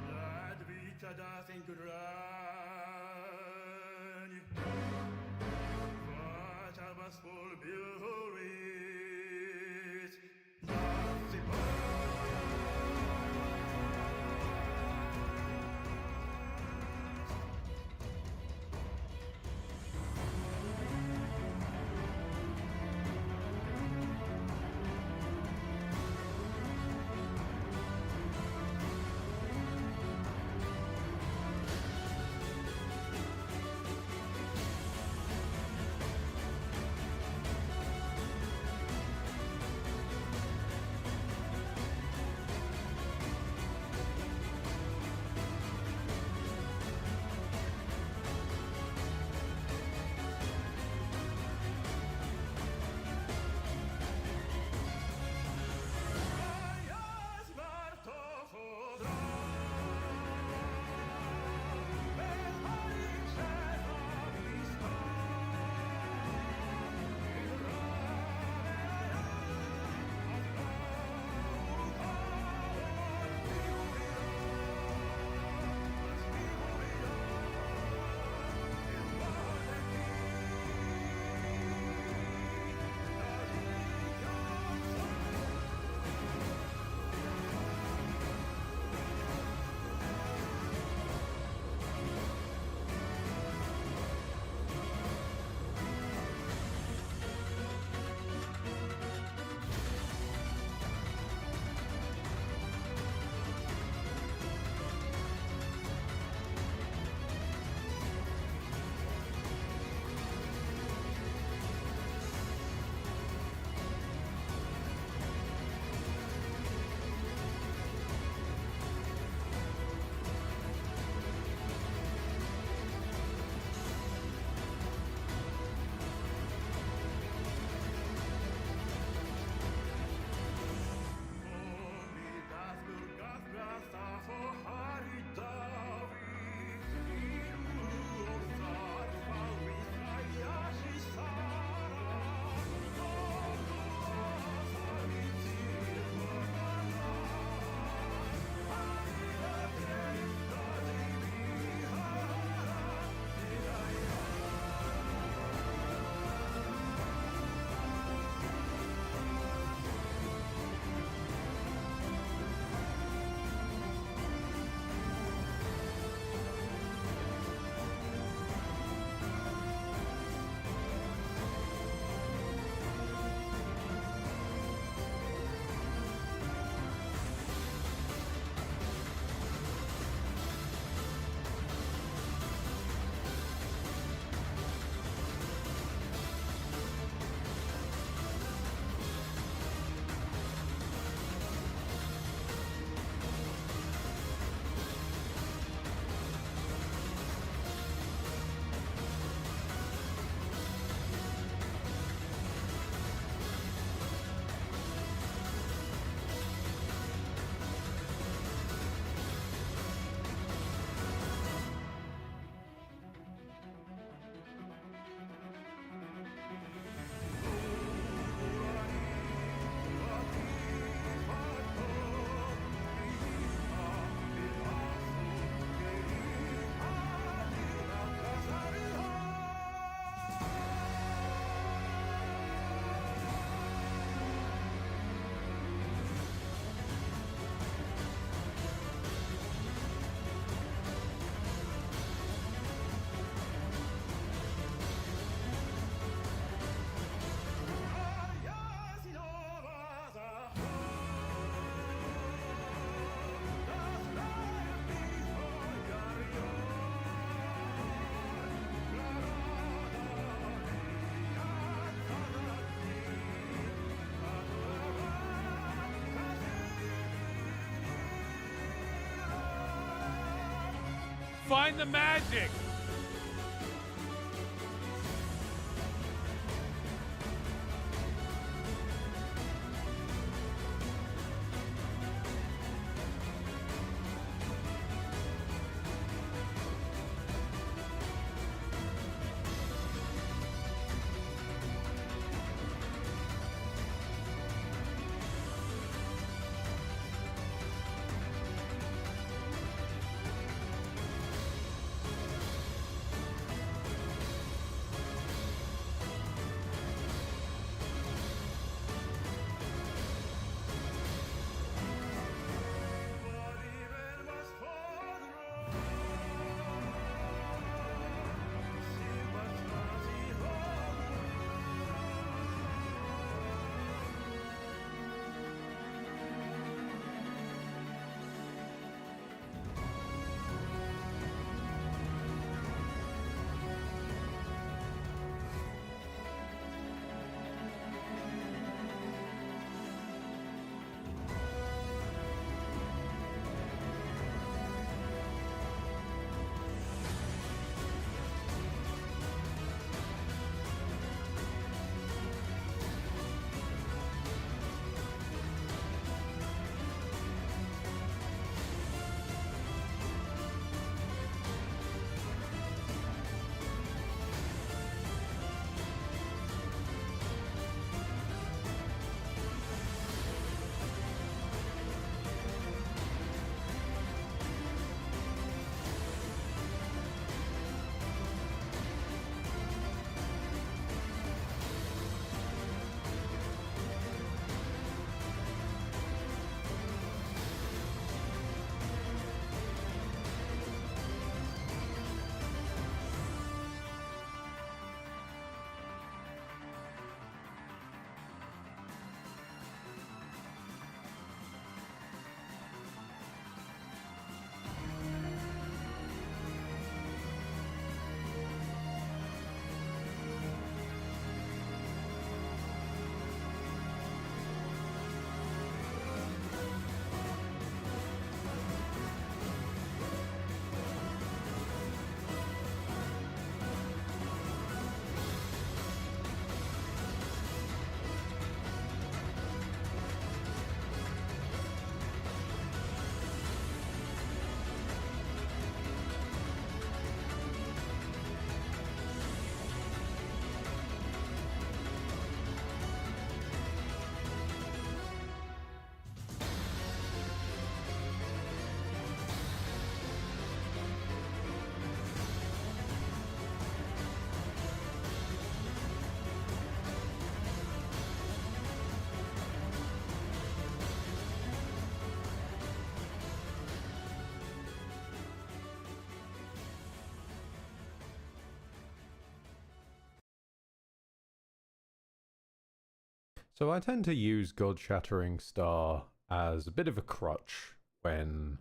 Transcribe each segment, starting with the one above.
Ladvika in grani, Vatavas full beauties, Find the magic. So I tend to use God Shattering Star as a bit of a crutch when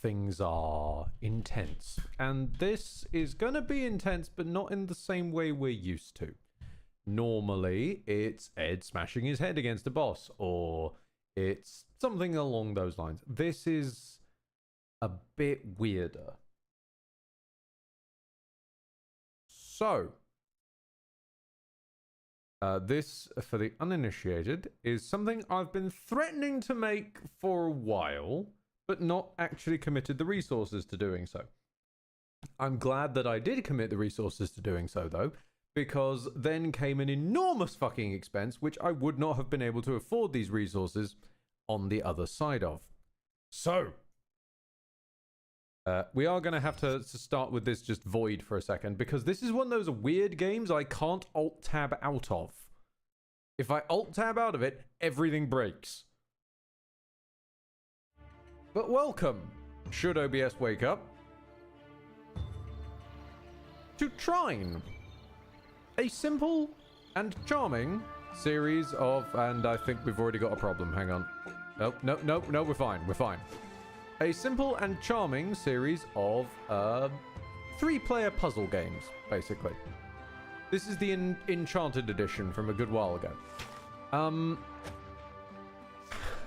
things are intense. And this is going to be intense, but not in the same way we're used to. Normally, it's Ed smashing his head against a boss, or it's something along those lines. This is a bit weirder. So, this, for the uninitiated, is something I've been threatening to make for a while, but not actually committed the resources to doing so. I'm glad that I did commit the resources to doing so, though, because then came an enormous fucking expense, which I would not have been able to afford these resources on the other side of. So, we are going to have to start with this just void for a second, because this is one of those weird games I can't alt-tab out of. If I alt-tab out of it, everything breaks. But welcome, should OBS wake up, to Trine, a simple and charming series of... And I think we've already got a problem, hang on. No, we're fine. A simple and charming series of 3-player puzzle games, basically. This is the Enchanted edition from a good while ago.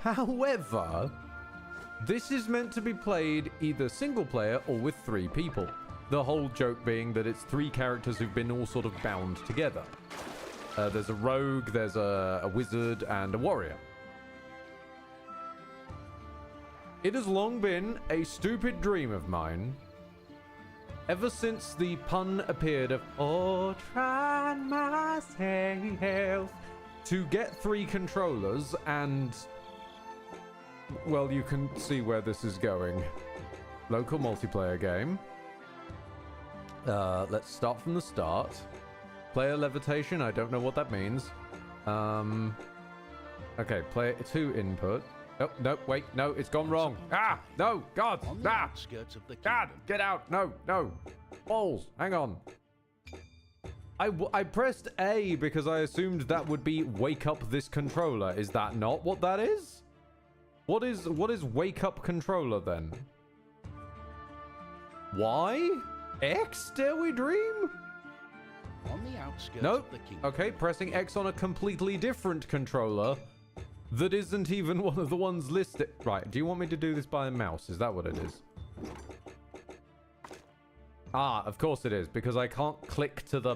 However, this is meant to be played either single player or with 3 people. The whole joke being that it's 3 characters who've been all sort of bound together. There's a rogue, there's a wizard, and a warrior. It has long been a stupid dream of mine, ever since the pun appeared of "Oh, Trine myself," to get 3 controllers and... Well, you can see where this is going. Local multiplayer game. Let's start from the start. Player levitation, I don't know what that means. Okay, player 2 input. Oh, no, wait, no, it's gone wrong. Ah, no, God, ah, God, get out, no, balls, hang on. I pressed A because I assumed that would be wake up this controller. Is that not what that is? What is wake up controller then? Y? X, dare we dream? On the outskirts Nope. of the kingdom. Okay, pressing X on a completely different controller that isn't even one of the ones listed. Right, do you want me to do this by a mouse? Is that what it is? Ah, of course it is, because I can't click to the...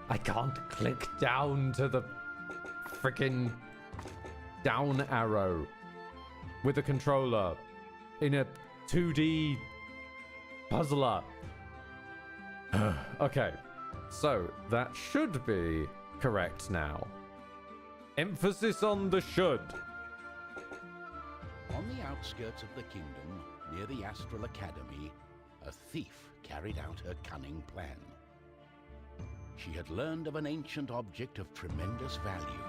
I can't click down to the freaking down arrow with a controller in a 2D puzzler. Okay, so that should be correct now. Emphasis on the should. On the outskirts of the kingdom, near the Astral Academy, a thief carried out her cunning plan. She had learned of an ancient object of tremendous value.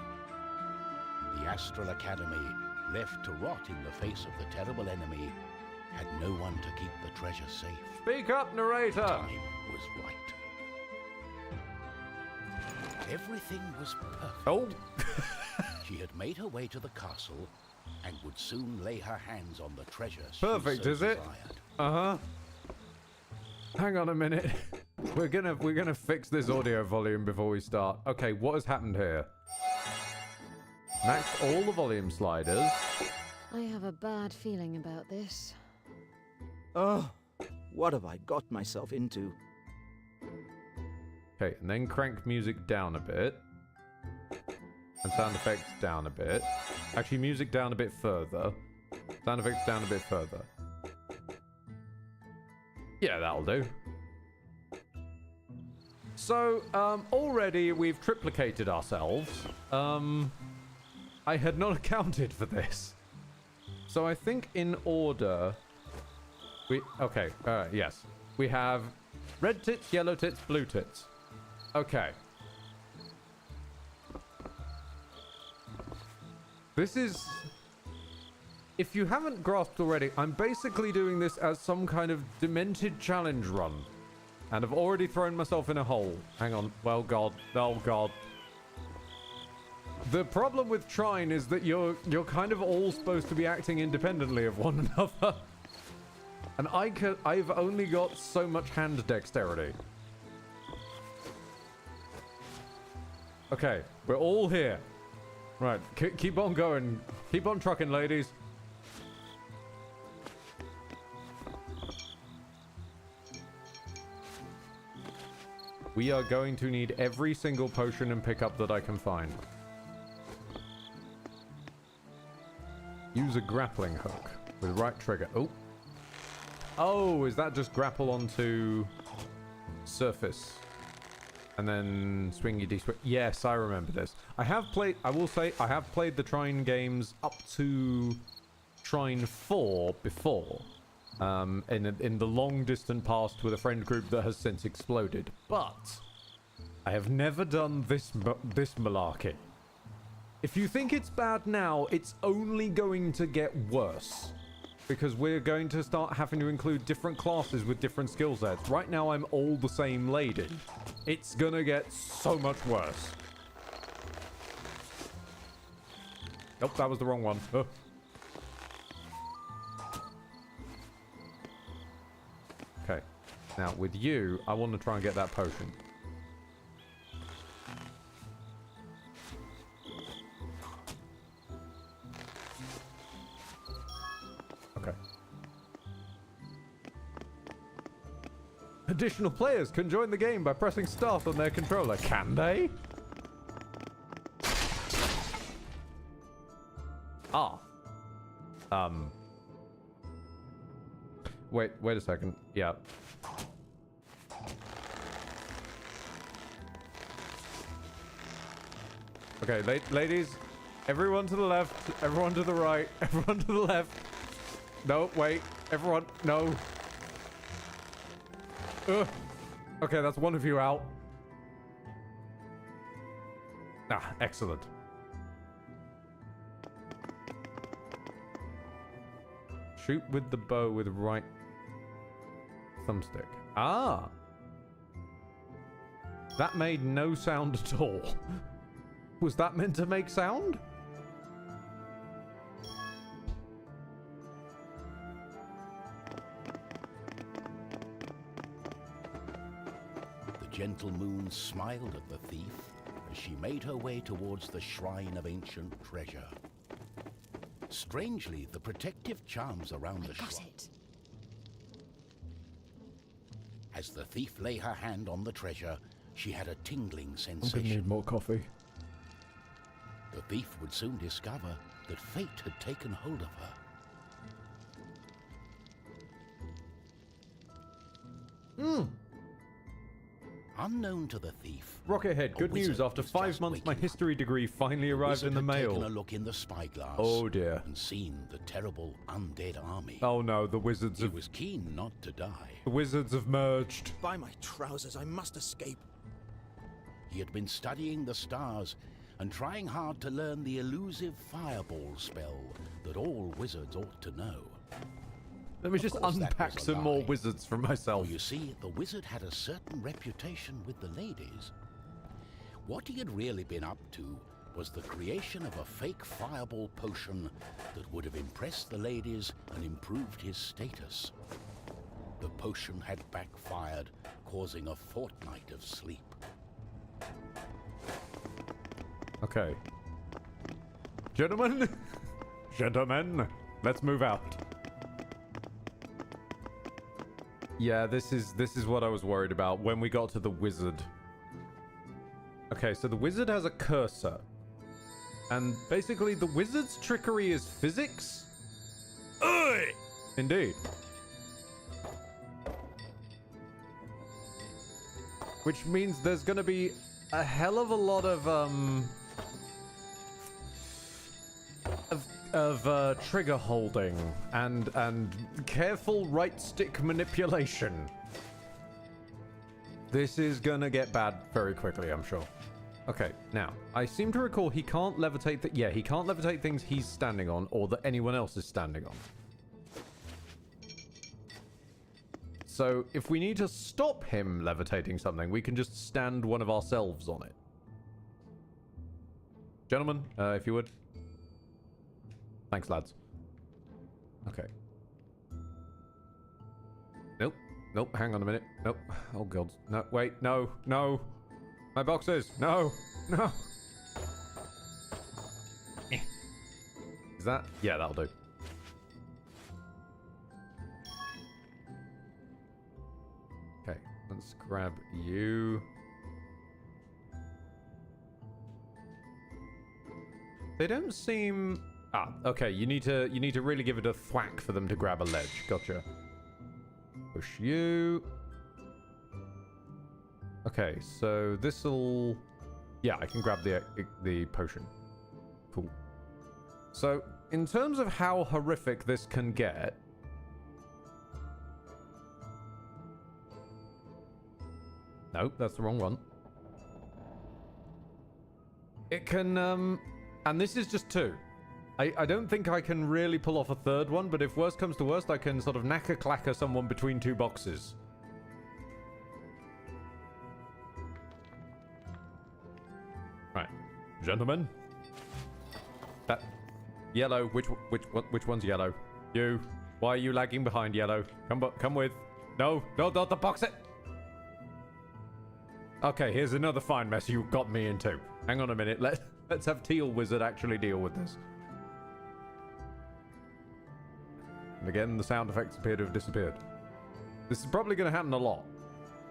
The Astral Academy, left to rot in the face of the terrible enemy, had no one to keep the treasure safe. Speak up, narrator! Time was right. Everything was perfect. Oh! She had made her way to the castle and would soon lay her hands on the treasure Perfect, she so is it? desired. Uh-huh. Hang on a minute. We're gonna fix this audio volume before we start. Okay, what has happened here? Max all the volume sliders. I have a bad feeling about this. Oh, what have I got myself into? Okay, and then crank music down a bit. And sound effects down a bit. Actually, music down a bit further. Sound effects down a bit further. Yeah, that'll do. So, already we've triplicated ourselves. I had not accounted for this. So I think in order... Okay, yes. We have red tits, yellow tits, blue tits. Okay. This is... If you haven't grasped already, I'm basically doing this as some kind of demented challenge run. And I've already thrown myself in a hole. Hang on. Well, God. Oh, God. The problem with Trine is that you're kind of all supposed to be acting independently of one another. And I've only got so much hand dexterity. Okay, we're all here. Right, keep on going. Keep on trucking, ladies. We are going to need every single potion and pickup that I can find. Use a grappling hook with right trigger. Oh. Oh, is that just grapple onto surface? And then swingy d-swing. Yes, I remember this. I will say, I have played the Trine games up to Trine 4 before. In the long distant past with a friend group that has since exploded. But I have never done this malarkey. If you think it's bad now, it's only going to get worse. Because we're going to start having to include different classes with different skill sets. Right now, I'm all the same lady. It's gonna get so much worse. Nope, that was the wrong one. Oh. Okay. Now, with you, I want to try and get that potion. Okay. Additional players can join the game by pressing start on their controller. Can they? Ah. Wait a second. Yeah. Okay, ladies, everyone to the left, everyone to the right, everyone to the left. No, wait, everyone, no. Ugh. Okay, that's one of you out. Ah, excellent. Shoot with the bow with right thumbstick. Ah! That made no sound at all. Was that meant to make sound? The gentle moon smiled at the thief as she made her way towards the shrine of ancient treasure. Strangely, the protective charms around the shrine. As the thief lay her hand on the treasure, she had a tingling sensation. I'm gonna need more coffee. The thief would soon discover that fate had taken hold of her. Unknown to the thief, Rockethead, good news. After 5 months, my history degree finally arrived in the mail. Taken a look in the spyglass. Oh dear. And seen the terrible undead army. Oh no, the wizards He have... was keen not to die. The wizards have merged. By my trousers, I must escape. He had been studying the stars and trying hard to learn the elusive fireball spell that all wizards ought to know. Let me just course that unpack was a some more lie. wizards for myself. For you see, the wizard had a certain reputation with the ladies. What he had really been up to was the creation of a fake fireball potion that would have impressed the ladies and improved his status. The potion had backfired, causing a fortnight of sleep. Okay. Gentlemen, let's move out. Yeah, this is what I was worried about when we got to the wizard. Okay, so the wizard has a cursor. And basically the wizard's trickery is physics? Oi! Indeed. Which means there's gonna be a hell of a lot of trigger holding and careful right stick manipulation. This is gonna get bad very quickly, I'm sure. Okay, now, I seem to recall he can't levitate he can't levitate things he's standing on or that anyone else is standing on. So, if we need to stop him levitating something, we can just stand one of ourselves on it. Gentlemen, if you would. Thanks, lads. Okay. Nope. Nope. Hang on a minute. Nope. Oh, God. No, wait. No. No. My boxes. No. No. Is that? Yeah, that'll do. Okay. Let's grab you. They don't seem... Ah, okay. You need to really give it a thwack for them to grab a ledge. Gotcha. Push you. Okay, so this'll... Yeah, I can grab the potion. Cool. So, in terms of how horrific this can get... Nope, that's the wrong one. It can, and this is just 2. I don't think I can really pull off a 3rd one, but if worst comes to worst, I can sort of knacker-clacker someone between 2 boxes. Right. Gentlemen. That... Yellow. Which one's yellow? You. Why are you lagging behind, yellow? Come with. No, not the box it! Okay, here's another fine mess you got me into. Hang on a minute. Let's have Teal Wizard actually deal with this. And again, the sound effects appear to have disappeared. This is probably going to happen a lot.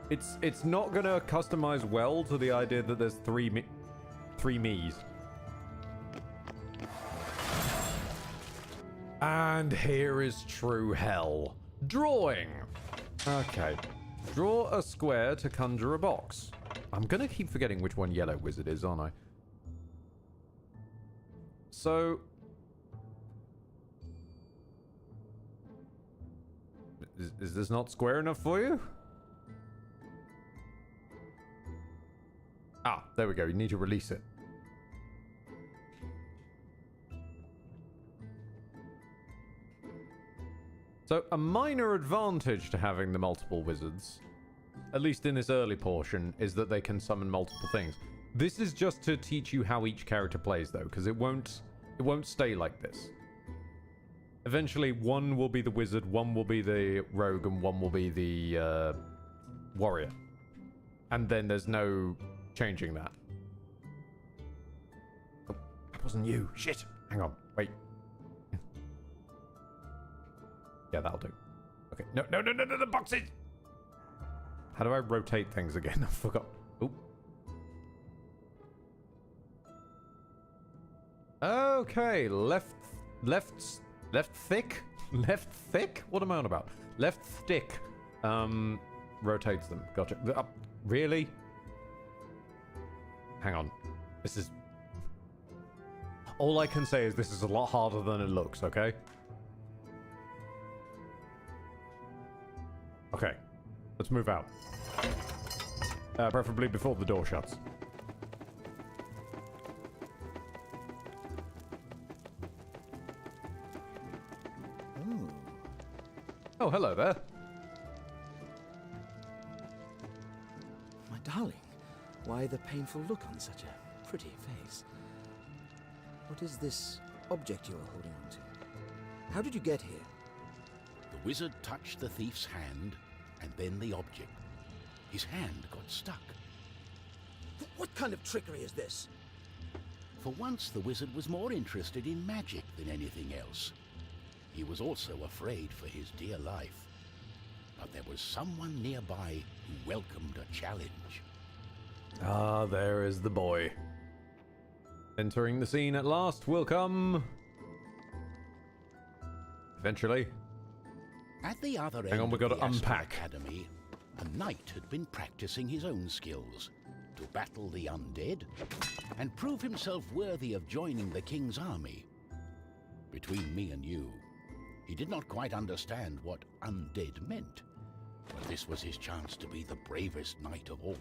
It's not going to customize well to the idea that there's three me's. And here is true hell. Drawing. Okay. Draw a square to conjure a box. I'm going to keep forgetting which one Yellow Wizard is, aren't I? So... Is this not square enough for you? Ah, there we go. You need to release it. So, a minor advantage to having the multiple wizards, at least in this early portion, is that they can summon multiple things. This is just to teach you how each character plays, though, because it won't stay like this. Eventually, one will be the wizard, one will be the rogue, and one will be the warrior. And then there's no changing that. Oh, that wasn't you. Shit. Hang on. Wait. Yeah, that'll do. Okay. No, the boxes! How do I rotate things again? I forgot. Oop. Okay, left thick? Left thick? What am I on about? Left stick rotates them. Gotcha. Really? Hang on. This is... All I can say is this is a lot harder than it looks, okay? Okay. Let's move out. Preferably before the door shuts. Oh, hello there. My darling, why the painful look on such a pretty face? What is this object you are holding on to? How did you get here? The wizard touched the thief's hand, and then the object. His hand got stuck. What kind of trickery is this? For once, the wizard was more interested in magic than anything else. He was also afraid for his dear life. But there was someone nearby who welcomed a challenge. Ah, there is the boy. Entering the scene at last will come... Eventually. At the other Hang end on, we've got of to the Astral unpack. Academy, a knight had been practicing his own skills to battle the undead and prove himself worthy of joining the king's army. Between me and you, he did not quite understand what undead meant, but this was his chance to be the bravest knight of all.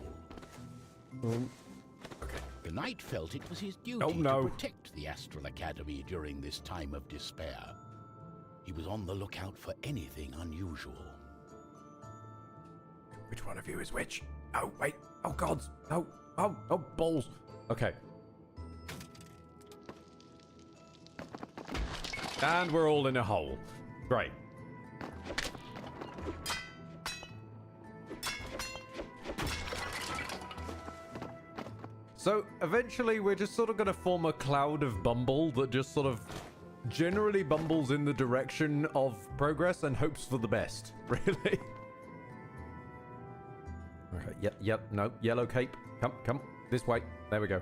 Okay. The knight felt it was his duty to protect the Astral Academy during this time of despair. He was on the lookout for anything unusual. Which one of you is which? Oh, wait. Oh, gods. No. Oh, balls. Okay. And we're all in a hole. Great. So, eventually, we're just sort of going to form a cloud of Bumble that just sort of generally bumbles in the direction of progress and hopes for the best. Really? Okay, yep, no, yellow cape. Come, this way. There we go.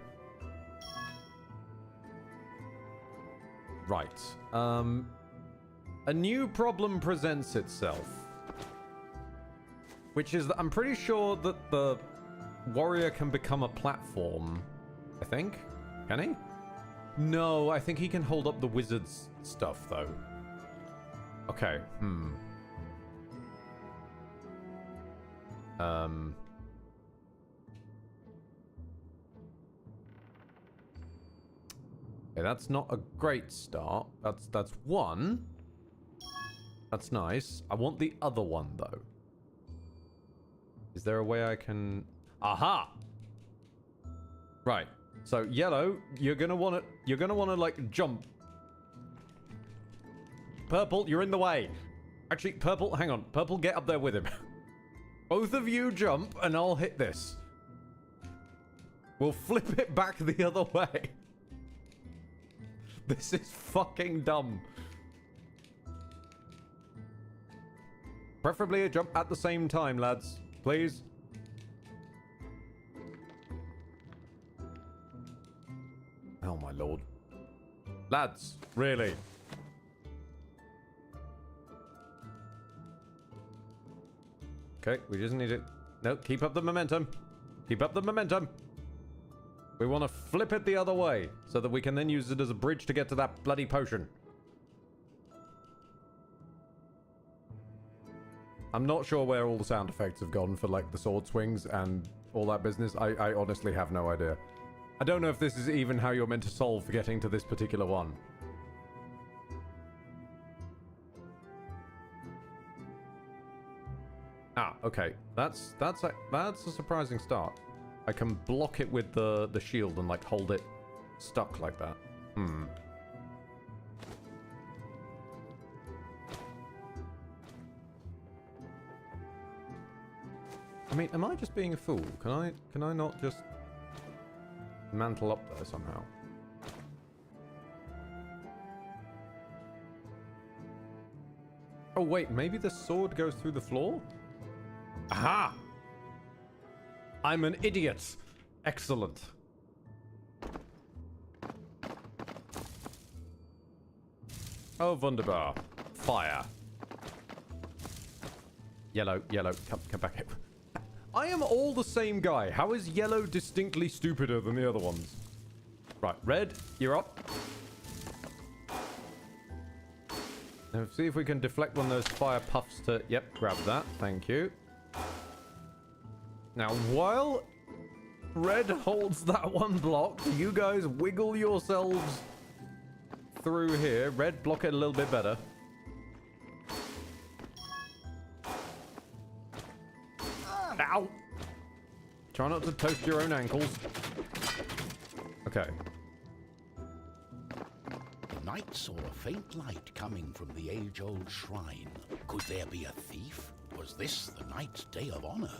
Right. A new problem presents itself. Which is that I'm pretty sure that the warrior can become a platform, I think. Can he? No, I think he can hold up the wizard's stuff, though. Okay, Okay, that's not a great start. That's one. That's nice. I want the other one, though. Is there a way I can... Aha! Right. So, yellow, you're gonna wanna like jump. Purple, you're in the way. Actually, purple, hang on. Purple, get up there with him. Both of you jump and I'll hit this. We'll flip it back the other way. This is fucking dumb. Preferably a jump at the same time, lads. Please. Oh my lord. Lads, really? Okay, we just need it. No, keep up the momentum. Keep up the momentum. We want to flip it the other way so that we can then use it as a bridge to get to that bloody potion. I'm not sure where all the sound effects have gone for, like, the sword swings and all that business. I honestly have no idea. I don't know if this is even how you're meant to solve for getting to this particular one. Ah, okay. That's a surprising start. I can block it with the shield and, like, hold it stuck like that. I mean, am I just being a fool? Can I not just mantle up there somehow? Oh wait, maybe the sword goes through the floor? Aha! I'm an idiot. Excellent. Oh, wunderbar. Fire. Yellow, come back here. I am all the same guy. How is yellow distinctly stupider than the other ones? Right, red, you're up. Now, see if we can deflect one of those fire puffs to... Yep, grab that. Thank you. Now, while red holds that one block, you guys wiggle yourselves through here. Red, block it a little bit better. Ow! Try not to toast your own ankles. Okay. The knight saw a faint light coming from the age-old shrine. Could there be a thief? Was this the knight's day of honor?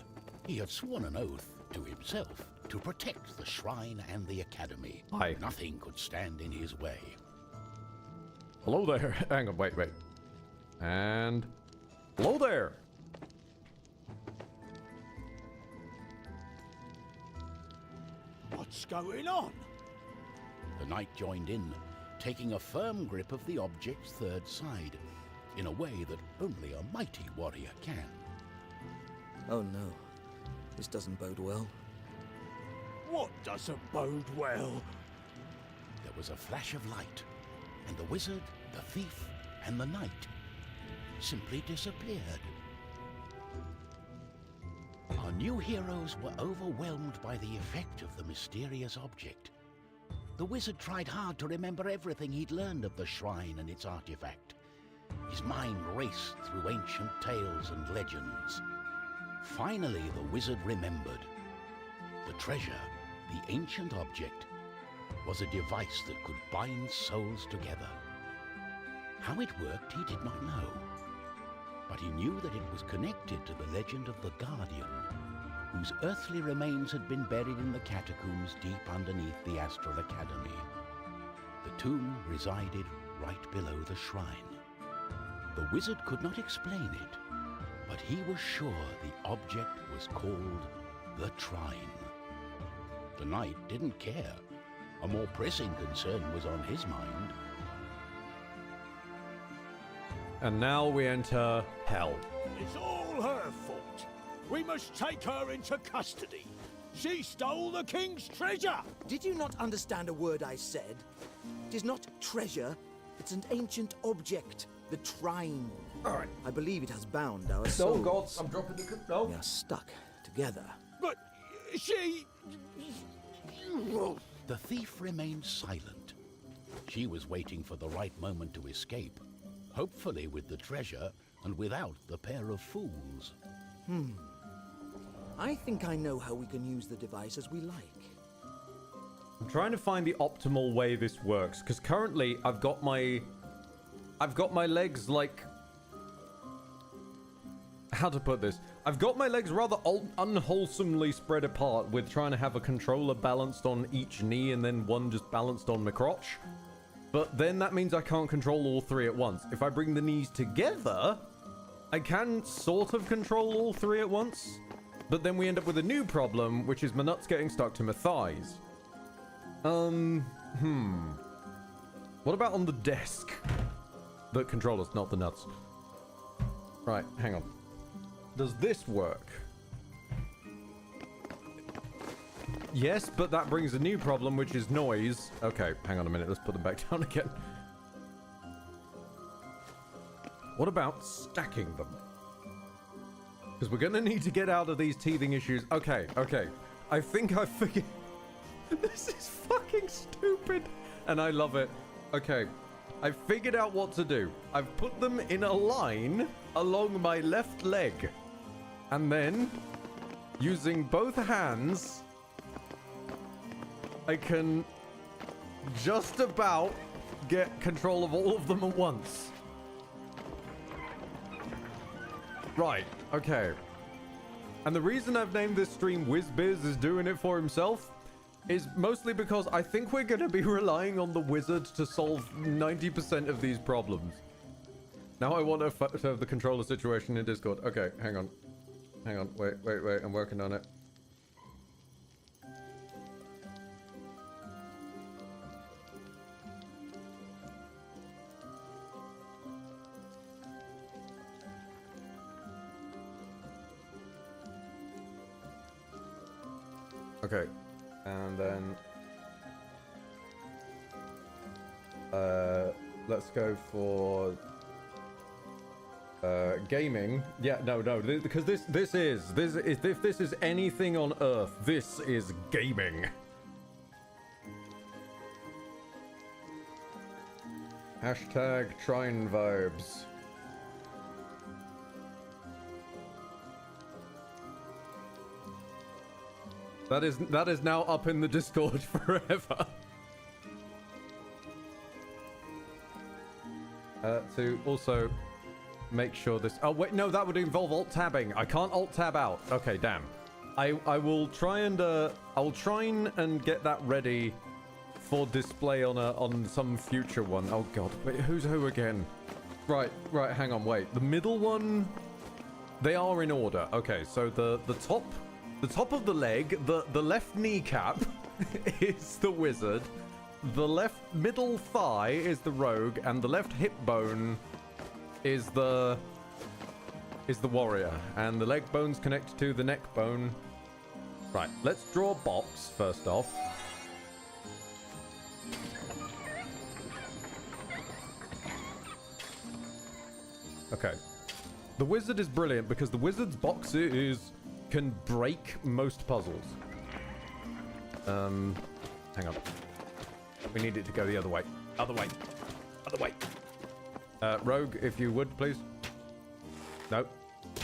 He had sworn an oath to himself to protect the shrine and the academy. Hi. Nothing could stand in his way. Hello there. Hang on, wait. And... hello there! What's going on? The knight joined in, taking a firm grip of the object's third side, in a way that only a mighty warrior can. Oh no. This doesn't bode well. What doesn't bode well? There was a flash of light, and the wizard, the thief, and the knight simply disappeared. Our new heroes were overwhelmed by the effect of the mysterious object. The wizard tried hard to remember everything he'd learned of the shrine and its artifact. His mind raced through ancient tales and legends. Finally, the wizard remembered. The treasure, the ancient object, was a device that could bind souls together. How it worked, he did not know. But he knew that it was connected to the legend of the Guardian, whose earthly remains had been buried in the catacombs deep underneath the Astral Academy. The tomb resided right below the shrine. The wizard could not explain it, but he was sure the object was called the Trine. The knight didn't care. A more pressing concern was on his mind. And now we enter hell. It's all her fault. We must take her into custody. She stole the king's treasure. Did you not understand a word I said? It is not treasure, it's an ancient object, the Trine. Alright. I believe it has bound our souls. Oh gods, I'm dropping the... No. We are stuck together. But she... The thief remained silent. She was waiting for the right moment to escape, hopefully with the treasure and without the pair of fools. I think I know how we can use the device as we like. I'm trying to find the optimal way this works, because currently I've got my legs like... How to put this? I've got my legs rather unwholesomely spread apart, with trying to have a controller balanced on each knee and then one just balanced on my crotch. But then that means I can't control all three at once. If I bring the knees together, I can sort of control all three at once. But then we end up with a new problem, which is my nuts getting stuck to my thighs. What about on the desk? The controllers, not the nuts. Right, hang on. Does this work? Yes, but that brings a new problem, which is noise. Okay, hang on a minute. Let's put them back down again. What about stacking them? Because we're going to need to get out of these teething issues. Okay. I think I figured... This is fucking stupid. And I love it. Okay. I figured out what to do. I've put them in a line along my left leg. And then, using both hands, I can just about get control of all of them at once. Right, okay. And the reason I've named this stream Wizbiz is doing it for himself is mostly because I think we're going to be relying on the wizard to solve 90% of these problems. Now I want to have the controller situation in Discord. Okay, hang on. Wait. I'm working on it. Okay, and then let's go for gaming. Yeah, no, because this is if this is anything on Earth, this is gaming. Hashtag Trine vibes. That is now up in the Discord forever. To also make sure this... Oh, wait, no, that would involve alt-tabbing. I can't alt-tab out. Okay, damn. I will try and... I'll try and get that ready for display on some future one. Oh, God. Wait, who's who again? Right, hang on, wait. The middle one... They are in order. Okay, so the top of the leg, the left kneecap is the wizard. The left middle thigh is the rogue, and the left hip bone is the warrior. And the leg bones connect to the neck bone. Right, let's draw a box first off. Okay. The wizard is brilliant because the wizard's box can break most puzzles. Hang on. We need it to go the other way. Other way. Rogue, if you would, please. No.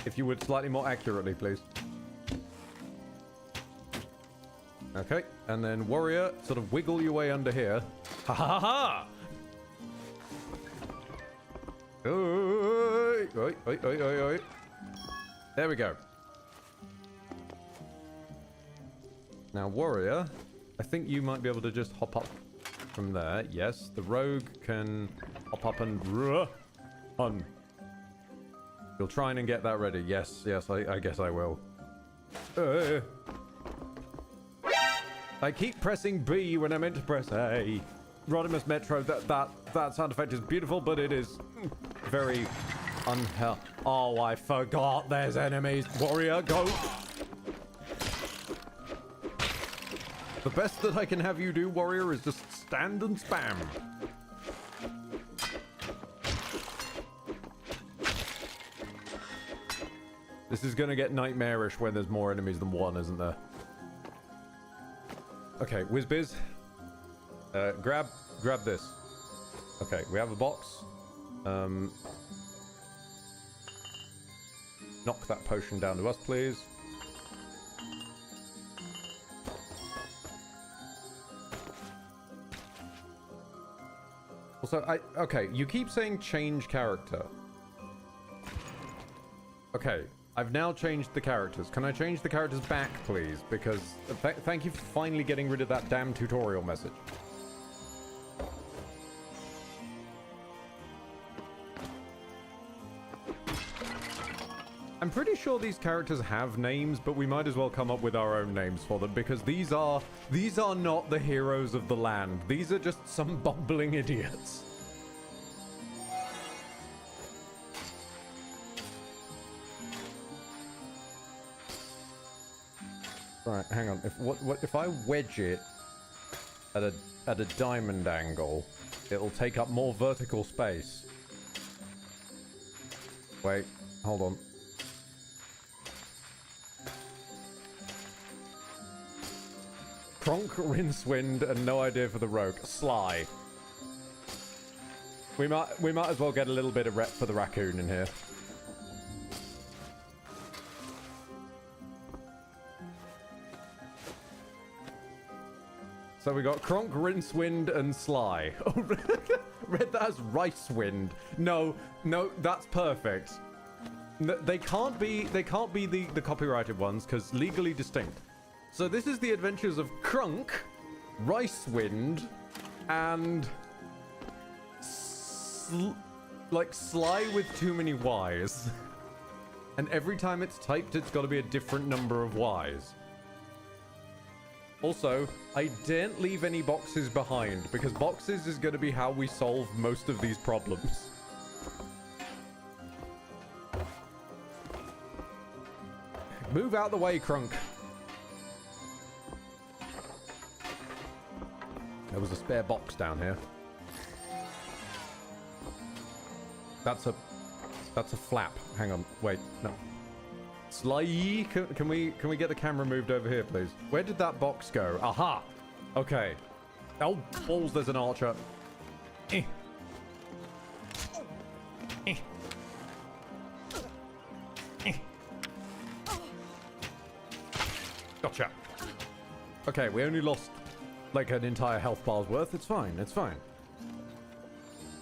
If you would slightly more accurately, please. Okay. And then warrior, sort of wiggle your way under here. Ha ha ha ha! Oi, oi, oi, oi, oi, oi. There we go. Now, warrior, I think you might be able to just hop up from there. Yes, the rogue can hop up and run. You'll try and get that ready. Yes, yes, I guess I will. I keep pressing B when I meant to press A. Rodimus Metro, that sound effect is beautiful, but it is very unhealthy. Oh, I forgot there's enemies. Warrior, go. The best that I can have you do, warrior, is just stand and spam. This is gonna get nightmarish when there's more enemies than one, isn't there? Okay, Wizbiz. Grab this. Okay, we have a box. Knock that potion down to us, please. Also, okay, you keep saying change character. Okay, I've now changed the characters. Can I change the characters back, please? Because thank you for finally getting rid of that damn tutorial message. I'm pretty sure these characters have names, but we might as well come up with our own names for them, because these are not the heroes of the land. These are just some bumbling idiots. Right, hang on. If I wedge it at a diamond angle, it'll take up more vertical space. Wait, hold on. Kronk, Rincewind, and no idea for the rogue. Sly. We might as well get a little bit of rep for the raccoon in here. So we got Kronk, Rincewind, and Sly. Oh, read that as Ricewind. No, that's perfect. They can't be the copyrighted ones because legally distinct. So this is the adventures of Kronk, Ricewind, and Sly with too many Y's. And every time it's typed, it's got to be a different number of Y's. Also, I didn't leave any boxes behind, because boxes is going to be how we solve most of these problems. Move out the way, Kronk. There was a spare box down here. That's a flap. Hang on. Wait. No. Sly, can we get the camera moved over here, please? Where did that box go? Aha. Okay. Oh, balls, there's an archer. Gotcha. Okay, we only lost like an entire health bar's worth. It's fine. It's fine.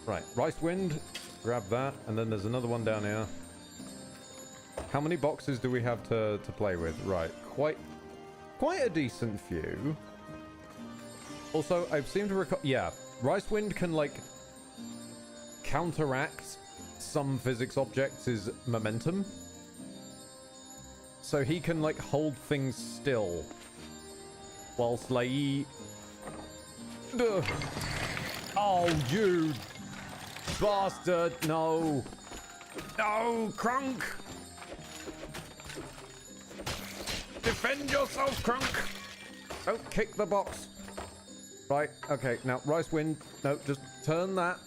Right, Ricewind. Grab that, and then there's another one down here. How many boxes do we have to play with? Right, quite a decent few. Also, I seem to recall. Yeah, Ricewind can like counteract some physics objects' momentum, so he can like hold things still. While Sly. Oh, you bastard! No, no, Kronk! Defend yourself, Kronk! Don't kick the box. Right, okay, now, Ricewind, no, just turn that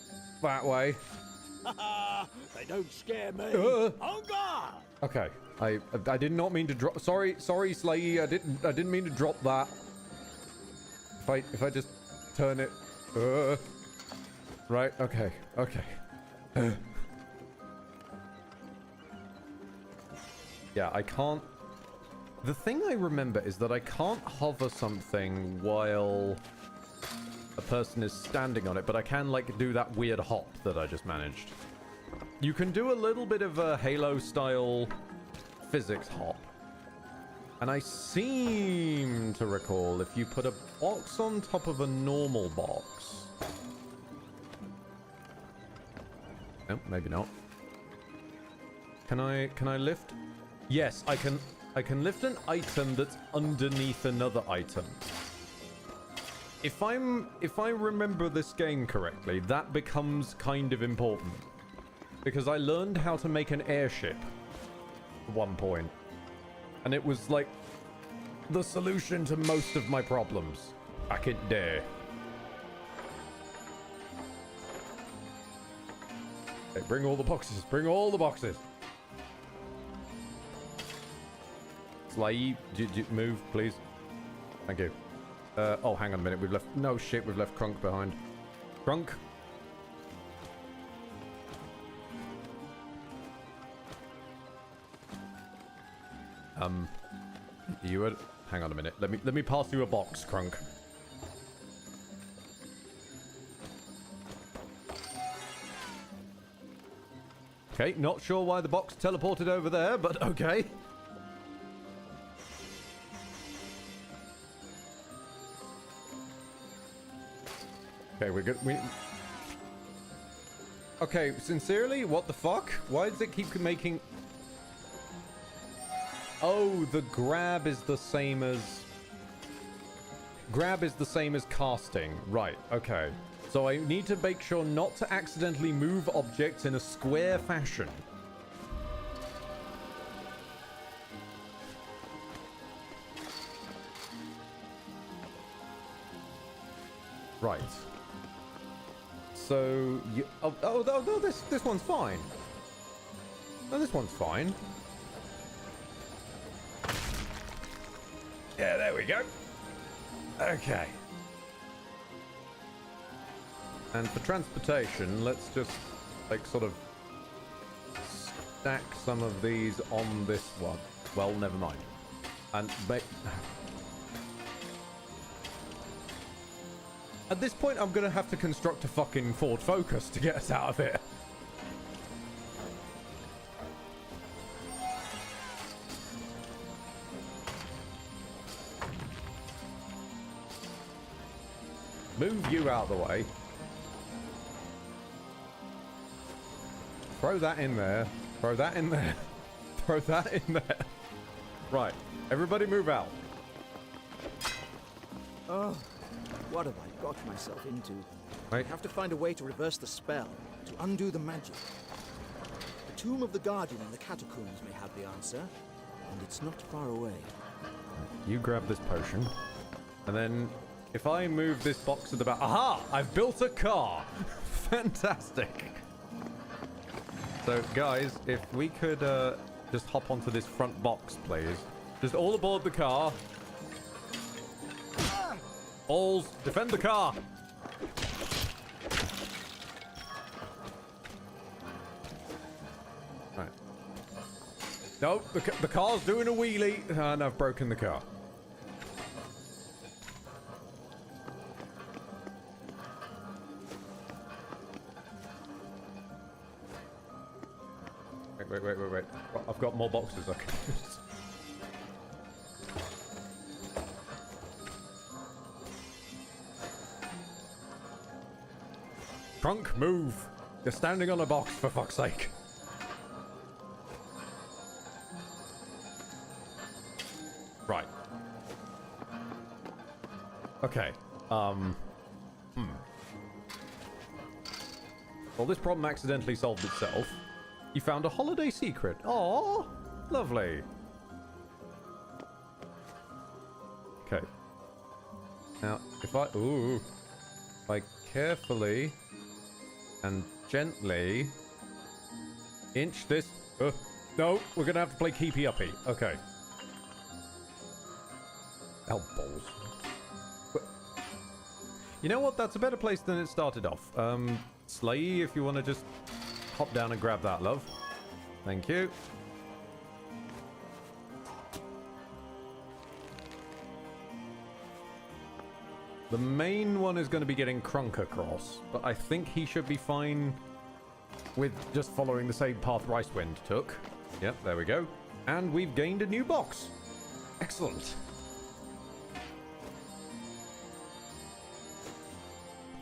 way. They don't scare me. On guard! Okay, I did not mean to drop. Sorry, Slayy, I didn't mean to drop that. If I just turn it. Right, okay. Yeah, I can't. The thing I remember is that I can't hover something while a person is standing on it, but I can like do that weird hop that I just managed. you can do a little bit of a Halo-style physics hop. And I seem to recall if you put a box on top of a normal box... No, maybe not. Can I lift? Yes, I can lift an item that's underneath another item. If I remember this game correctly, that becomes kind of important. Because I learned how to make an airship at one point. And it was like the solution to most of my problems back in day. Okay, bring all the boxes. Bring all the boxes. Sly, move, please. Thank you. Oh, hang on a minute. We've left... No, shit. We've left Crunk behind. Crunk? You would... Hang on a minute. Let me pass you a box, Crunk. Okay, not sure why the box teleported over there, but okay. Okay, we're good. Okay, sincerely, what the fuck? Why does it keep making... Oh, the grab is the same as... Grab is the same as casting. Right, okay. So I need to make sure not to accidentally move objects in a square fashion. Right. So you... Oh, this one's fine. No, this one's fine. Yeah, there we go. Okay. And for transportation, let's just, like, sort of stack some of these on this one. Well, never mind. And make... At this point, I'm gonna have to construct a fucking Ford Focus to get us out of here. Move you out of the way. Throw that in there. Throw that in there. Throw that in there. Right. Everybody move out. Oh, what have I got myself into? Right. I have to find a way to reverse the spell, to undo the magic. The Tomb of the Guardian in the catacombs may have the answer, and it's not far away. You grab this potion, and then if I move this box at the back... Aha! I've built a car! Fantastic! So, guys, if we could just hop onto this front box, please. Just all aboard the car. Balls, defend the car! Right. No, the car's doing a wheelie, and I've broken the car. Wait. I've got more boxes I can use. Trunk, move! You're standing on a box, for fuck's sake. Right. Okay. Well, this problem accidentally solved itself. You found a holiday secret. Oh, lovely. Okay. Now, if I carefully and gently inch this. No, we're gonna have to play keepy uppy. Okay. Oh, balls. You know what? That's a better place than it started off. Slay, if you want to just hop down and grab that, love. Thank you. The main one is going to be getting Crunk across, but I think he should be fine with just following the same path Ricewind took. Yep, there we go. And we've gained a new box. Excellent.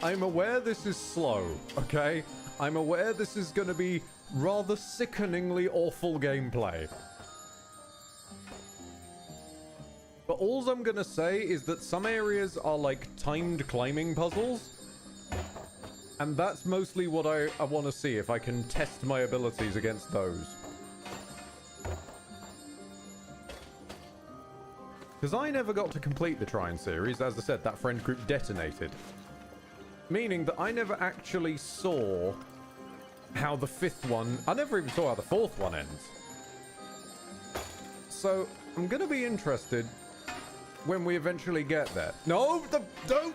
I'm aware this is slow, okay? I'm aware this is going to be rather sickeningly awful gameplay. But all I'm going to say is that some areas are like timed climbing puzzles. And that's mostly what I want to see, if I can test my abilities against those. Because I never got to complete the Trine series. As I said, that friend group detonated. Meaning that I never actually saw how the 5th one... I never even saw how the 4th one ends. So, I'm going to be interested when we eventually get there. No! No.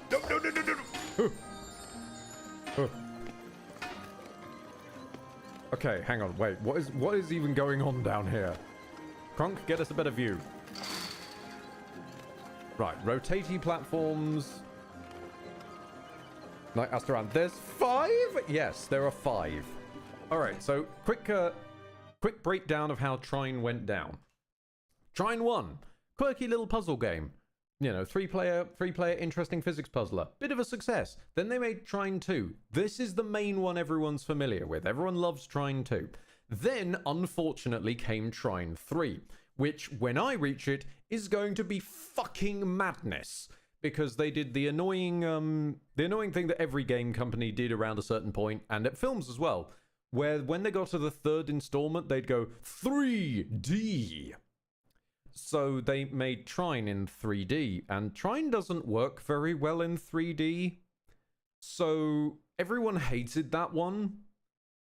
Okay, hang on, wait. What is even going on down here? Krunk, get us a better view. Right, rotatey platforms. Like us around. There's 5? Yes, there are 5. Alright, so quick breakdown of how Trine went down. Trine 1. Quirky little puzzle game. You know, three player interesting physics puzzler. Bit of a success. Then they made Trine 2. This is the main one everyone's familiar with. Everyone loves Trine 2. Then, unfortunately, came Trine 3, which, when I reach it, is going to be fucking madness. Because they did the annoying thing that every game company did around a certain point, and at films as well, where when they got to the 3rd installment, they'd go 3D. So they made Trine in 3D, and Trine doesn't work very well in 3D. So everyone hated that one.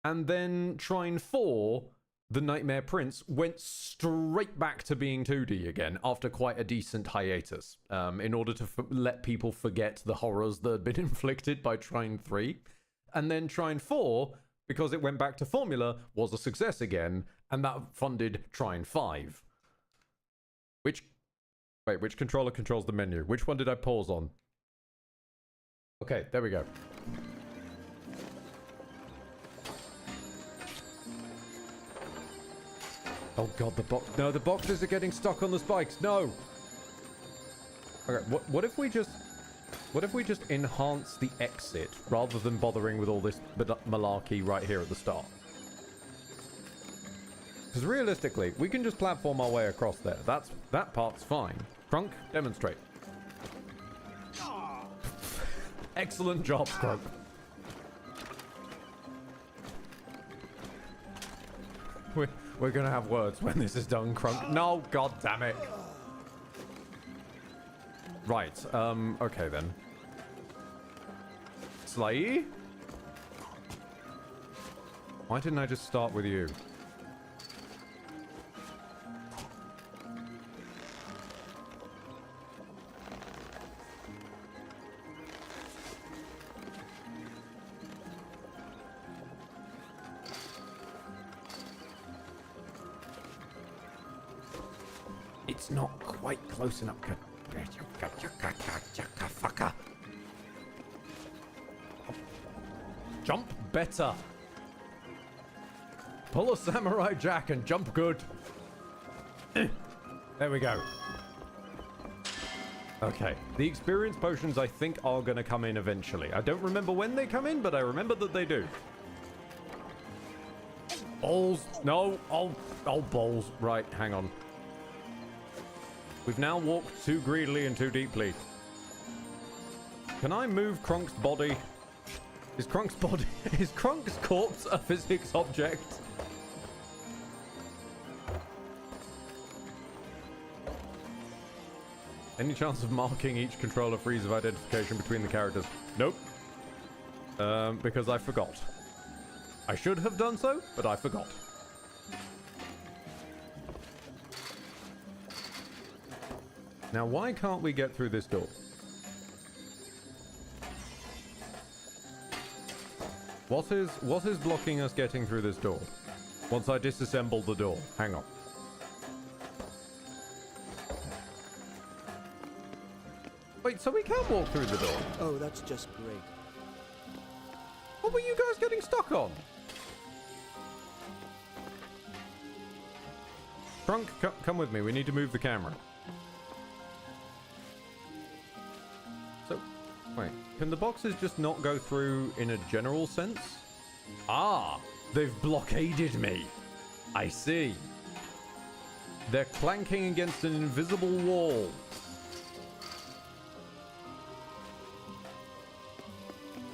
And then Trine 4, The Nightmare Prince, went straight back to being 2D again after quite a decent hiatus, in order to let people forget the horrors that had been inflicted by Trine 3. And then Trine 4, because it went back to formula, was a success again, and that funded Trine 5. Which controller controls the menu? Which one did I pause on? Okay, there we go. Oh god, the box. No, the boxes are getting stuck on the spikes. No. Okay, what if we just enhance the exit rather than bothering with all this malarkey right here at the start? Because realistically, we can just platform our way across there. That part's fine. Krunk, demonstrate. Excellent job, Krunk. We're gonna have words when this is done, Krunk. No, god damn it. Right, okay then. Slay? Why didn't I just start with you? It's not quite close enough. Jump better. Pull a samurai jack and jump good. There we go. Okay, the experience potions I think are going to come in eventually. I don't remember when they come in, but I remember that they do. Balls. No. Oh, balls. Right, hang on. We've now walked too greedily and too deeply. Can I move Krunk's body? Is Krunk's corpse a physics object? Any chance of marking each controller freeze of identification between the characters? Nope. Because I forgot. I should have done so, but I forgot. Now, why can't we get through this door? What is blocking us getting through this door? Once I disassemble the door. Hang on. Wait, so we can't walk through the door? Oh, that's just great. What were you guys getting stuck on? Crunk, come with me. We need to move the camera. So, wait. Can the boxes just not go through in a general sense? Ah! They've blockaded me. I see. They're clanking against an invisible wall.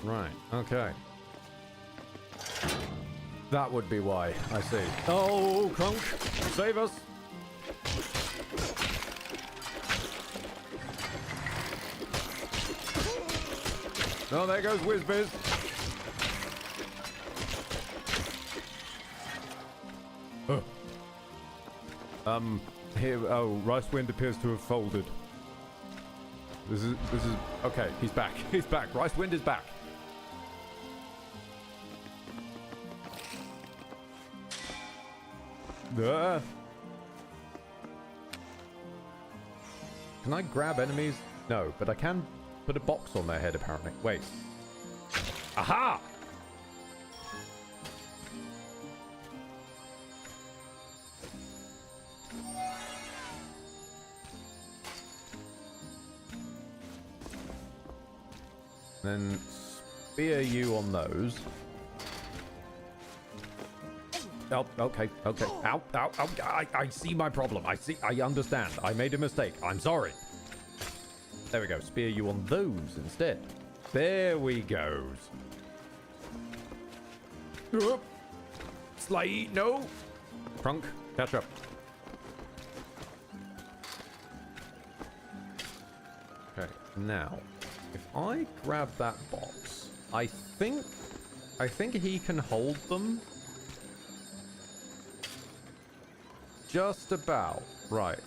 Right, okay. That would be why, I see. Oh, Crunk, save us! Oh, there goes Wizbiz. Oh. Here, Ricewind appears to have folded. This is, okay, he's back. He's back. Ricewind is back. Can I grab enemies? No, but I can put a box on their head, apparently. Wait. Aha! Then spear you on those. Oh, okay. Ow, ow, ow. I see my problem. I understand. I made a mistake. I'm sorry. There we go. Spear you on those instead. There we go. Slay, no. Crunk, catch up. Okay, now, if I grab that box, I think he can hold them. Just about. Right.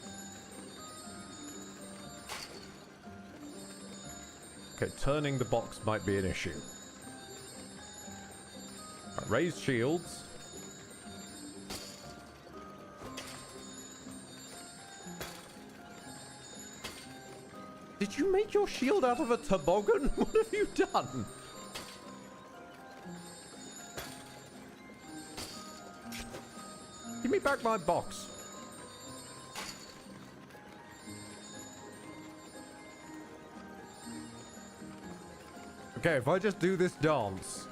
Okay, turning the box might be an issue. Right, raise shields. Did you make your shield out of a toboggan? What have you done? Give me back my box. Okay, if I just do this dance,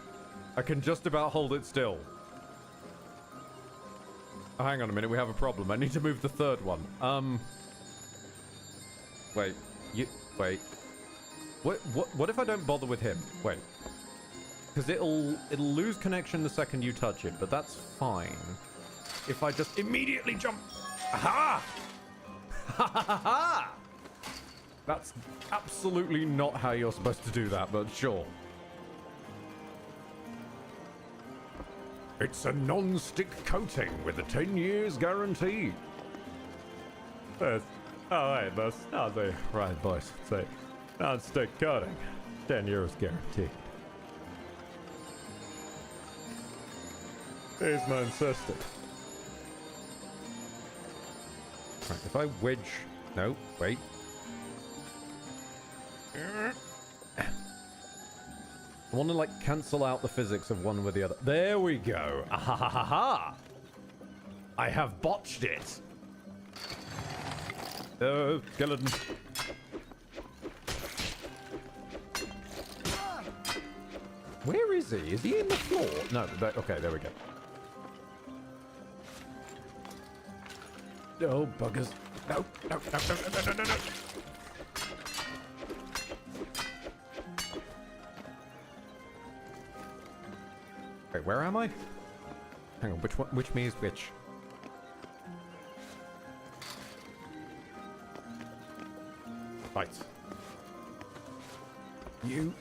I can just about hold it still. Oh, hang on a minute, we have a problem. I need to move the third one. Wait. Wait. What if I don't bother with him? Wait. Because it'll lose connection the second you touch it, but that's fine. If I just immediately jump... Aha! Ha ha ha ha! That's absolutely not how you're supposed to do that, but sure. It's a non-stick coating with a 10 years guarantee. Yes. Oh, hey, that's not the right voice. Say, non-stick coating, 10 years guaranteed. He's my insisted. Right, if I wedge... No, wait. I want to, like, cancel out the physics of one with the other. There we go. Ah ha ha ha ha! I have botched it. Skeleton. Where is he? Is he in the floor? No, okay, there we go. Oh, buggers. No. Wait, where am I? Hang on, which me is which? Right. You.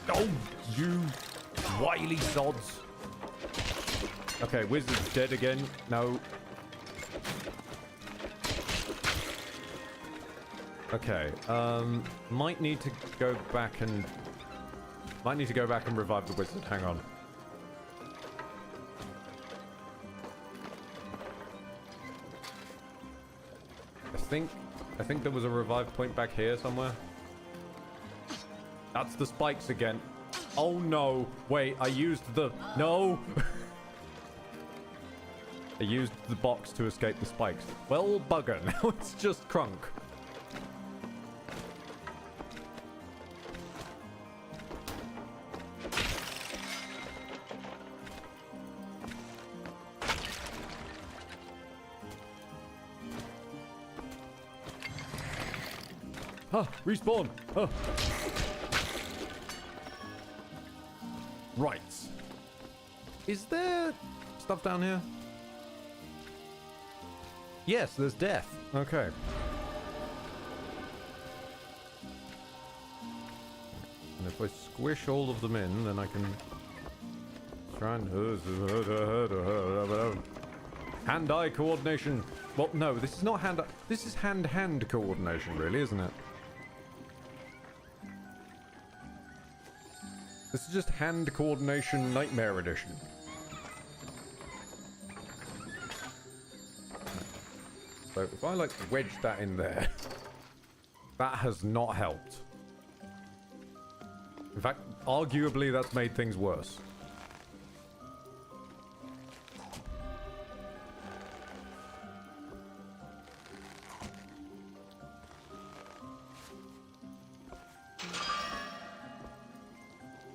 Oh, you wily sods. Okay, Wizard's dead again. No. Okay, might need to go back and revive the wizard. Hang on. I think there was a revive point back here somewhere. That's the spikes again. Oh no. Wait, I used the... No. I used the box to escape the spikes. Well, bugger. Now it's just Crunk. Ah, respawn. Ah. Right. Is there stuff down here? Yes, there's death. Okay. And if I squish all of them in, then I can try and... Hand-eye coordination. Well, no, this is not hand-eye. This is hand-hand coordination, really, isn't it? This is just hand coordination nightmare edition. So if I like wedge that in there, that has not helped. In fact, arguably that's made things worse.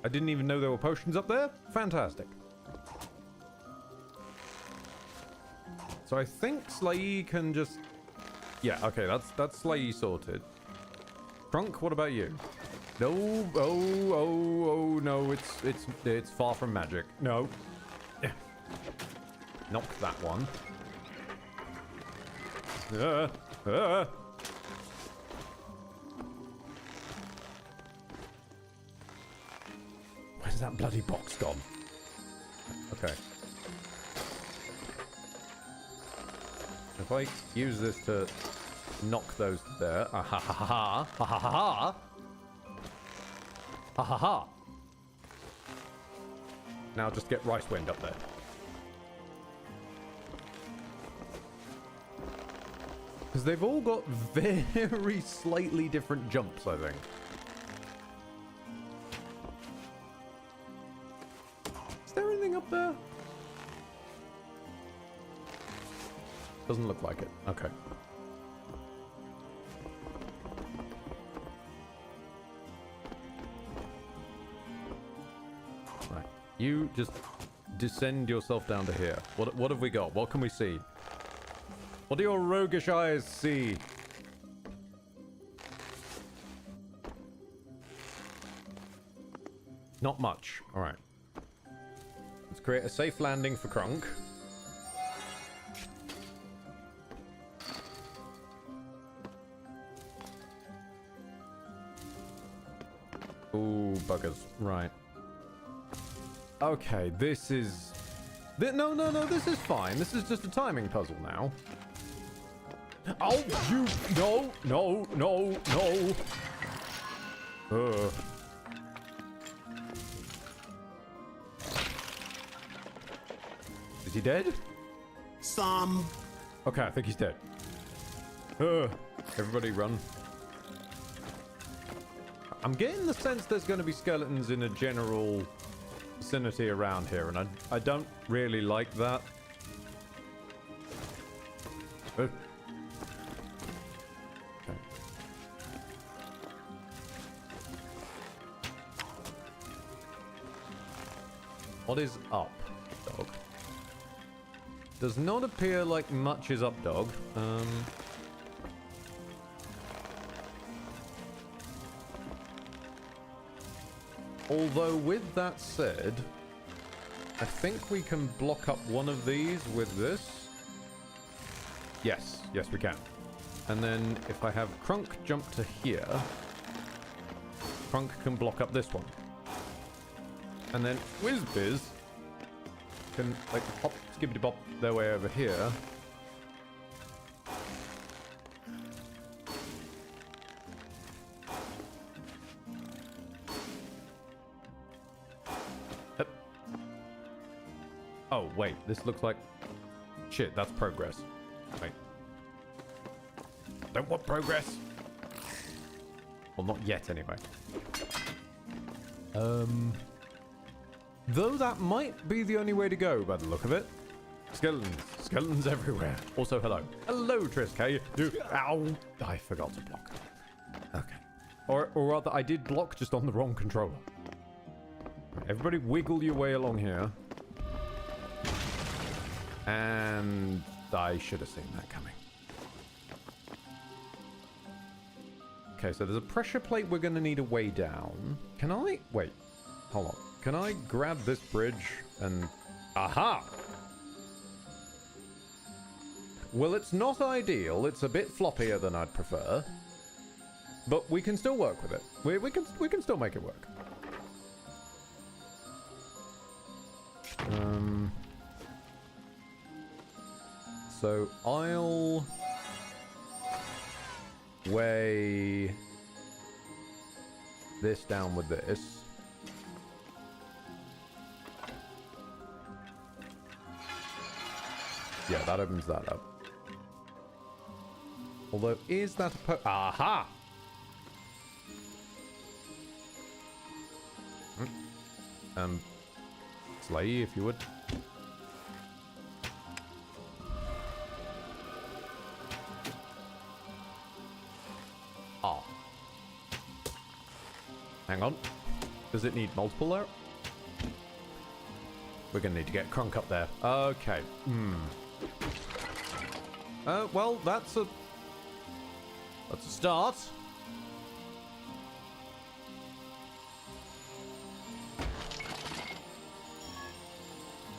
I didn't even know there were potions up there. Fantastic. So I think Slayee can just... Yeah, okay, that's Slayee sorted. Crunk, what about you? No, oh, no, it's far from magic. No. Knock that one. Where's that bloody box gone? Okay. If I use this to knock those there, ha ha ha ha ha ha ha ha ha ha. Now just get Rice Wind up there. Because they've all got very slightly different jumps, I think. Is there anything up there? Doesn't look like it. Okay. Right. You just descend yourself down to here. What have we got? What can we see? What do your roguish eyes see? Not much. All right. Let's create a safe landing for Crunk. Ooh, buggers. Right. Okay, this is... No, this is fine. This is just a timing puzzle now. Oh, you... No. Is he dead? Some. Okay, I think he's dead. Everybody run. I'm getting the sense there's going to be skeletons in a general vicinity around here, and I don't really like that. Okay. What is up, dog? Does not appear like much is up, dog. Although, with that said, I think we can block up one of these with this. Yes, we can. And then if I have Crunk jump to here, Crunk can block up this one. And then Wizbiz can, like, hop, skibbity bop their way over here. Oh, wait, this looks like... Shit, that's progress. Wait. Don't want progress. Well, not yet, anyway. Though that might be the only way to go by the look of it. Skeletons. Skeletons everywhere. Also, hello. Hello, Trisk. How you do? Ow. I forgot to block. Okay. Or rather, I did block just on the wrong controller. Everybody wiggle your way along here. And I should have seen that coming. Okay, so there's a pressure plate we're going to need a way down. Can I? Wait. Hold on. Can I grab this bridge and... Aha! Well, it's not ideal. It's a bit floppier than I'd prefer. But we can still work with it. We can still make it work. So I'll weigh this down with this. Yeah, that opens that up. Although, is that a aha! Slay, if you would. Ah. Hang on. Does it need multiple there? We're gonna need to get Crunk up there. Okay. Well, that's a start.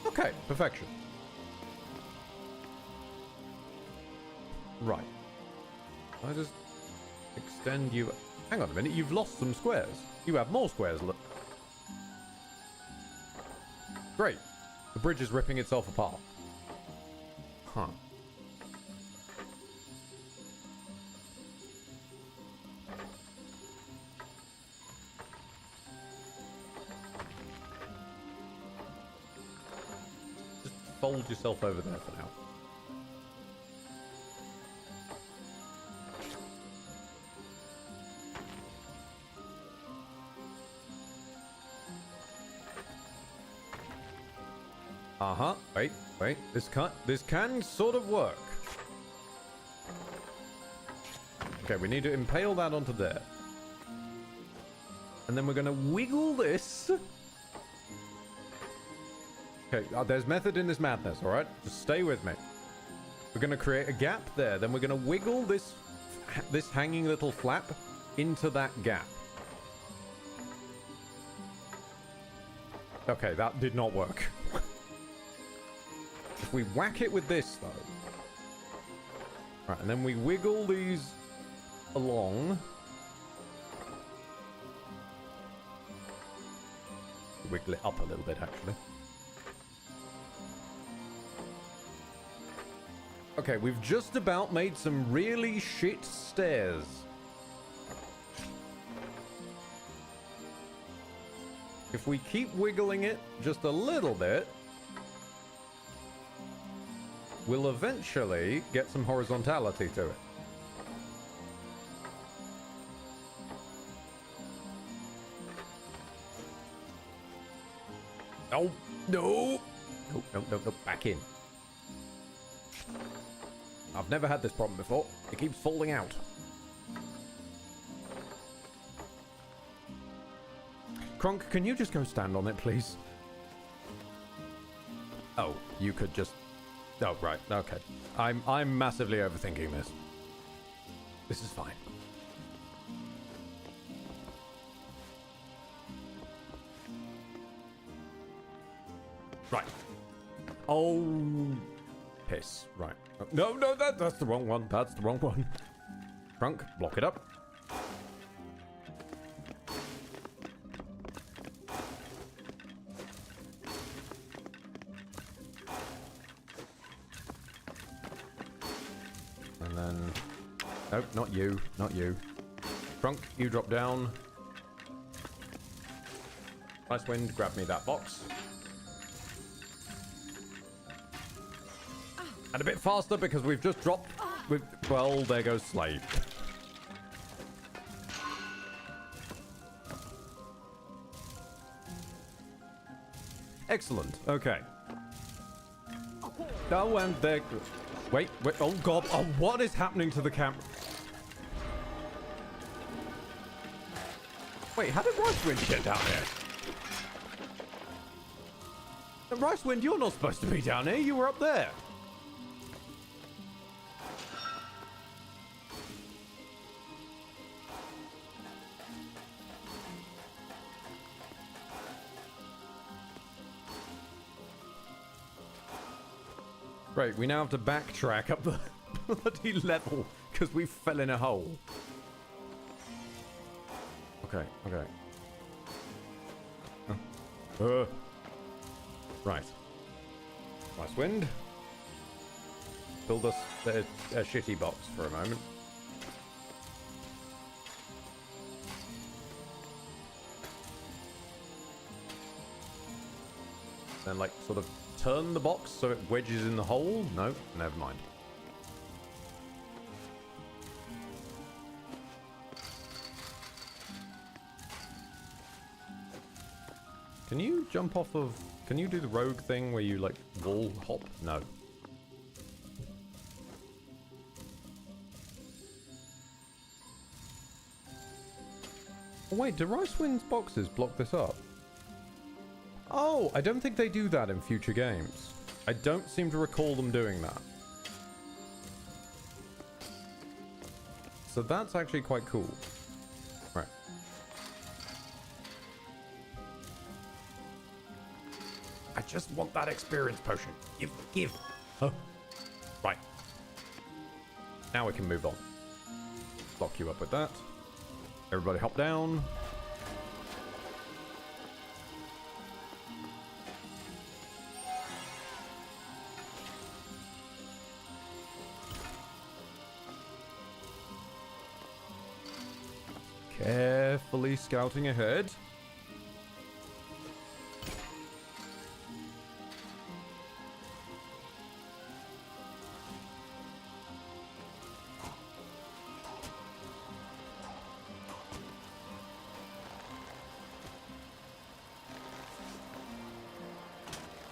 Okay, perfection. Right. I just extend you... Hang on a minute, you've lost some squares. You have more squares, look. Great. The bridge is ripping itself apart. Huh. Just fold yourself over there for now. Uh-huh. Wait. This can sort of work. Okay, we need to impale that onto there. And then we're going to wiggle this. Okay, there's method in this madness, all right? Just stay with me. We're going to create a gap there. Then we're going to wiggle this hanging little flap into that gap. Okay, that did not work. If we whack it with this, though. Right, and then we wiggle these along. Wiggle it up a little bit, actually. Okay, we've just about made some really shit stairs. If we keep wiggling it just a little bit, we'll eventually get some horizontality to it. Oh, no! No, back in. I've never had this problem before. It keeps falling out. Kronk, can you just go stand on it, please? Oh, you could just... Oh, right, okay. I'm massively overthinking this. This is fine. Right. Oh, piss. Right. No, that's the wrong one. That's the wrong one. Trunk, block it up. And then... Nope, not you. Not you. Trunk, you drop down. Nice wind, grab me that box. And a bit faster because we've just dropped... Well, there goes Slave. Excellent. Okay. Oh, and there... Wait. Oh, God. Oh, what is happening to the camera? Wait, how did Ricewind get down here? Ricewind, you're not supposed to be down here. You were up there. Right, we now have to backtrack up the bloody level because we fell in a hole. Okay. Right. Nice wind. Build us a shitty box for a moment. Then, like, sort of turn the box so it wedges in the hole? No, never mind. Can you jump off of... Can you do the rogue thing where you, like, wall hop? No. Oh, wait, do Ricewind's boxes block this up? Oh, I don't think they do that in future games. I don't seem to recall them doing that. So that's actually quite cool. Right. I just want that experience potion. Give. Huh. Right. Now we can move on. Lock you up with that. Everybody hop down. Carefully scouting ahead.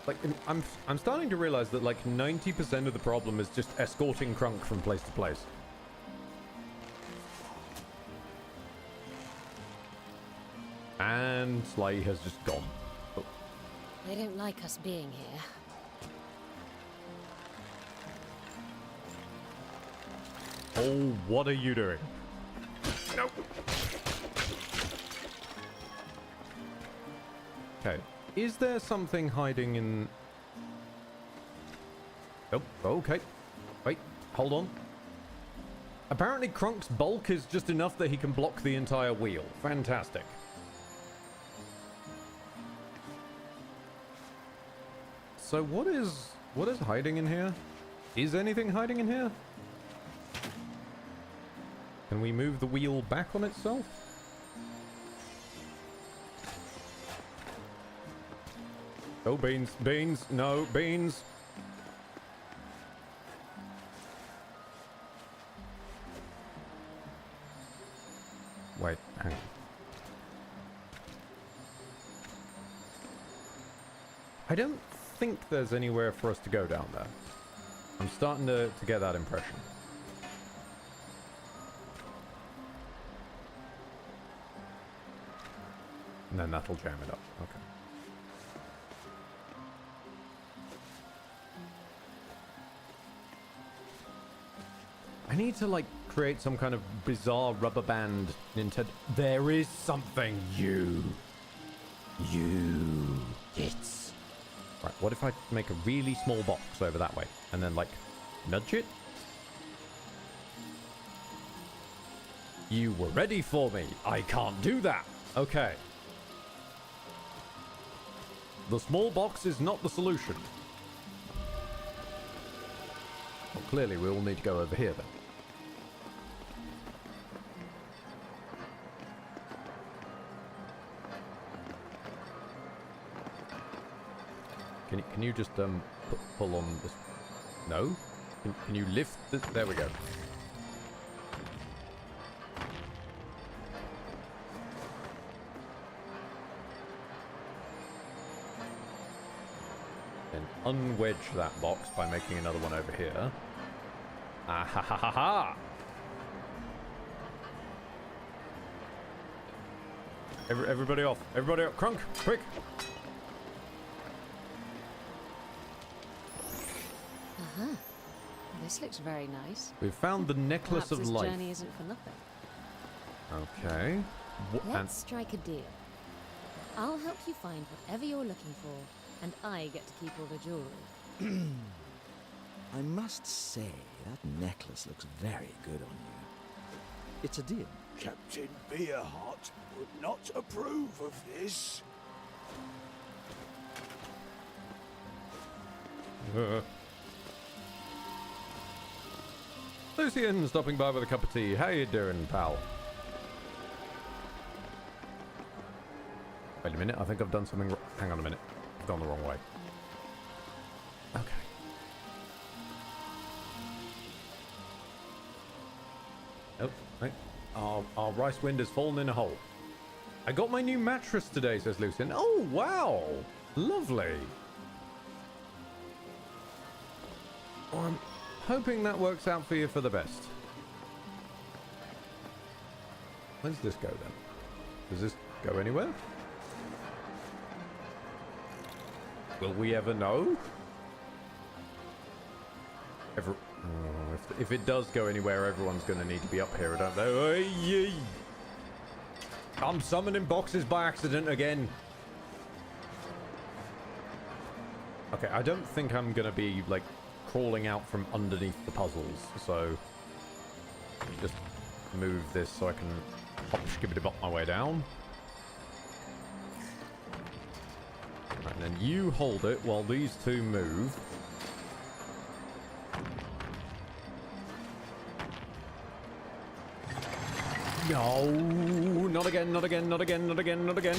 Like, I'm starting to realize that like 90% of the problem is just escorting Crunk from place to place. And Slay has just gone. Oh. They don't like us being here. Oh, what are you doing? No. Okay. Is there something hiding in... Oh, okay. Wait, hold on. Apparently Crunk's bulk is just enough that he can block the entire wheel. Fantastic. So what is hiding in here? Is anything hiding in here? Can we move the wheel back on itself? Oh, beans, no, beans. Wait, hang on. I don't think there's anywhere for us to go down there. I'm starting to get that impression. And then that'll jam it up. Okay. I need to, like, create some kind of bizarre rubber band Nintendo. There is something, It's... Right, what if I make a really small box over that way? And then, like, nudge it? You were ready for me. I can't do that. Okay. The small box is not the solution. Well, clearly we all need to go over here then. Can you just pull on this? No? Can you lift this? There we go. unwedge that box by making another one over here. Ah ha ha ha ha! Everybody off! Everybody up! Crunk! Quick! Uh-huh. This looks very nice. We've found the necklace Perhaps of this life. journey isn't for nothing. Okay. Let's strike a deal. I'll help you find whatever you're looking for, and I get to keep all the jewelry. I must say, that necklace looks very good on you. It's a deal. Captain Beerheart would not approve of this. Lucian stopping by with a cup of tea. How you doing, pal? Wait a minute, I think I've done something hang on a minute. I've gone the wrong way. Okay. Oh, right. Our rice wind has fallen in a hole. I got my new mattress today, says Lucian. Oh, wow! Lovely. Well, I'm hoping that works out for you for the best. Where does this go then? Does this go anywhere? Will we ever know? If it does go anywhere, everyone's going to need to be up here, don't they? I'm summoning boxes by accident again. Okay, I don't think I'm going to be, like, crawling out from underneath the puzzles, so just move this so I can hop skibbity bop my way down. And then you hold it while these two move. No, not again, not again, not again, not again, not again.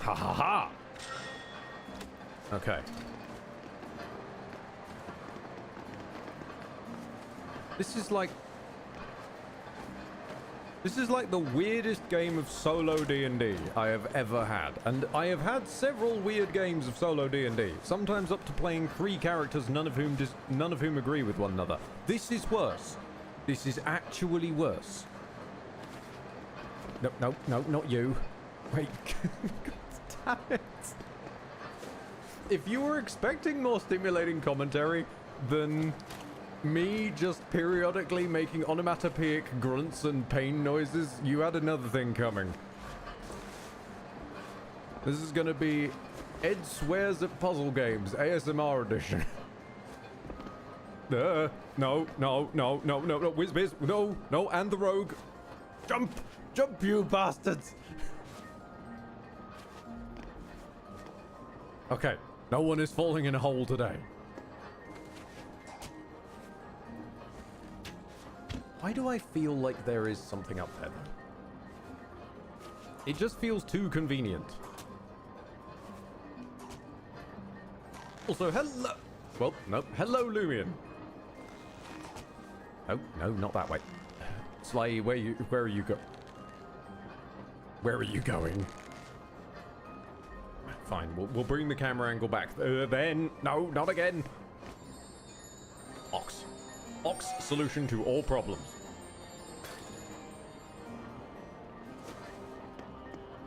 Ha ha ha! Okay. This is like the weirdest game of solo D&D I have ever had. And I have had several weird games of solo D&D, sometimes up to playing 3 characters, none of whom agree with one another. This is worse. This is actually worse. No, no, no, not you. Wait. God damn it. If you were expecting more stimulating commentary than me just periodically making onomatopoeic grunts and pain noises, you had another thing coming. This is gonna be Ed Swears at Puzzle Games, ASMR edition. No, no, no, no, no, no, Wizbiz, no, no, and the rogue. Jump, jump, you bastards. Okay, no one is falling in a hole today. Why do I feel like there is something up there, though? It just feels too convenient. Also, hello... Well, no. Hello, Lumion. Oh, no, not that way. Sly, where are you go... Where are you going? Fine, we'll bring the camera angle back. Then... No, not again. Ox. Ox, solution to all problems.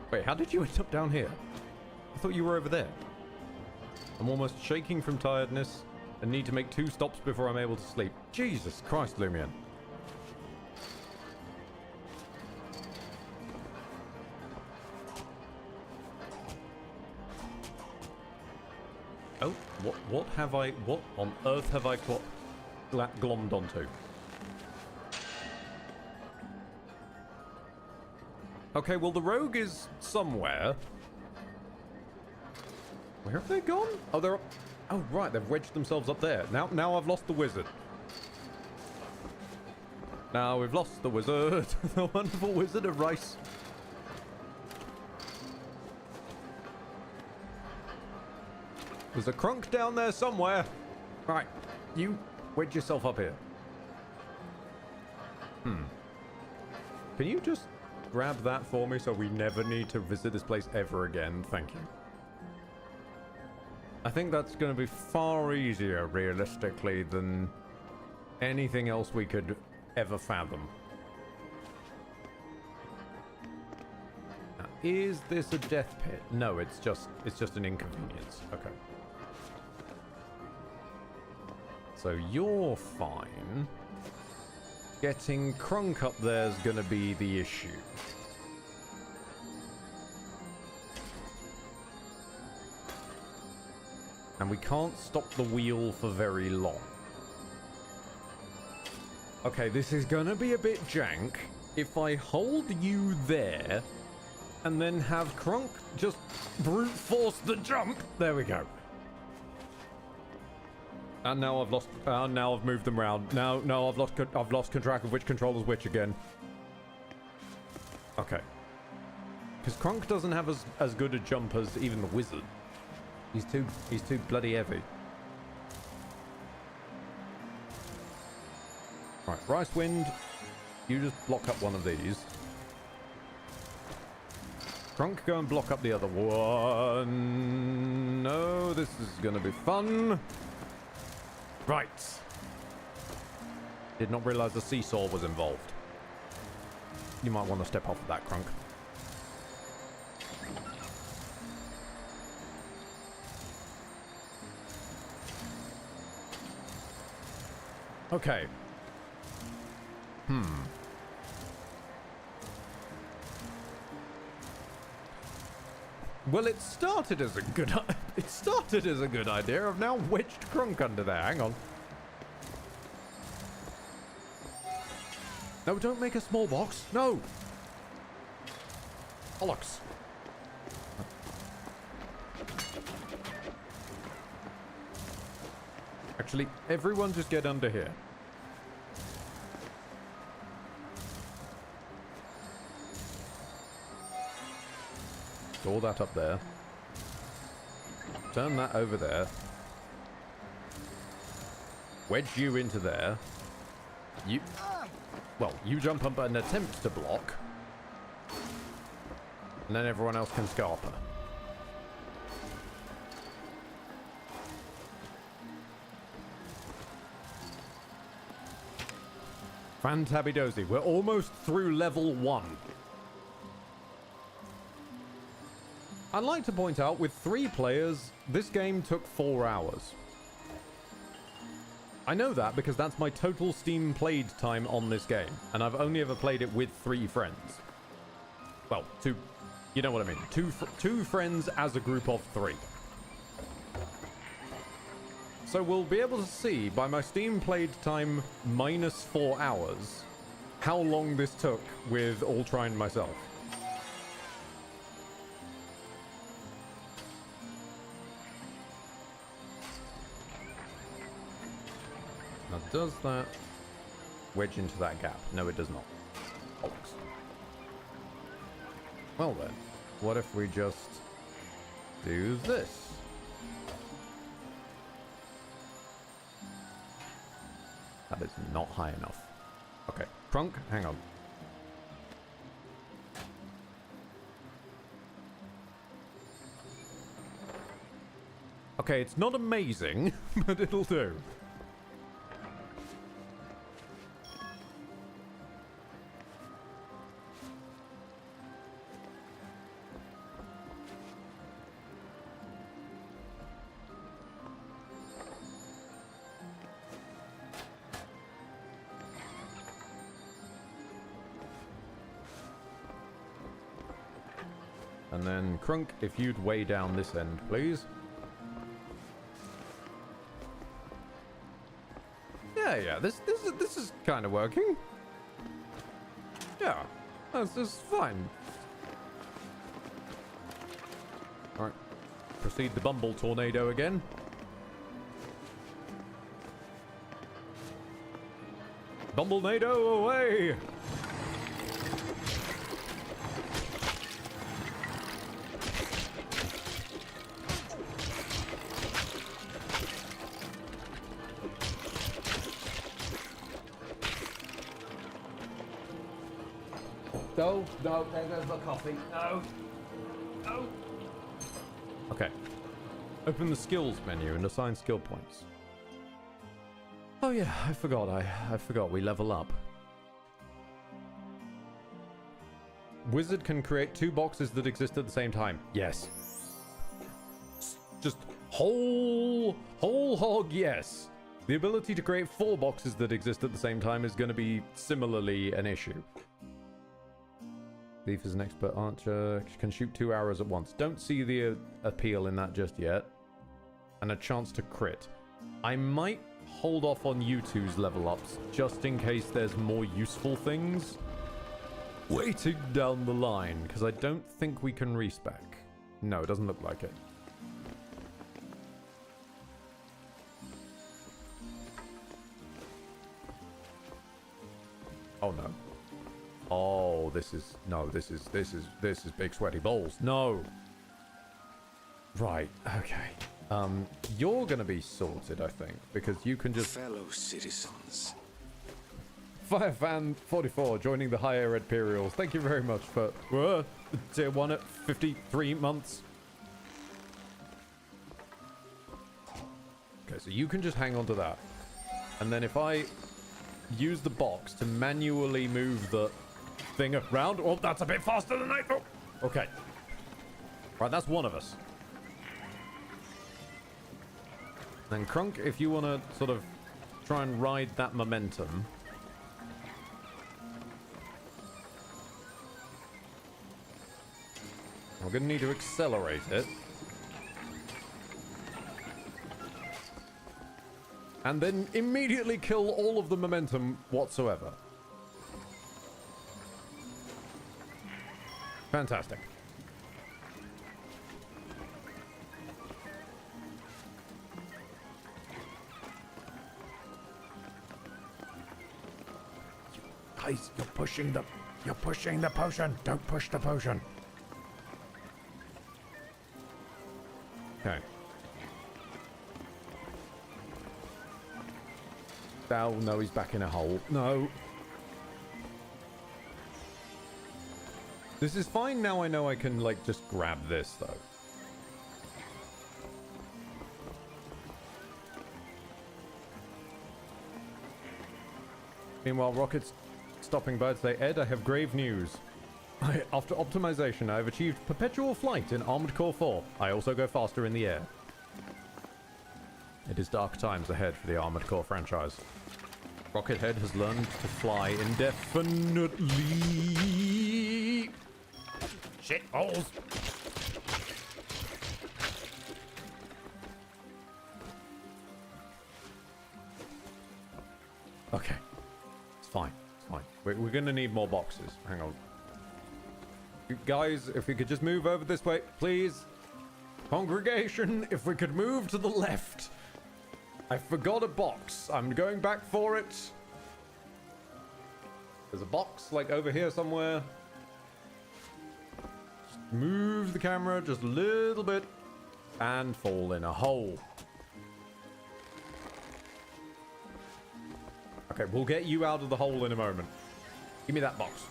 Wait, how did you end up down here? I thought you were over there. I'm almost shaking from tiredness and need to make 2 stops before I'm able to sleep. Jesus Christ, Lumion. Oh, what on earth have I glommed onto? Okay, well the rogue is somewhere. Where have they gone? Oh, they're up. Oh, right, they've wedged themselves up there. Now I've lost the wizard. Now we've lost the wizard. The wonderful wizard of rice. There's a crunk down there somewhere. Right, you wedge yourself up here. Can you just grab that for me so we never need to visit this place ever again? Thank you. I think that's going to be far easier, realistically, than anything else we could ever fathom. Now, is this a death pit? No, it's just an inconvenience. Okay. So you're fine. Getting Crunk up there is going to be the issue. And we can't stop the wheel for very long. Okay, this is going to be a bit jank. If I hold you there and then have Crunk just brute force the jump. There we go. And now I've lost. Now I've moved them around. Now I've lost track of which controller's which again. Okay. Because Crunk doesn't have as good a jump as even the wizard. He's too bloody heavy. Right, Rice Wind, you just block up one of these. Crunk, go and block up the other one. No, this is gonna be fun. Right. Did not realize the seesaw was involved. You might want to step off of that, Crunk. Okay. Well, it started as a good idea. I've now wedged Crunk under there. Hang on. No, don't make a small box. No. Bollocks. Actually, everyone just get under here. Store that up there. Turn that over there. Wedge you into there. You jump up and attempt to block. And then everyone else can scarper. Fantabby-dozy. We're almost through level 1. I'd like to point out, with 3 players, this game took 4 hours. I know that because that's my total Steam played time on this game, and I've only ever played it with 3 friends. Well, 2, you know what I mean. 2 friends as a group of 3. So we'll be able to see, by my Steam played time minus 4 hours, how long this took with all Trine myself. Now, does that wedge into that gap? No, it does not. Bollocks. Well then, what if we just do this? That is not high enough. Okay, Crunk, hang on. Okay, it's not amazing, but it'll do. And then, Crunk, if you'd weigh down this end, please. Yeah, this is kind of working. Yeah, this is fine. All right, proceed the Bumble Tornado again. Bumble-nado away! No, there goes the coffee. No. Okay. Open the skills menu and assign skill points. Oh yeah, I forgot. I forgot we level up. Wizard can create 2 boxes that exist at the same time. Yes. Just whole hog, yes. The ability to create 4 boxes that exist at the same time is going to be similarly an issue. Thief is an expert archer, can shoot 2 arrows at once. Don't see the appeal in that just yet. And a chance to crit. I might hold off on you two's level ups, just in case there's more useful things waiting down the line, because I don't think we can respec. No, it doesn't look like it. Oh no. Oh, this is big sweaty balls. No. Right, okay. You're gonna be sorted, I think, because you can just... Fellow citizens. Firefan44 joining the higher Imperials. Thank you very much for tier 1 at 53 months. Okay, so you can just hang on to that. And then if I use the box to manually move the thing around... Oh, that's a bit faster than I thought. Okay. Right, that's one of us. Then Crunk, if you want to sort of try and ride that momentum... We're going to need to accelerate it. And then immediately kill all of the momentum whatsoever. Fantastic. Guys, you're pushing the potion. Don't push the potion. Okay. Oh, no, he's back in a hole. No. This is fine now. I know I can, like, just grab this, though. Meanwhile, Rocket's stopping by to say, Ed, I have grave news. After optimization, I have achieved perpetual flight in Armored Core 4. I also go faster in the air. It is dark times ahead for the Armored Core franchise. Rockethead has learned to fly indefinitely. Shit balls. Okay. It's fine. It's fine. We're going to need more boxes. Hang on. You guys, if we could just move over this way, please. Congregation, if we could move to the left. I forgot a box. I'm going back for it. There's a box, like, over here somewhere. Just move the camera just a little bit and fall in a hole. Okay, we'll get you out of the hole in a moment. Give me that box.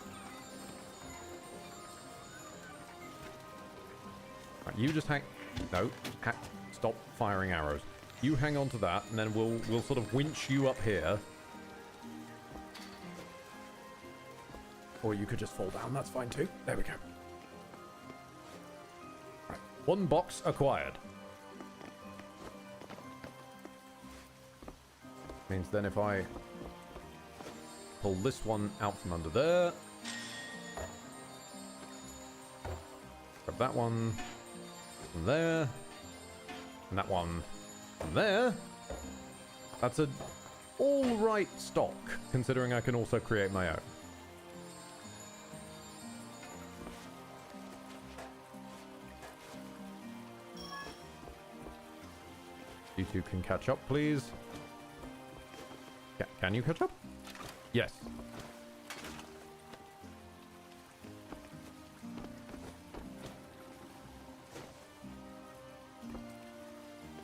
Right, you just hang... No. Stop firing arrows. You hang on to that, and then we'll sort of winch you up here. Or you could just fall down. That's fine too. There we go. Right. 1 box acquired. Means then if I pull this one out from under there. Grab that one from there. And that one from there. That's a all-right stock, considering I can also create my own. You two can catch up, please. Can you catch up? Yes.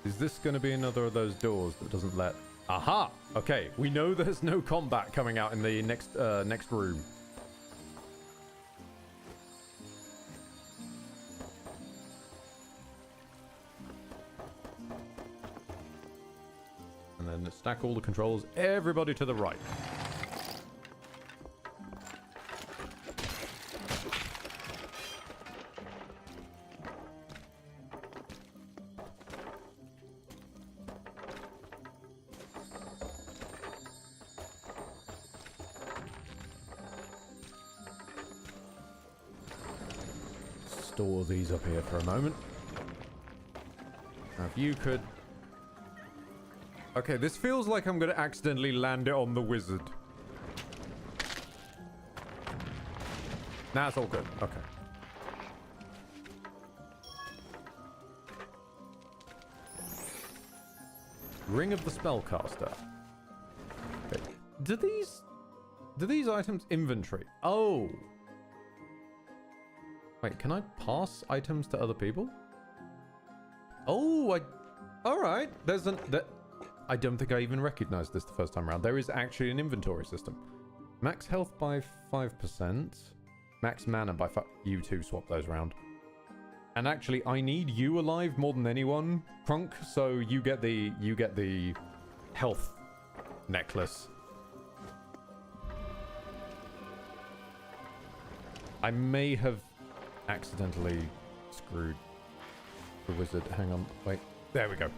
Is this going to be another of those doors that doesn't let... Aha! Okay, we know there's no combat coming out in the next room. Stack all the controls. Everybody to the right. Store these up here for a moment. Now, if you could... Okay, this feels like I'm going to accidentally land it on the wizard. Nah, it's all good. Okay. Ring of the Spellcaster. Okay. Do these items inventory? Oh. Wait, can I pass items to other people? Oh, alright. I don't think I even recognized this the first time around. There is actually an inventory system. Max health by 5%. Max mana by 5%. You two swap those around. And actually, I need you alive more than anyone, Crunk, so you get the health necklace. I may have accidentally screwed the wizard. Hang on, wait. There we go.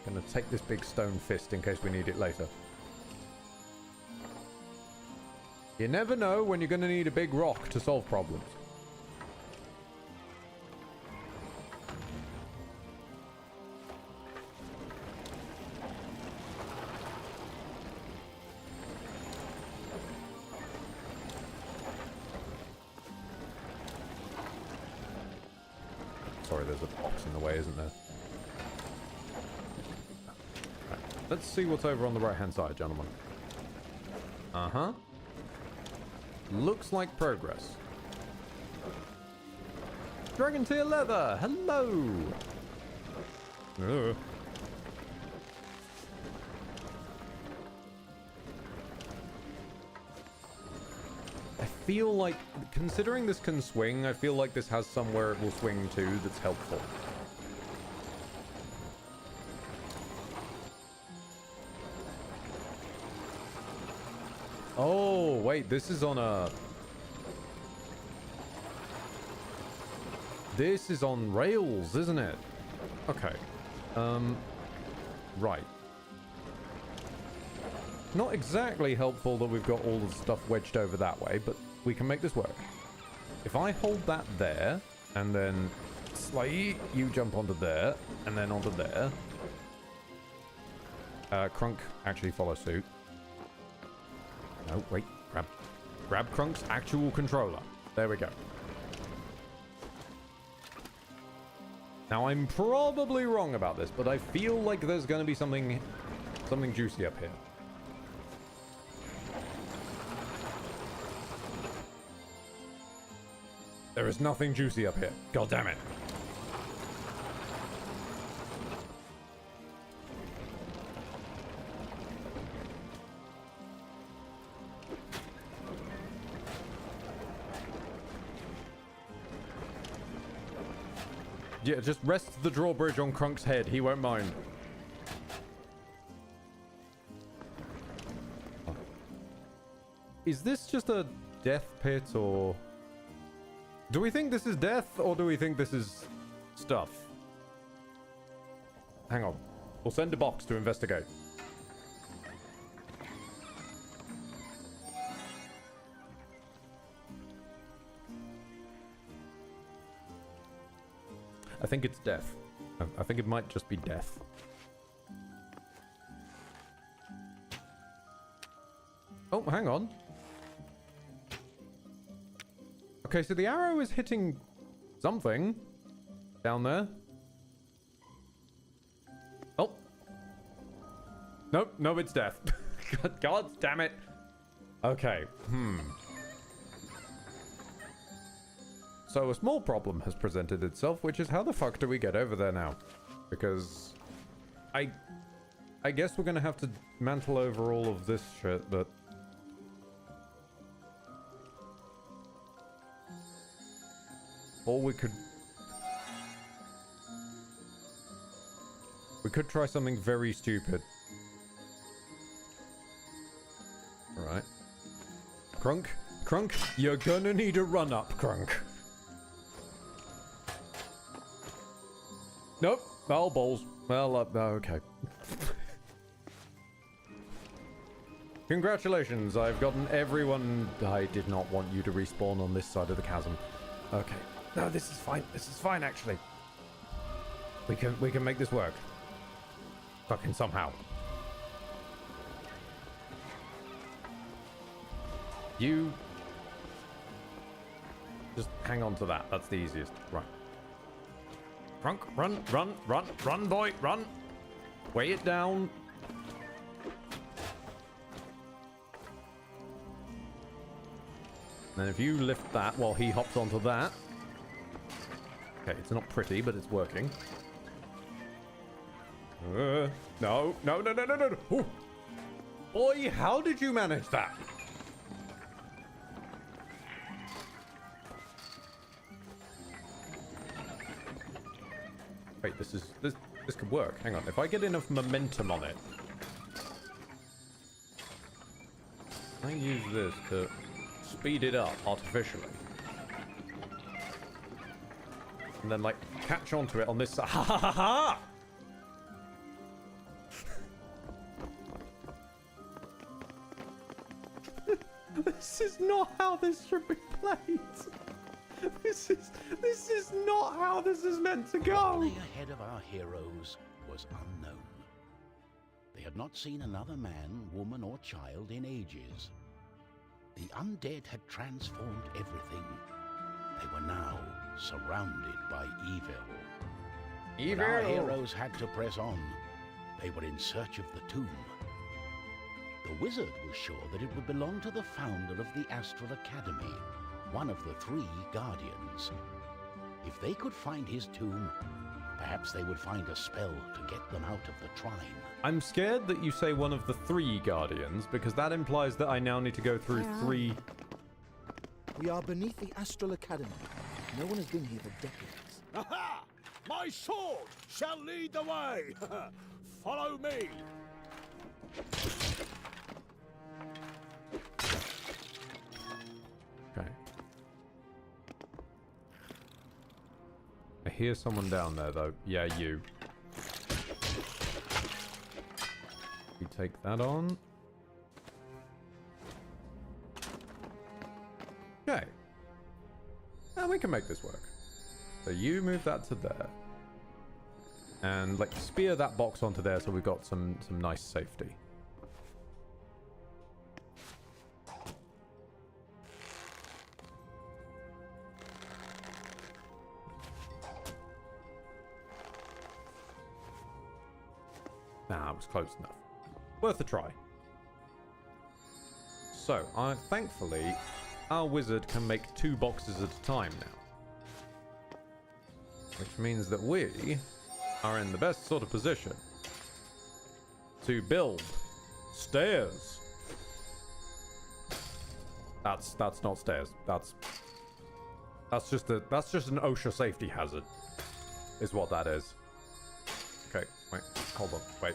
Gonna take this big stone fist in case we need it later. You never know when you're gonna need a big rock to solve problems. Sorry, there's a box in the way, isn't there? Right. Let's see what's over on the right-hand side, gentlemen. Uh-huh. Looks like progress. Dragon Tier Leather! Hello! Ugh. I feel like, considering this can swing, I feel like this has somewhere it will swing to that's helpful. Oh, wait, this is on a... This is on rails, isn't it? Okay. Right. Not exactly helpful that we've got all the stuff wedged over that way, but we can make this work. If I hold that there, and then Slay, you jump onto there, and then onto there. Crunk actually follow suit. No, wait, grab Crunk's actual controller. There we go. Now, I'm probably wrong about this, but I feel like there's going to be something juicy up here. There is nothing juicy up here. God damn it. Yeah, just rest the drawbridge on Crunk's head. He won't mind. Is this just a death pit, or... Do we think this is death, or do we think this is stuff? Hang on. We'll send a box to investigate. I think it's death. I think it might just be death. Oh, hang on. Okay, so the arrow is hitting something down there. Oh. Nope, no, it's death. God damn it. Okay, So a small problem has presented itself, which is how the fuck do we get over there now? Because I guess we're gonna have to mantle over all of this shit, but... Or we could... We could try something very stupid. Alright. Crunk, you're gonna need a run up, Crunk. Nope. Oh, balls. Well, okay. Congratulations, I've gotten everyone... I did not want you to respawn on this side of the chasm. Okay. No, this is fine. This is fine, actually. We can make this work. Fucking somehow. You... just hang on to that. That's the easiest. Right. Crunk, run, boy, run. Weigh it down. And then if you lift that while he hops onto that. Okay, it's not pretty, but it's working. No. Ooh. Boy, how did you manage that? Wait, this could work. Hang on. If I get enough momentum on it, I use this to speed it up artificially, and then like catch onto it on this side. Ha ha ha ha! This is not how this should be played. This is not how this is meant to go. What lay ahead of our heroes was unknown. They had not seen another man, woman, or child in ages. The undead had transformed everything. They were now surrounded by evil. But our heroes had to press on. They were in search of the tomb. The wizard was sure that it would belong to the founder of the Astral Academy, one of the 3 guardians. If they could find his tomb, perhaps they would find a spell to get them out of the Trine. I'm scared that you say one of the 3 guardians, because that implies that I now need to go through 3... We are beneath the Astral Academy. No one has been here for decades. Aha! My sword shall lead the way! Follow me! Okay. I hear someone down there, though. Yeah, you. We take that on. Okay. And we can make this work. So you move that to there. And, like, spear that box onto there so we've got some nice safety. Nah, it was close enough. Worth a try. So, thankfully, our wizard can make 2 boxes at a time now. Which means that we are in the best sort of position to build stairs. That's not stairs. That's just an OSHA safety hazard, is what that is. Okay, wait, hold on, wait,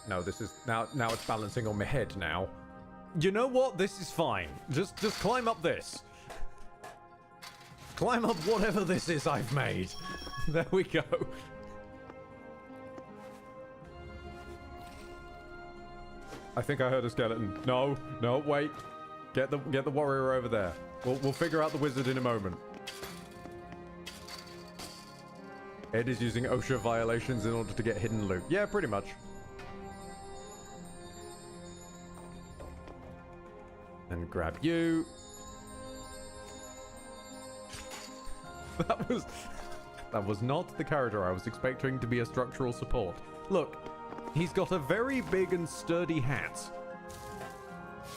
no, this is, now it's balancing on my head now. You know what, this is fine. Just climb up this. Climb up whatever this is I've made. There we go. I think I heard a skeleton. No, wait. Get the warrior over there. We'll figure out the wizard in a moment. Ed is using OSHA violations in order to get hidden loot. Yeah, pretty much. And grab you. That was not the character I was expecting to be a structural support. Look, he's got a very big and sturdy hat.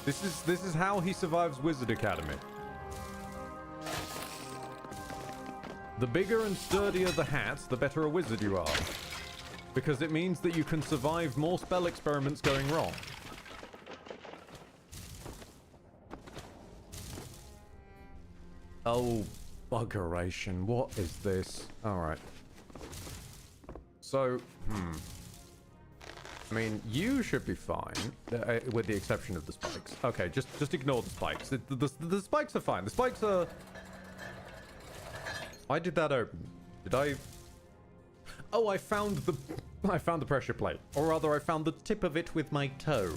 This is how he survives Wizard Academy. The bigger and sturdier the hat, the better a wizard you are. Because it means that you can survive more spell experiments going wrong. Oh, buggeration. What is this? Alright. So, I mean, you should be fine, with the exception of the spikes. Okay, just ignore the spikes. The spikes are fine. The spikes are... Why did that open? Did I... Oh, I found the pressure plate. Or rather, I found the tip of it with my toe.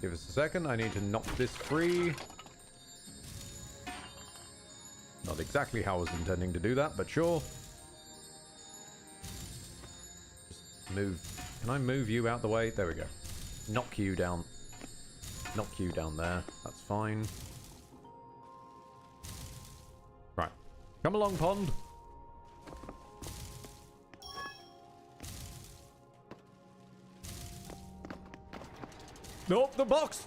Give us a second. I need to knock this free. Not exactly how I was intending to do that, but sure. Just move. Can I move you out the way? There we go. Knock you down. Knock you down there. That's fine. Right. Come along, pond. Nope, the box!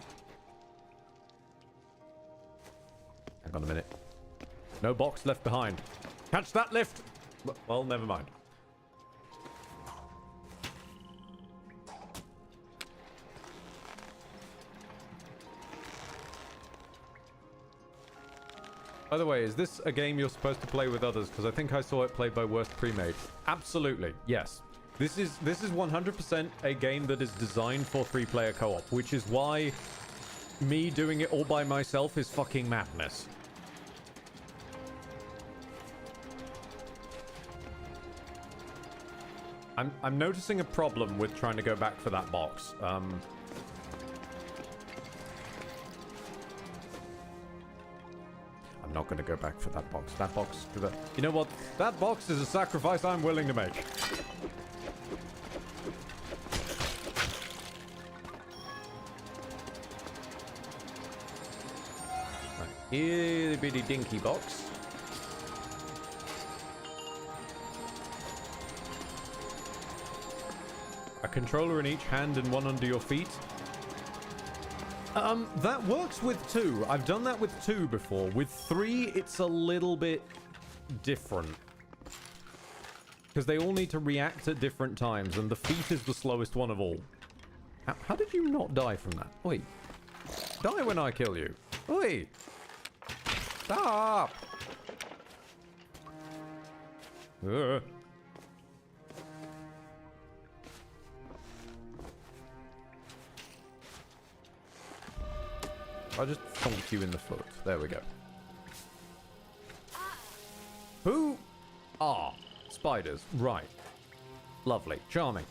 Hang on a minute. No box left behind. Catch that lift! Well, never mind. By the way, is this a game you're supposed to play with others? Because I think I saw it played by Worst Premade. Absolutely, yes. This is 100% a game that is designed for 3-player co-op, which is why me doing it all by myself is fucking madness. I'm noticing a problem with trying to go back for that box. I'm not going to go back for that box. That box... You know what? That box is a sacrifice I'm willing to make. Itty bitty dinky box. A controller in each hand and one under your feet. That works with 2. I've done that with 2 before. With 3, it's a little bit different. Because they all need to react at different times, and the feet is the slowest one of all. How did you not die from that? Oi. Die when I kill you. Oi. Stop! I'll just thunk you in the foot. There we go. Who are spiders? Right. Lovely. Charming.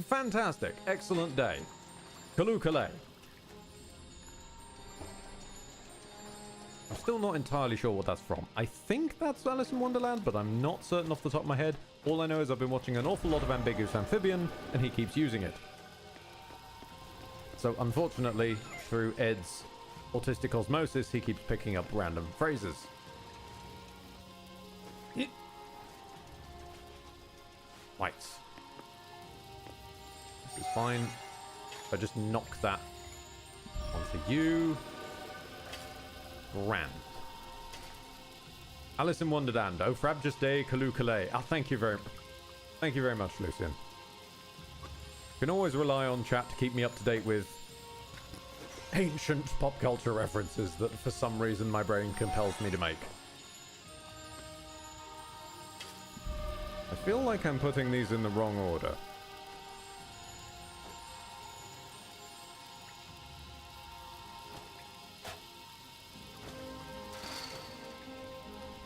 Fantastic. Excellent day. Kaloo-kalay. I'm still not entirely sure what that's from. I think that's Alice in Wonderland, but I'm not certain off the top of my head. All I know is I've been watching an awful lot of Ambiguous Amphibian, and he keeps using it. So, unfortunately, through Ed's autistic osmosis, he keeps picking up random phrases. Right. This is fine. If I just knock that onto you. Grand. Alice in Wonderland. Oh, Frabjous Day, Kaloo-kalay. Ah, thank you very much, Lucian. You can always rely on chat to keep me up to date with ancient pop culture references that for some reason my brain compels me to make. I feel like I'm putting these in the wrong order.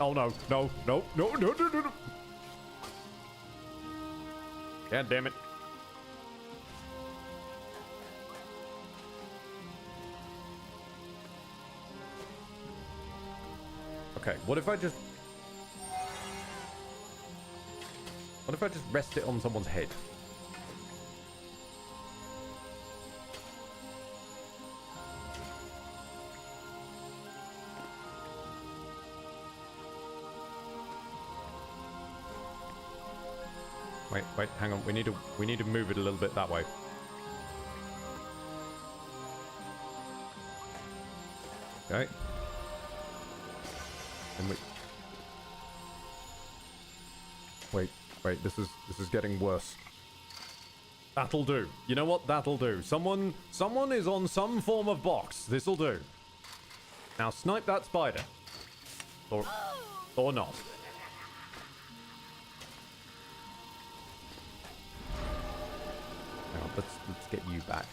Oh no, no, no, no, no, no, no, no. God damn it. Okay, what if I just rest it on someone's head? Wait, hang on. We need to move it a little bit that way. Okay. And wait, this is getting worse. That'll do. You know what? That'll do. Someone is on some form of box. This'll do. Now snipe that spider. Or not. let's get you back.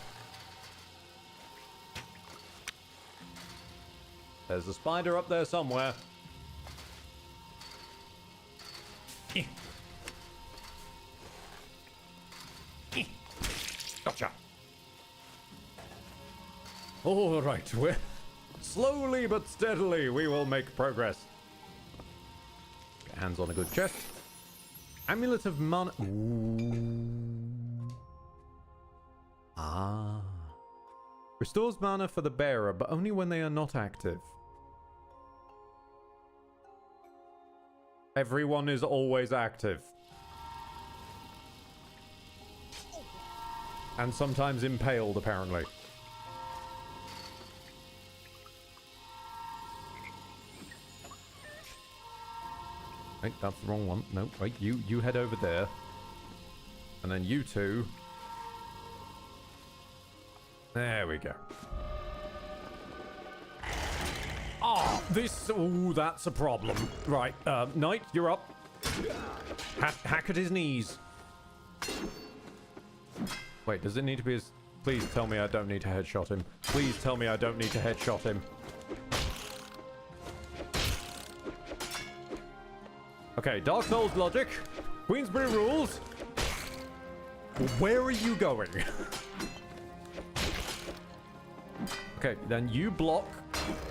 There's a spider up there somewhere. Gotcha. All right, we're slowly but steadily we will make progress. Get hands on a good chest. Amulet of Mana. Ooh. Ah. Restores mana for the bearer, but only when they are not active. Everyone is always active. And sometimes impaled, apparently. Wait, that's the wrong one. No, wait, you head over there. And then you two. There we go. Oh, ooh, that's a problem. Right, Knight, you're up. Hack at his knees. Wait, does it need to be as... Please tell me I don't need to headshot him. Please tell me I don't need to headshot him. Okay, Dark Souls logic. Queensbury rules. Where are you going? Okay, then you block.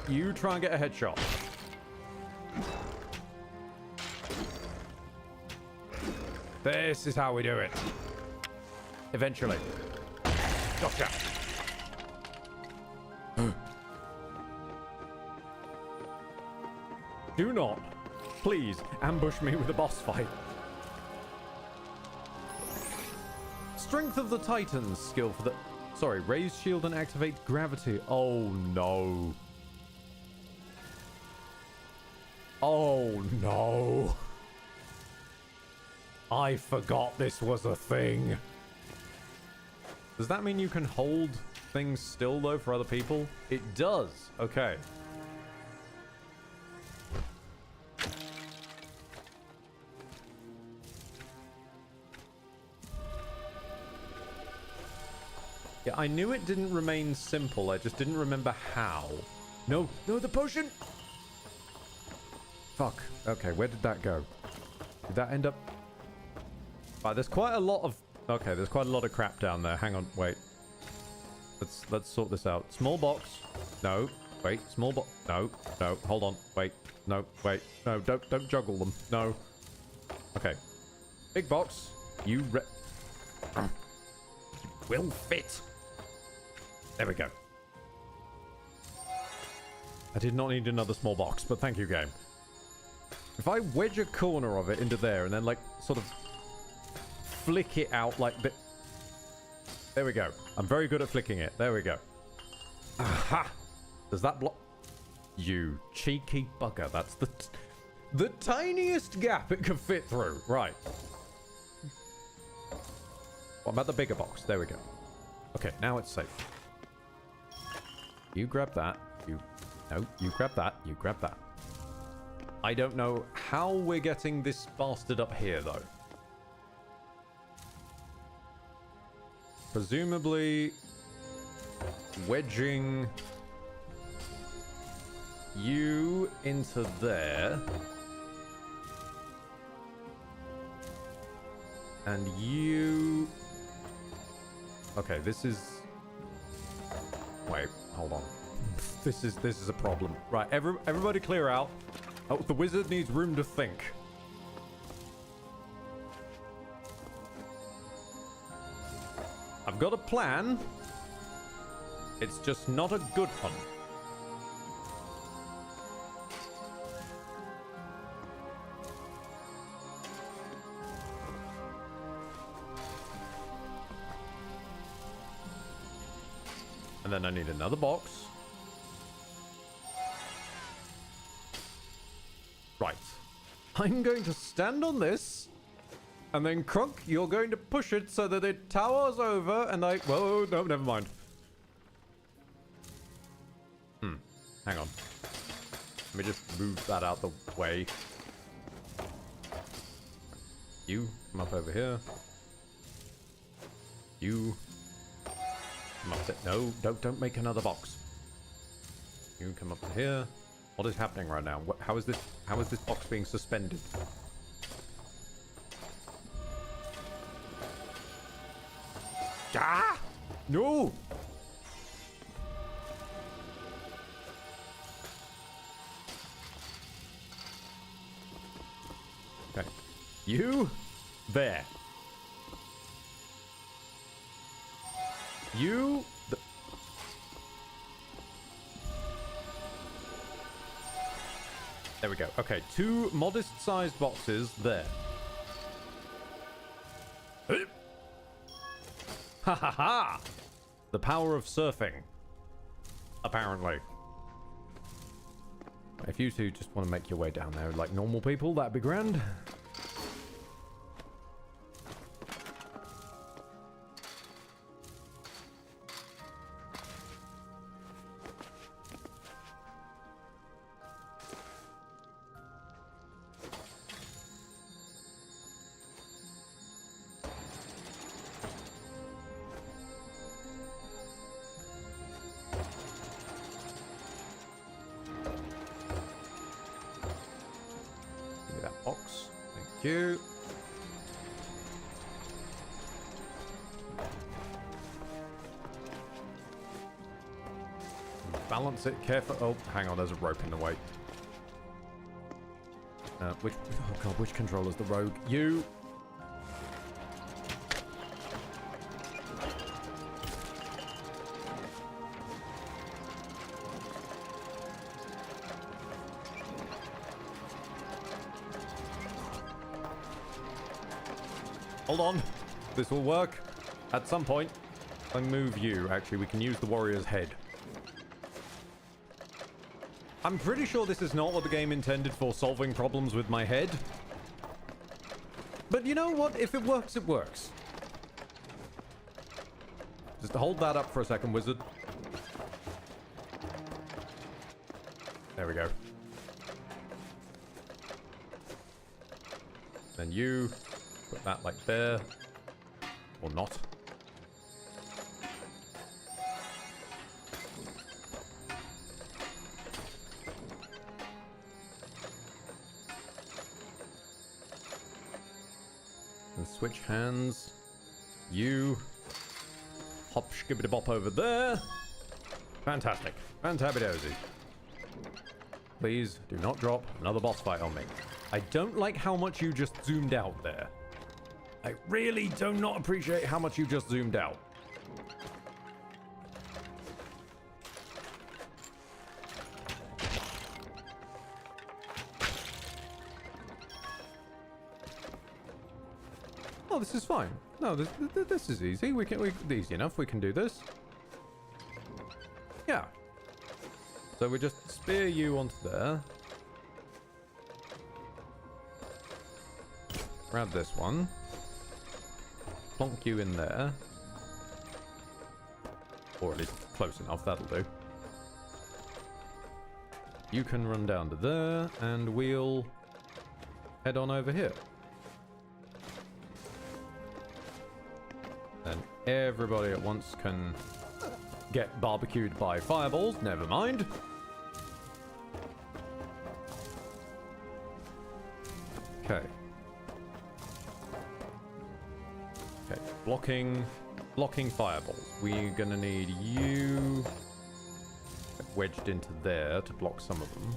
You try and get a headshot. This is how we do it. Eventually. Gotcha. Do not, please, ambush me with a boss fight. Strength of the Titans skill for the... Sorry, raise shield and activate gravity. Oh, no. Oh, no. I forgot this was a thing. Does that mean you can hold things still, though, for other people? It does. Okay. Yeah, I knew it didn't remain simple. I just didn't remember how. No, the potion! Fuck. Okay, where did that go? Did that end up... Right, there's quite a lot of... Okay, there's quite a lot of crap down there. Hang on, wait. Let's sort this out. Small box. No. Wait, small box. No, hold on. Wait. No, wait. No, don't juggle them. No. Okay. Big box. You will fit. There we go. I did not need another small box, but thank you, game. If I wedge a corner of it into there and then, like, sort of flick it out like bit. There we go. I'm very good at flicking it. There we go. Aha! Does that block? You cheeky bugger. That's the tiniest gap it could fit through. Right. What about the bigger box? There we go. Okay, now it's safe. You grab that. No, you grab that. You grab that. I don't know how we're getting this bastard up here, though. Presumably wedging you into there. And you... Okay, this is... Wait, hold on. This is a problem. Right, everybody clear out. Oh, the wizard needs room to think. I've got a plan. It's just not a good one. And then I need another box. Right. I'm going to stand on this. And then, Crunk, you're going to push it so that it towers over and I... Whoa, no, never mind. Hang on. Let me just move that out the way. You, come up over here. You, come up to... No, don't make another box. You come up to here. What is happening right now? How is this box being suspended? Ah! No! Okay. You there. You... There we go. Okay, 2 modest-sized boxes there. Ha ha ha! The power of surfing. Apparently. If you two just want to make your way down there like normal people, that'd be grand. You. Balance it careful. Oh, hang on, there's a rope in the way. Oh god, which controller's the rogue? You. Hold on. This will work. At some point. If I move you, actually, we can use the warrior's head. I'm pretty sure this is not what the game intended for solving problems with my head. But you know what? If it works, it works. Just hold that up for a second, wizard. There we go. Then you... Put that like there. Or not. And switch hands. You. Hop skibbity bop over there. Fantastic. Fantabidozy. Please do not drop another boss fight on me. I don't like how much you just zoomed out there. I really do not appreciate how much you just zoomed out. Oh, this is fine. No, this is easy. Easy enough. We can do this. Yeah. So we just spear you onto there. Grab this one. Plonk you in there. Or at least close enough, that'll do. You can run down to there, and we'll head on over here. And everybody at once can get barbecued by fireballs, never mind. Okay. Okay, blocking fireballs. We're gonna need you wedged into there to block some of them.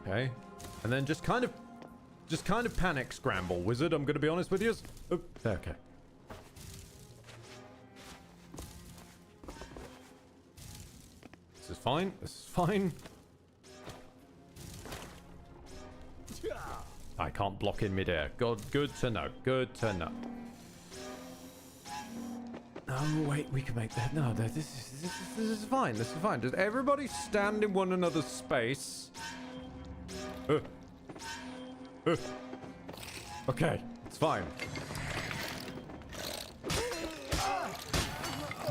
Okay, and then just kind of panic scramble, wizard. I'm gonna be honest with you. Oh, okay. This is fine. This is fine. I can't block in midair. Good to know. Good to know. Oh wait, we can make that. No, this is fine. This is fine. Does everybody stand in one another's space? Okay, it's fine.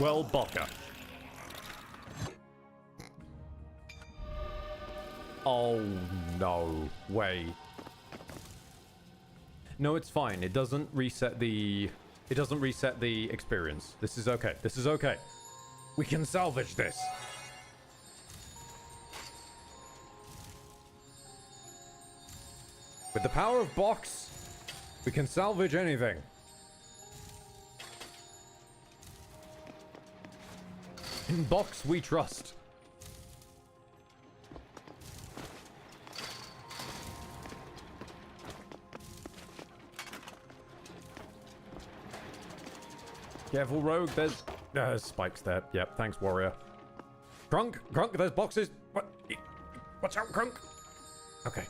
Well, Bokka. Oh, no. Wait. No, it's fine. It doesn't reset the... It doesn't reset the experience. This is okay. This is okay. We can salvage this. With the power of Box, we can salvage anything. In Box, we trust. Careful, Rogue. There's spikes there. Yep, thanks, Warrior. Crunk, there's boxes. What? Watch out, Crunk. Okay.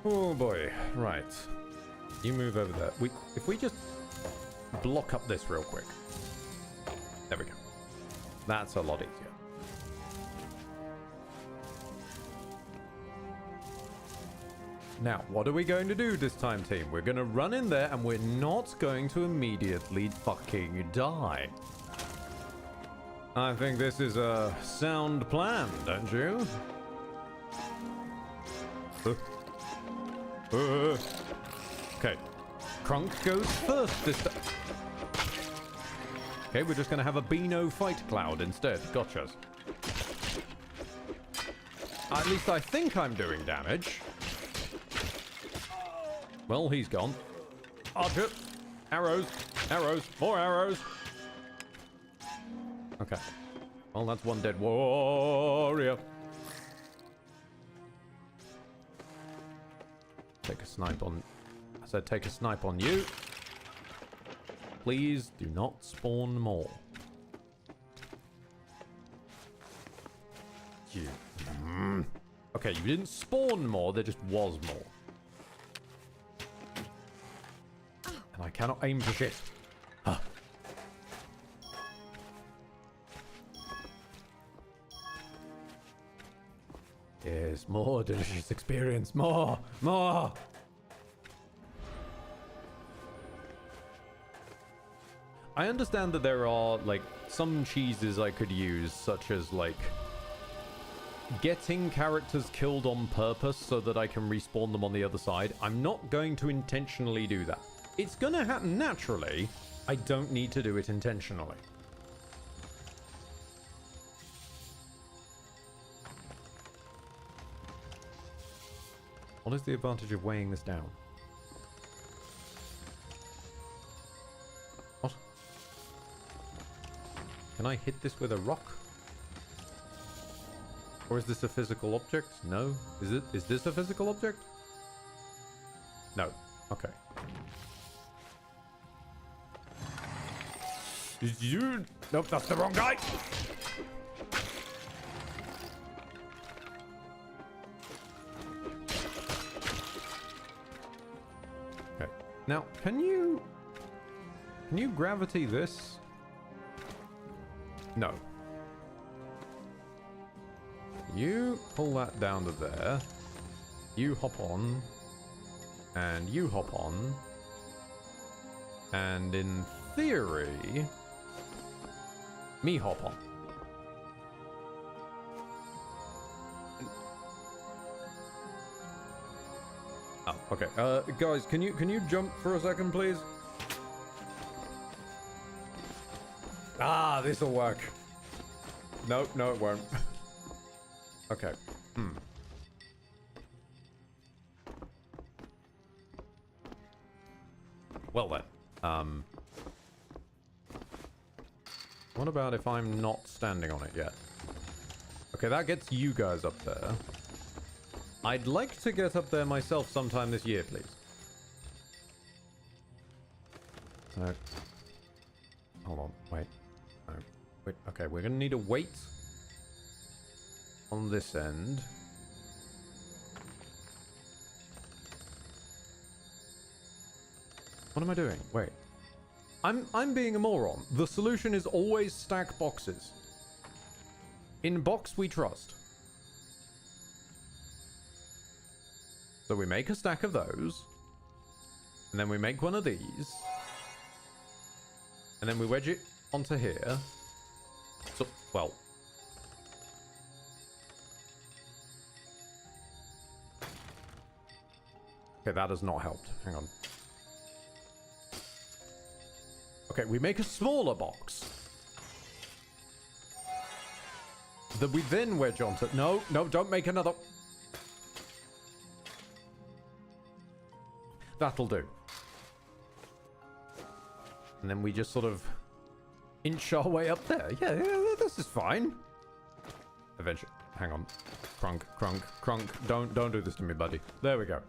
Oh boy, right. You move over there. If we just block up this real quick. There we go. That's a lot easier. Now, what are we going to do this time, team? We're going to run in there and we're not going to immediately fucking die. I think this is a sound plan, don't you? Okay. Crunk goes first this time. Okay, we're just going to have a Beano fight cloud instead. Gotchas. At least I think I'm doing damage. Well, he's gone. Archer. Arrows. Arrows. More arrows. Okay. Well, that's one dead warrior. Take a snipe on... I said take a snipe on you. Please do not spawn more. You. Okay, you didn't spawn more, there just was more. And I cannot aim for shit. Huh. Yes, more delicious experience. More! More! I understand that there are, like, some cheeses I could use, such as, like, getting characters killed on purpose so that I can respawn them on the other side. I'm not going to intentionally do that. It's gonna happen naturally. I don't need to do it intentionally. What is the advantage of weighing this down? What? Can I hit this with a rock? Or is this a physical object? No. Is this a physical object? No. Okay. Nope, that's the wrong guy! Okay. Now, can you gravity this? No. You pull that down to there. You hop on. And you hop on. And in theory... me hop on. Oh, okay. Guys, can you jump for a second, please? Ah, this'll work. No, it won't. Okay. Well then. What about if I'm not standing on it yet? Okay, that gets you guys up there. I'd like to get up there myself sometime this year, please. So... hold on, wait. No. Wait, okay, we're gonna need a weight on this end. What am I doing? Wait. I'm being a moron. The solution is always stack boxes. In box we trust. So we make a stack of those. And then we make one of these. And then we wedge it onto here. So, well. Okay, that has not helped. Hang on. Okay, we make a smaller box. That we then wedge onto... No, don't make another... That'll do. And then we just sort of inch our way up there. Yeah, this is fine. Eventually. Hang on. Crunk, crunk, crunk. Don't do this to me, buddy. There we go.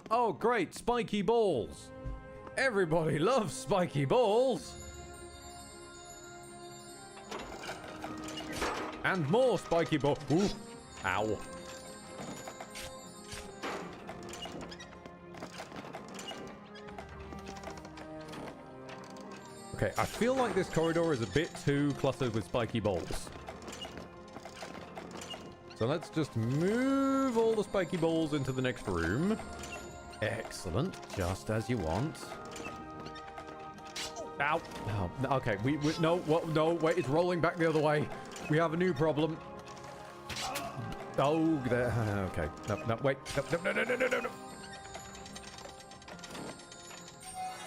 Oh, great. Spiky balls. Everybody loves spiky balls. And more spiky balls. Ooh. Ow. Okay, I feel like this corridor is a bit too cluttered with spiky balls. So let's just move all the spiky balls into the next room. Excellent, just as you want. Ow! Oh, okay, no, wait, it's rolling back the other way. We have a new problem. Oh, there, okay. No, wait, no.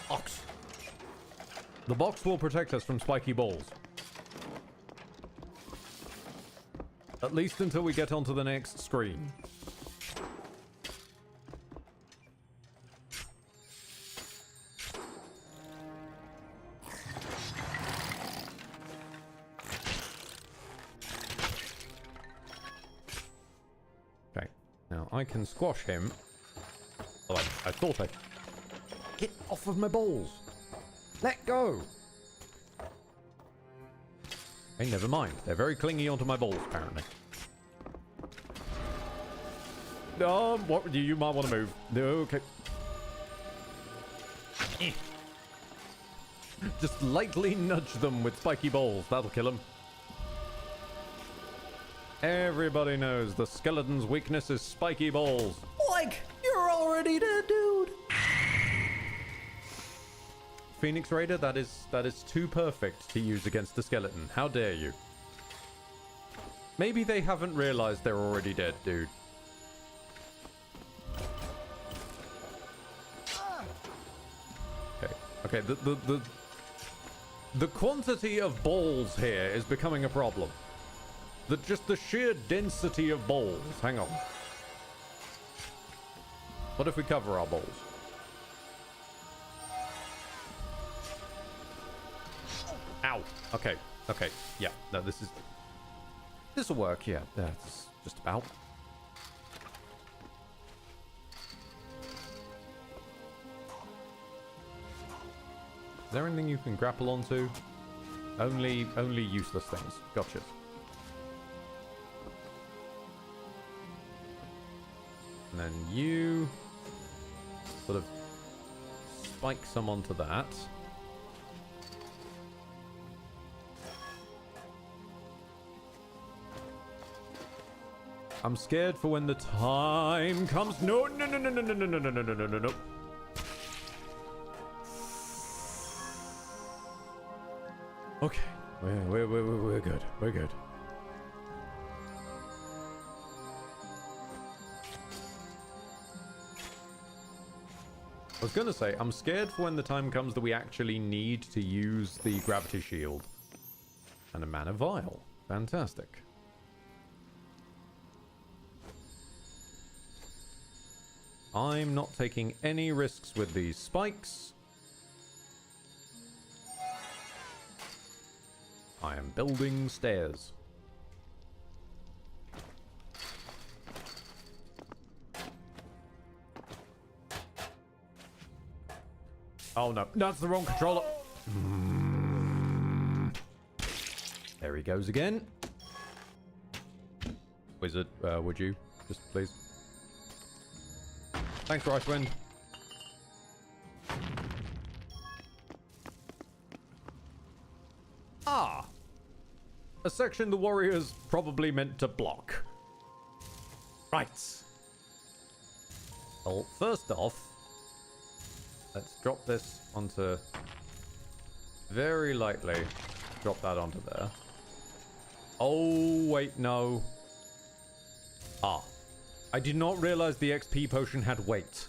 Box. The box will protect us from spiky balls. At least until we get onto the next screen. Okay, now I can squash him. Well, I thought I... Get off of my balls! Let go! Hey, never mind. They're very clingy onto my balls, apparently. What? You might want to move. Okay. Just lightly nudge them with spiky balls. That'll kill them. Everybody knows the skeleton's weakness is spiky balls. Like, you're already dead, dude! Phoenix Raider, that is too perfect to use against the skeleton. How dare you? Maybe they haven't realized they're already dead, dude. Okay, the quantity of balls here is becoming a problem. Just the sheer density of balls. Hang on. What if we cover our balls? Ow. Okay. Yeah. No, this'll work. Yeah. That's just about. Is there anything you can grapple onto? Only useless things. Gotcha. And then you sort of spike some onto that. I'm scared for when the time comes. No. Okay, we're good. We're good. I was gonna say, I'm scared for when the time comes that we actually need to use the gravity shield. And a mana vial. Fantastic. I'm not taking any risks with these spikes. I am building stairs. Oh no, that's the wrong controller. There he goes again. Wizard, would you just please? Thanks, Ricewind. Ah! A section the warriors probably meant to block. Right. Well, first off, let's drop this onto... Very lightly drop that onto there. Oh, wait, no. Ah. I did not realize the XP potion had weight.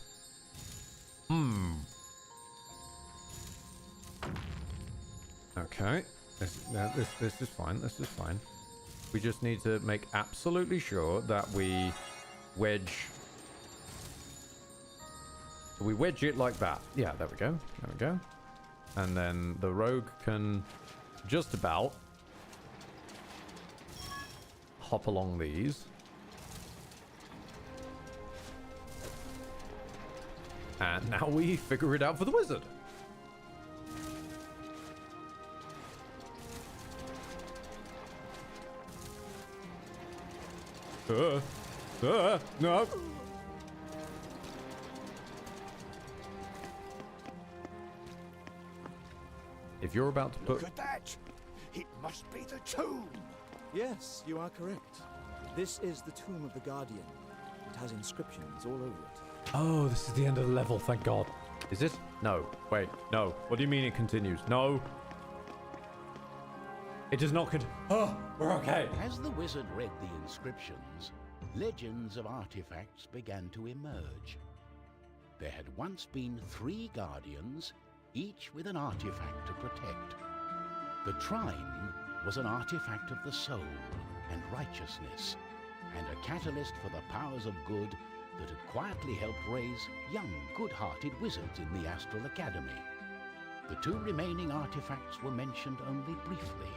Okay. This is fine. This is fine. We just need to make absolutely sure that we wedge... We wedge it like that. Yeah, there we go. There we go. And then the rogue can just about hop along these. And now we figure it out for the wizard. No. If you're about to put... Look at that! It must be the tomb! Yes, you are correct. This is the Tomb of the Guardian. It has inscriptions all over it. Oh, this is the end of the level, thank God. Is it? No. Wait, no. What do you mean it continues? No. It does not Oh, we're okay. As the wizard read the inscriptions, legends of artifacts began to emerge. There had once been 3 guardians, each with an artifact to protect. The Trine was an artifact of the soul and righteousness, and a catalyst for the powers of good that had quietly helped raise young, good-hearted wizards in the Astral Academy. The 2 remaining artifacts were mentioned only briefly.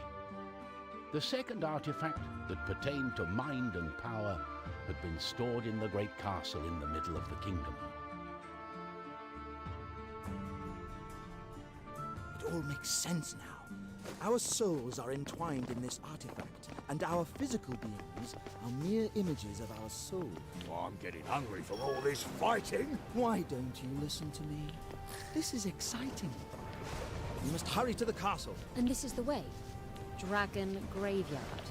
The second artifact, that pertained to mind and power, had been stored in the great castle in the middle of the kingdom. It all makes sense now. Our souls are entwined in this artifact, and our physical beings are mere images of our soul. Oh, I'm getting hungry from all this fighting. Why don't you listen to me? This is exciting. We must hurry to the castle. And this is the way. Dragon Graveyard.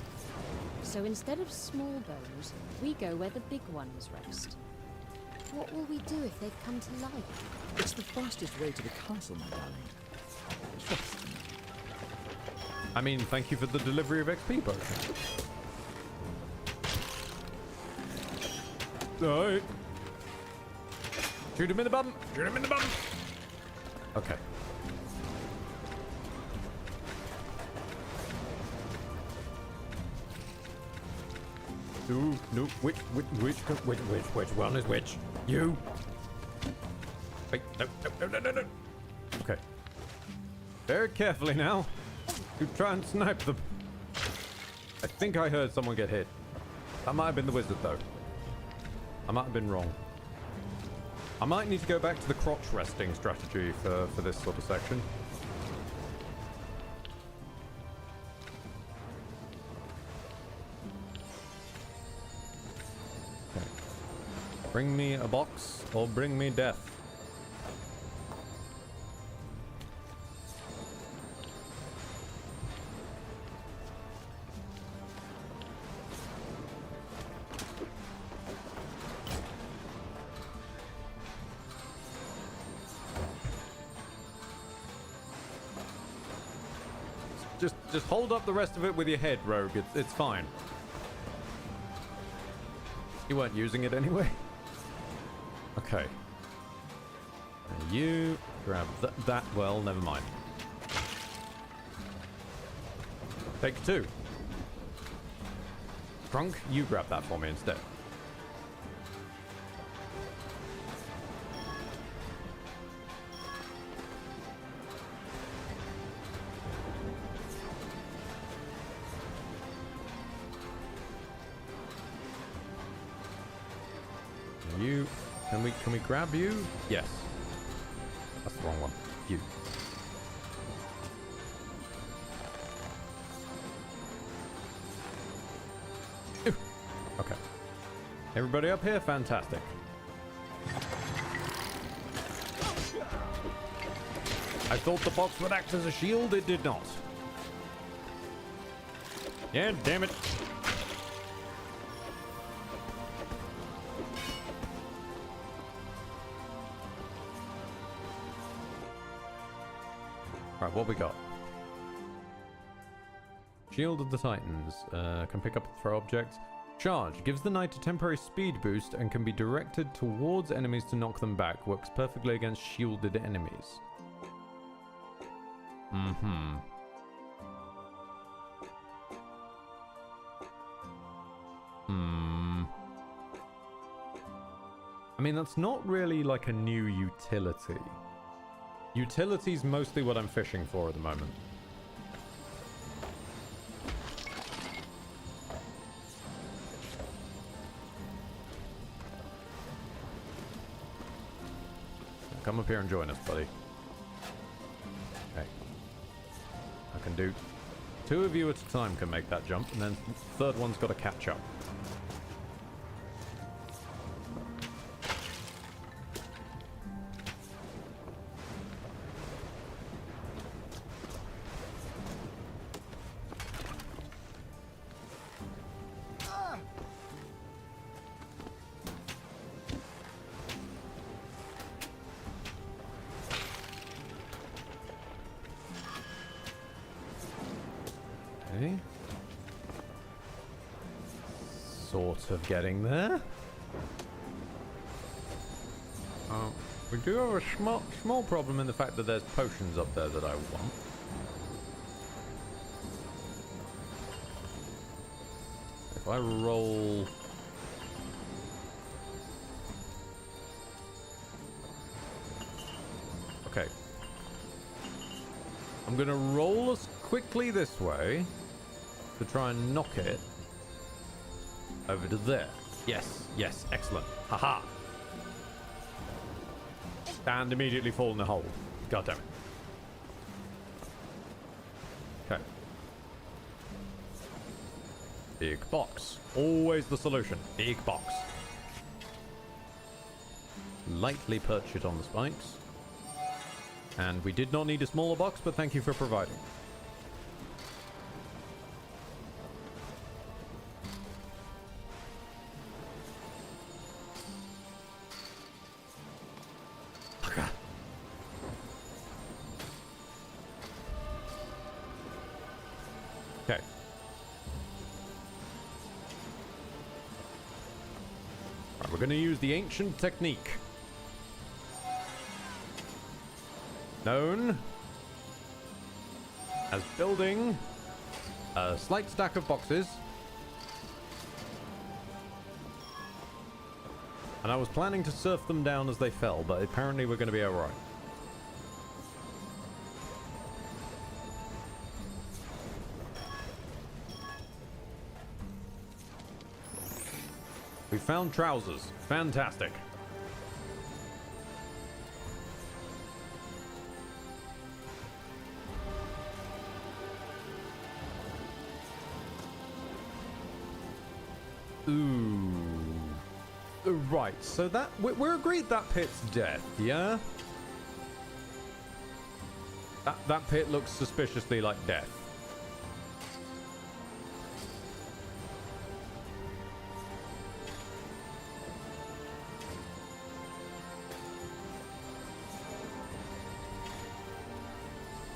So instead of small bones, we go where the big ones rest. What will we do if they've come to life? It's the fastest way to the castle, my darling. Trust me. I mean, thank you for the delivery of XP potion. Alright. Shoot him in the bum! Shoot him in the bum! Okay. Ooh, no, which one is which? You! Wait, no. Okay. Very carefully now. You try and snipe them. I think I heard someone get hit. That might have been the wizard, though. I might have been wrong. I might need to go back to the crotch resting strategy for this sort of section. Okay. Bring me a box or bring me death. Just hold up the rest of it with your head, Rogue. It's fine. You weren't using it anyway. Okay. And you grab that. Well, never mind. Take 2. Trunk, you grab that for me instead. You, can we grab you? Yes. That's the wrong one. You. Ooh. Okay. Everybody up here? Fantastic. I thought the box would act as a shield. It did not. Yeah, damn it. Right, what we got? Shield of the Titans. Can pick up and throw objects. Charge. Gives the knight a temporary speed boost and can be directed towards enemies to knock them back. Works perfectly against shielded enemies. Mm-hmm. I mean, that's not really like a new utility. Utility's mostly what I'm fishing for at the moment. Come up here and join us, buddy. Okay. I can do... 2 of you at a time can make that jump, and then the third one's got to catch up. Okay. Sort of getting there. We do have a small problem in the fact that there's potions up there that I want. If I roll... Okay. I'm gonna roll us quickly this way to try and knock it over to there. Yes, yes, excellent. Haha. And immediately fall in the hole. God damn it. Okay. Big box. Always the solution. Big box. Lightly perch it on the spikes. And we did not need a smaller box, but thank you for providing. Okay. Right, we're going to use the ancient technique known as building a slight stack of boxes. And I was planning to surf them down as they fell, but apparently we're going to be alright. We found trousers. Fantastic. Ooh. Right, so that... We're agreed that pit's death, yeah? That pit looks suspiciously like death.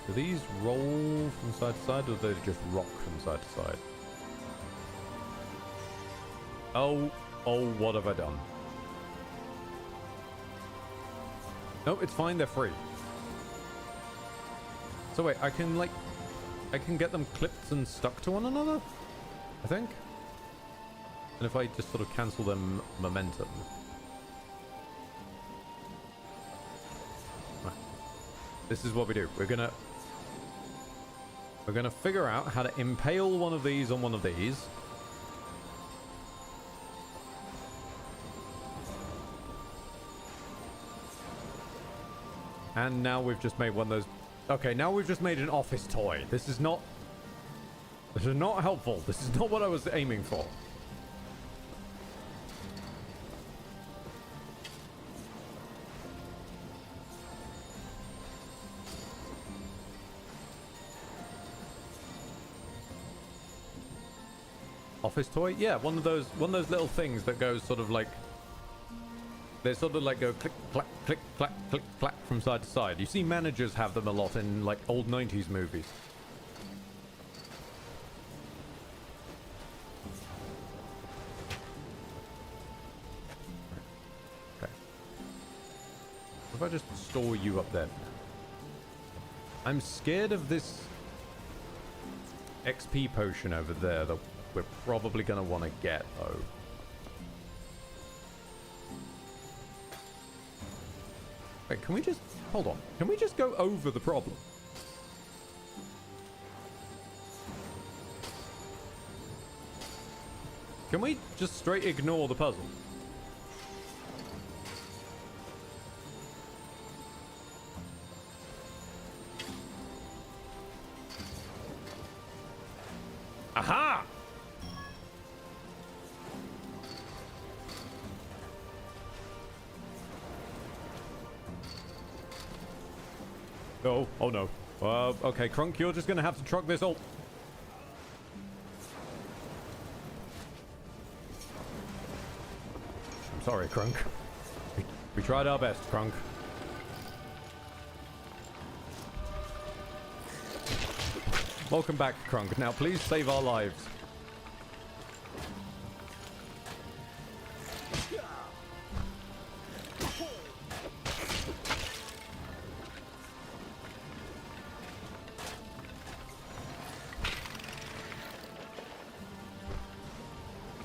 Do these roll from side to side, or do they just rock from side to side? Oh, what have I done? No, it's fine, they're free. So wait, I can get them clipped and stuck to one another? I think? And if I just sort of cancel them momentum. This is what we do. We're gonna figure out how to impale one of these on one of these. And now we've just made one of those... Okay, now we've just made an office toy. This is not helpful. This is not what I was aiming for. office toy? Yeah, one of those little things that goes sort of like, they sort of like go click, clack, click, clack, click, clack from side to side. You see managers have them a lot in like old 90s movies. Okay. What if I just store you up there? I'm scared of this XP potion over there that we're probably going to want to get, though. Wait, can we just... Hold on. Can we just go over the problem? Can we just straight ignore the puzzle? Aha! Oh no. Okay, Crunk, you're just gonna have to truck this all. I'm sorry, Crunk. We tried our best, Crunk. Welcome back, Crunk. Now please save our lives.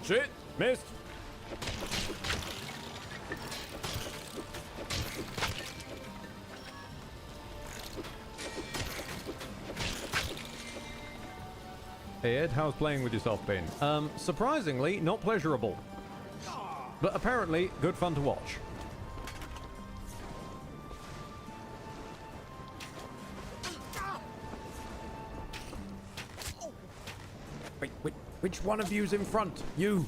Shit! Missed! Hey Ed, how's playing with yourself been? Surprisingly, not pleasurable. But apparently, good fun to watch. Wait, which one of you's in front? You!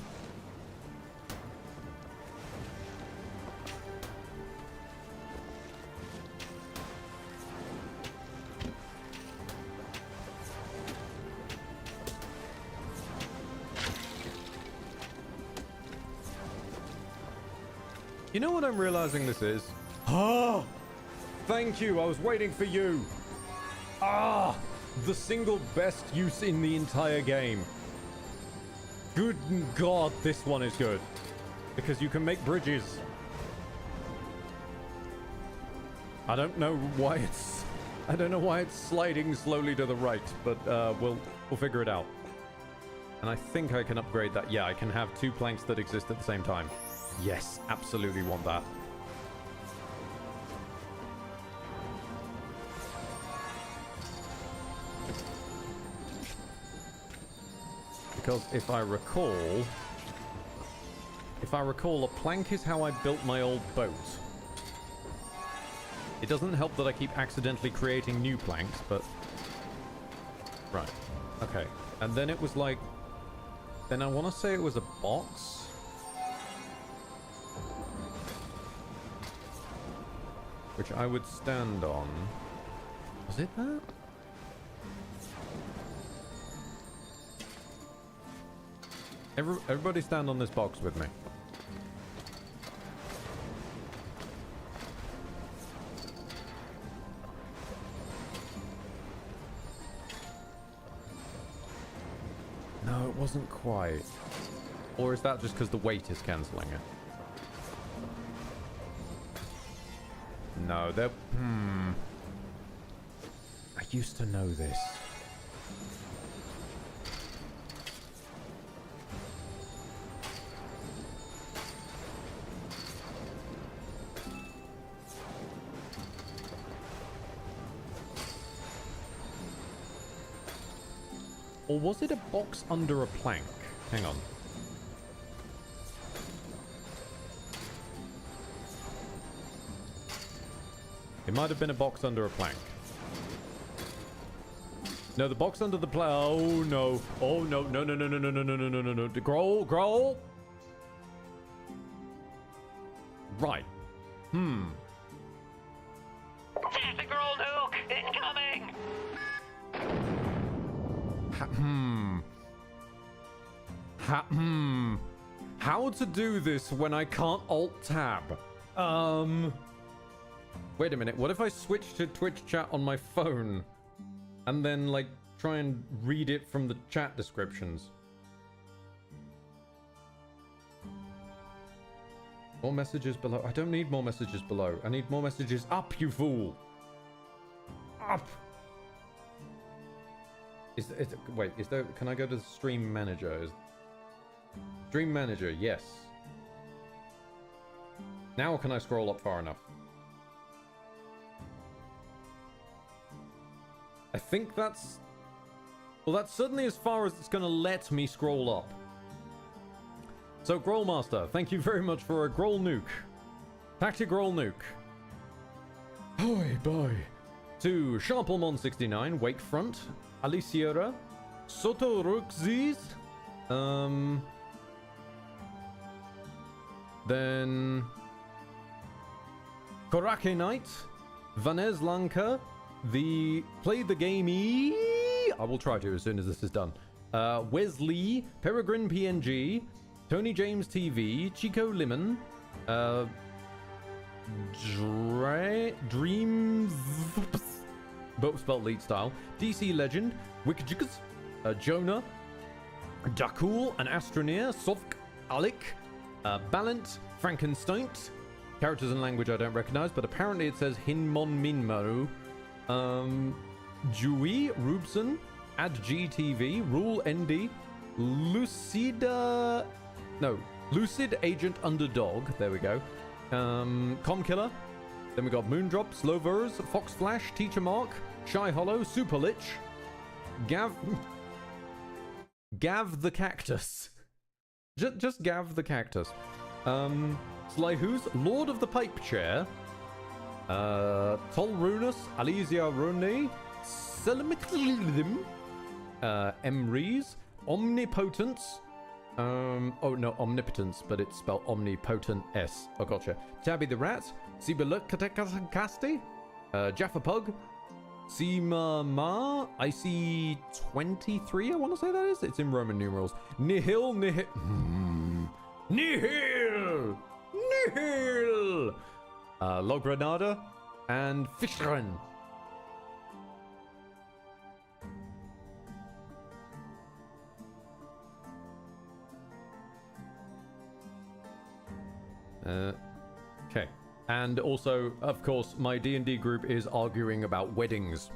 You know what I'm realizing this is? Ah! Thank you, I was waiting for you! Ah! The single best use in the entire game. Good God, this one is good. Because you can make bridges. I don't know why it's sliding slowly to the right, but we'll figure it out. And I think I can upgrade that. Yeah, I can have two planks that exist at the same time. Yes, absolutely want that. Because if I recall, a plank is how I built my old boat. It doesn't help that I keep accidentally creating new planks, but... Right. Okay. And then it was like... Then I want to say it was a box? Which I would stand on. Was it that? Everybody stand on this box with me. No, it wasn't quite. Or is that just because the weight is cancelling it? No, they're... I used to know this. Or was it a box under a plank? Hang on. It might have been a box under a plank. No, the box under the plank. Oh no. Oh no. No, no, no, no, no, no, no, no, no, no, no. Growl, growl. Right. Tactical nuke incoming! How to do this when I can't Alt-Tab? Wait a minute. What if I switch to Twitch chat on my phone? And then, like, try and read it from the chat descriptions. More messages below. I don't need more messages below. I need more messages up, you fool. Up. Wait, is there... Can I go to the stream manager? Stream manager, yes. Now can I scroll up far enough? I think that's... Well, that's certainly as far as it's going to let me scroll up. So, Grollmaster, thank you very much for a Groll nuke. Tactic Groll nuke. Hoi boy. To Sharplemon69, Wakefront, Aliciera, Soto Ruxis, then Korake Knight, Vanez Lanka, the Play the Gamey. I will try to as soon as this is done. Wesley, Peregrine PNG, Tony James TV, Chico Lemon, Dreams, both spelled lead style, DC Legend, Wickajikas, Jonah, Jakul, an Astroneer, Sovk, Alec, Ballant, Frankenstein, characters and language I don't recognize, but apparently it says Hinmon Minmo, Jui, Rubson, AdGTV, Rule ND, Lucid Agent Underdog, there we go, Comkiller, then we got Moondrop, Slovers, Fox Flash, Teacher Mark, Shy Hollow, Super Lich, Gav the Cactus. Just Gav the Cactus. Slyhoos, Lord of the Pipe Chair, Tolrunus, Alizia Rune, Selimiklim, Emrees, Omnipotence, oh no, Omnipotence, but it's spelled Omnipotent S. Oh, gotcha. Tabby the Rat, Sibalukkatekasti, Jaffa Pug, Sima Ma, IC23, I want to say that is. It's in Roman numerals. Nihil. Logranada, and Fishran. Okay. And also, of course, my D&D group is arguing about weddings.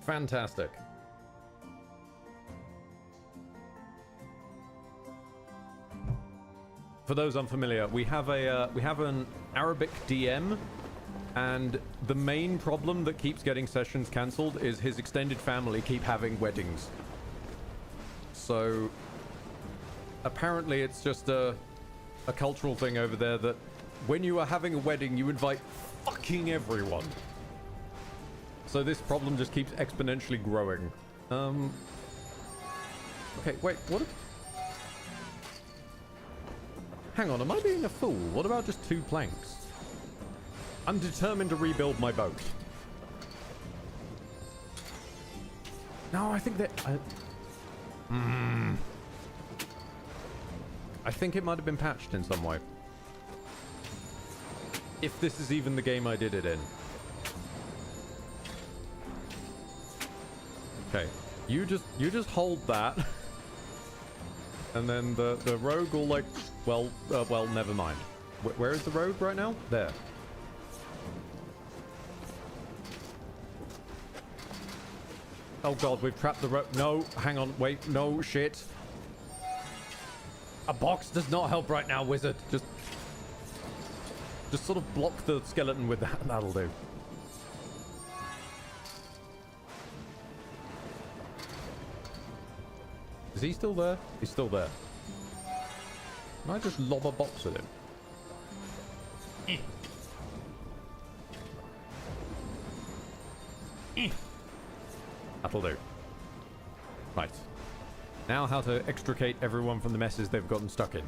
Fantastic. For those unfamiliar, we have an Arabic DM, and the main problem that keeps getting sessions cancelled is his extended family keep having weddings. So apparently it's just a cultural thing over there that when you are having a wedding, you invite fucking everyone. So this problem just keeps exponentially growing. Okay, wait, what? Hang on, am I being a fool? What about just 2 planks? I'm determined to rebuild my boat. No, I think that... I think it might have been patched in some way. If this is even the game I did it in. Okay, you just hold that, and then the rogue will like, well, never mind. Where is the rogue right now? There. Oh god, we've trapped the rogue. No, hang on, wait, no, shit. A box does not help right now, wizard. Just sort of block the skeleton with that. That'll do. Is he still there? He's still there. Can I just lob a box at him? That'll do. Right. Now how to extricate everyone from the messes they've gotten stuck in.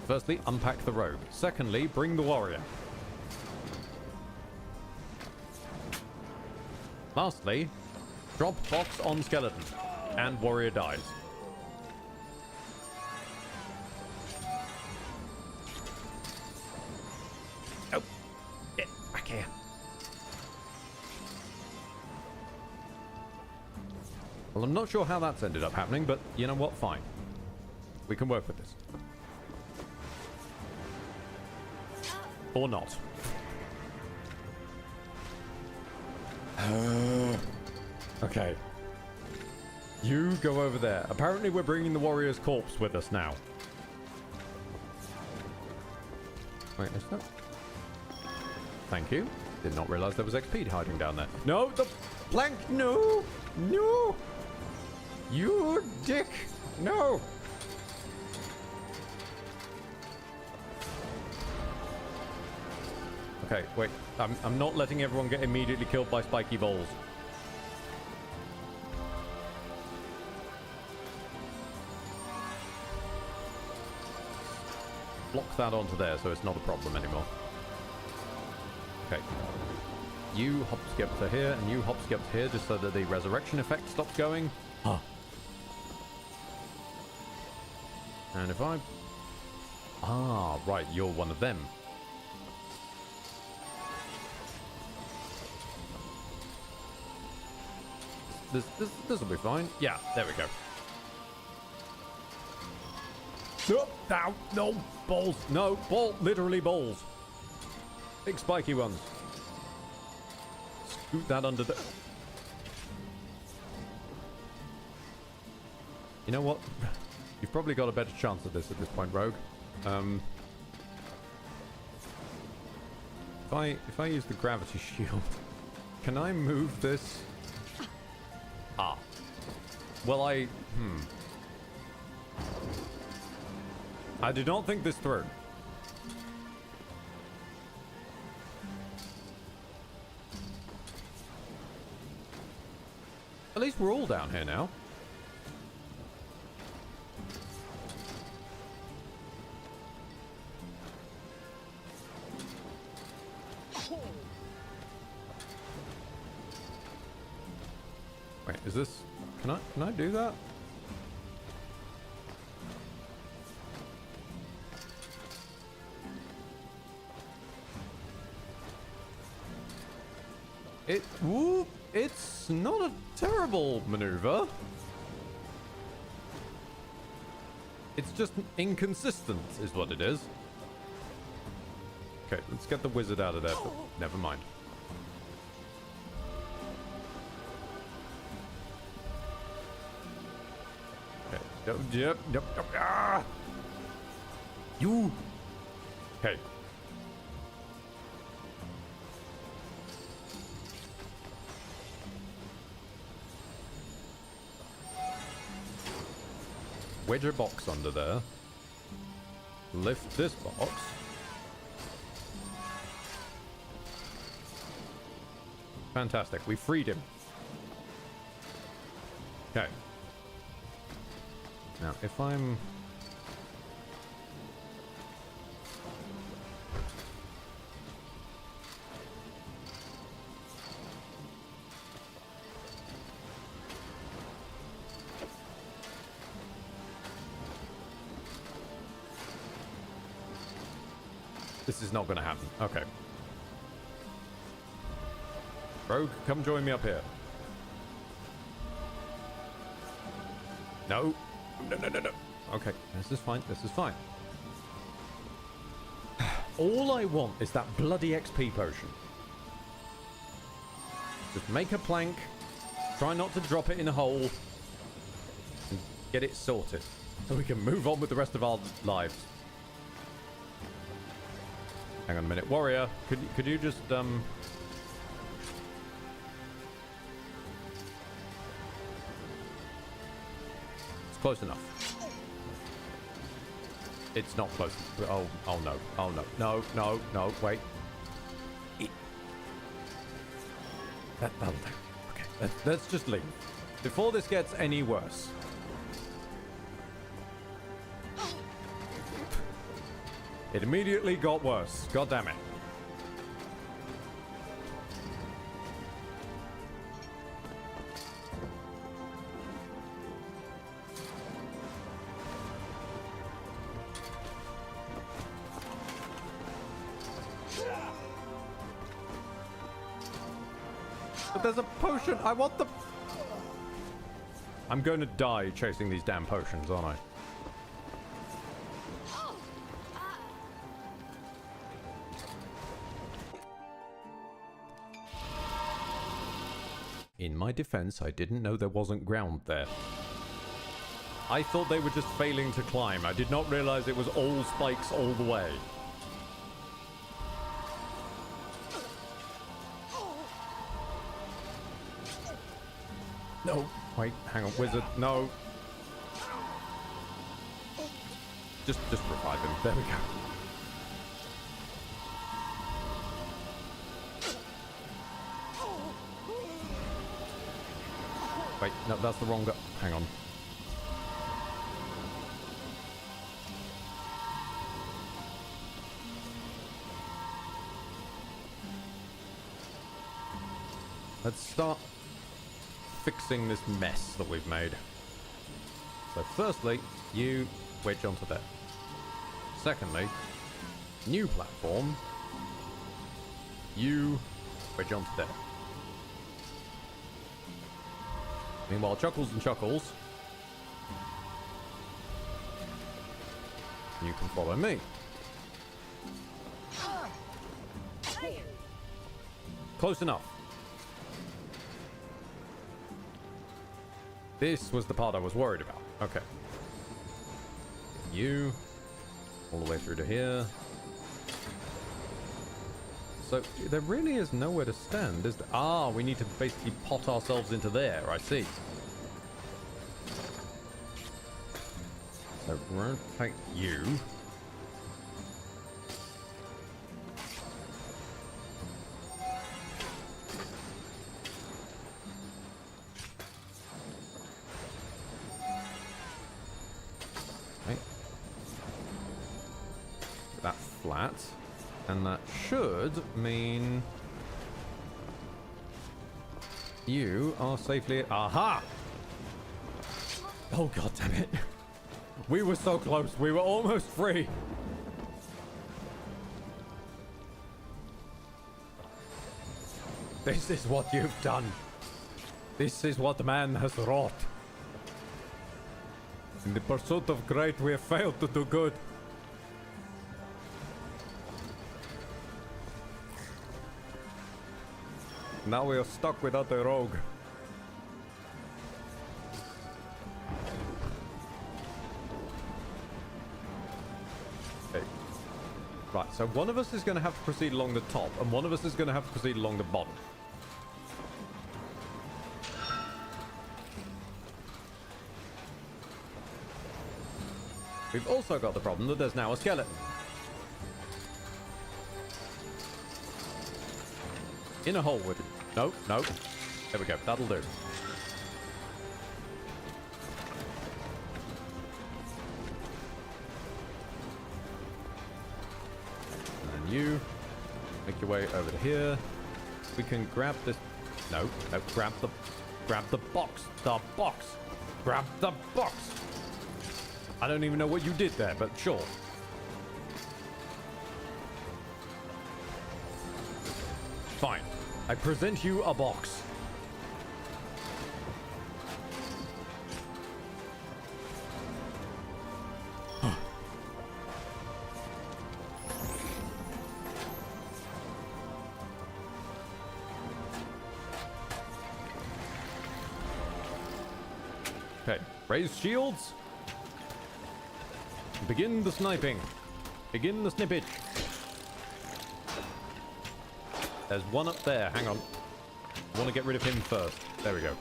Firstly, unpack the rogue. Secondly, bring the warrior. Lastly, drop box on skeleton. And warrior dies. Well, I'm not sure how that's ended up happening, but you know what? Fine. We can work with this. Or not. Okay. You go over there. Apparently we're bringing the warrior's corpse with us now. Wait, is that... Thank you. Did not realize there was XP hiding down there. No, the plank! No! No! You dick! No! Okay, wait. I'm not letting everyone get immediately killed by spiky balls. Block that onto there so it's not a problem anymore. Okay. You hop skip to here and you hop skip to here just so that the resurrection effect stops going. Huh. And if I... Ah, right, you're one of them. This will be fine. Yeah, there we go. No, no, balls. No, literally balls. Big spiky ones. Scoot that under the... You know what? You've probably got a better chance of this at this point, Rogue. If I use the gravity shield, can I move this? Ah. Well, I do not think this through. At least we're all down here now. Wait, is this... Can I do that? It's not a terrible maneuver. It's just inconsistent, is what it is. Okay, let's get the wizard out of there. Never mind. Okay. Yep. Ah! You. Okay. Wedge a box under there. Lift this box. Fantastic. We freed him. Okay. Now, if I'm... This is not going to happen. Okay. Rogue, come join me up here. No. No. Okay, this is fine. This is fine. All I want is that bloody XP potion. Just make a plank. Try not to drop it in a hole. And get it sorted. So we can move on with the rest of our lives. Hang on a minute. Warrior, could you just, It's close enough. It's not close. Oh no. Oh no. No, wait. That'll do. Okay, let's just leave. Before this gets any worse. It immediately got worse. God damn it. But there's a potion. I want the... I'm going to die chasing these damn potions, aren't I? In my defense, I didn't know there wasn't ground there. I thought they were just failing to climb. I did not realize it was all spikes all the way. No. Wait, hang on, wizard. No. Just revive him. There we go. Wait, no, that's the wrong guy. Hang on. Let's start fixing this mess that we've made. So firstly, you wedge onto there. Secondly, new platform, you wedge onto there. Meanwhile, Chuckles and Chuckles, you can follow me. Close enough. This was the part I was worried about. Okay. You, all the way through to here. So, there really is nowhere to stand, is there? Ah, we need to basically pot ourselves into there, I see. So, rotate you. Okay. That flat. And that should mean you are safely... Aha! Oh, god damn it. We were so close. We were almost free. This is what you've done. This is what man has wrought. In the pursuit of great, we have failed to do good. Now we are stuck without a rogue. Okay. Right, so one of us is going to have to proceed along the top, and one of us is going to have to proceed along the bottom. We've also got the problem that there's now a skeleton. In a hole with it. No, no. There we go. That'll do. And you make your way over to here. We can grab this. No, no. Grab the box. The box. Grab the box. I don't even know what you did there, but sure. Fine. I present you a box. Okay, raise shields. Begin the sniping. Begin the snippage. There's one up there. Hang on. I want to get rid of him first. There we go.